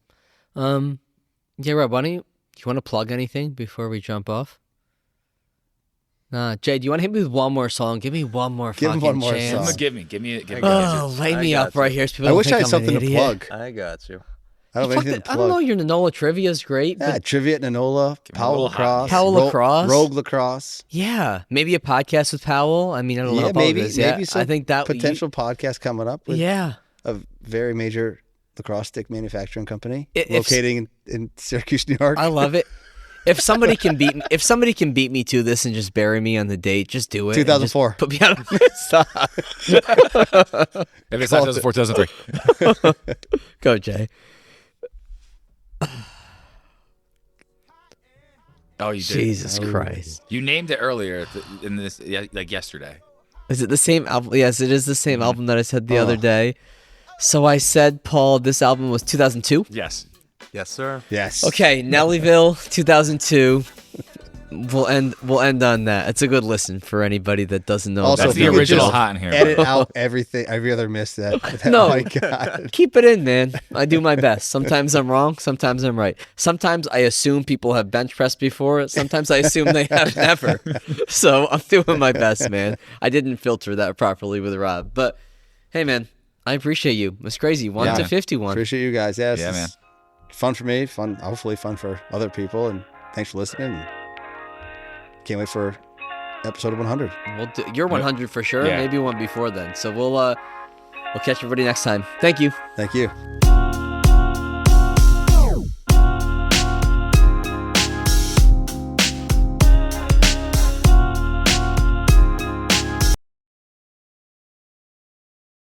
Yeah, Rob, why don't you want to plug anything before we jump off? Jay, do you want to hit me with one more song? Give me one more Give him fucking one more chance. song. Give me. Oh, light me up right here. So people I don't wish I think had I'm something an to idiot. plug. I got you. I don't have anything to I plug. don't know. Your Nanola trivia is great. Yeah, But trivia at Nanola, Give me a Powell little Lacrosse, Powell Lacrosse? Rogue Lacrosse. yeah, maybe a podcast with Powell. I mean, I don't know Yeah, how Powell maybe is yet. some I think that potential podcast coming up with Yeah. a very major lacrosse stick manufacturing company If- locating in Syracuse, New York. I love it. If somebody can beat me to this and just bury me on the date, just do it. and just 2004. Put me on. Stop. If it's not 2004, 2003. Go, Jay. Oh, you did. Jesus Christ. You named it earlier in this, like yesterday. Is it the same album? Yes, it is the same album that I said the other day. So I said, Paul, this album was 2002. Yes. Yes, sir. Yes. Okay, Nellyville, 2002. We'll end on that. It's a good listen for anybody that doesn't know. Also, That's if the you could original just hot in here. Edit out every other miss that. No. Oh my God. Keep it in, man. I do my best. Sometimes I'm wrong. Sometimes I'm right. Sometimes I assume people have bench pressed before. Sometimes I assume they have never. So I'm doing my best, man. I didn't filter that properly with Rob. But hey, man, I appreciate you. It's crazy. 1 Yeah. to 51. Appreciate you guys. Yeah, Yeah, man. Fun for me. Fun, hopefully fun for other people. And thanks for listening. Can't wait for episode 100. You're 100 for sure. Yeah. Maybe one before then. So we'll catch everybody next time. Thank you. Thank you.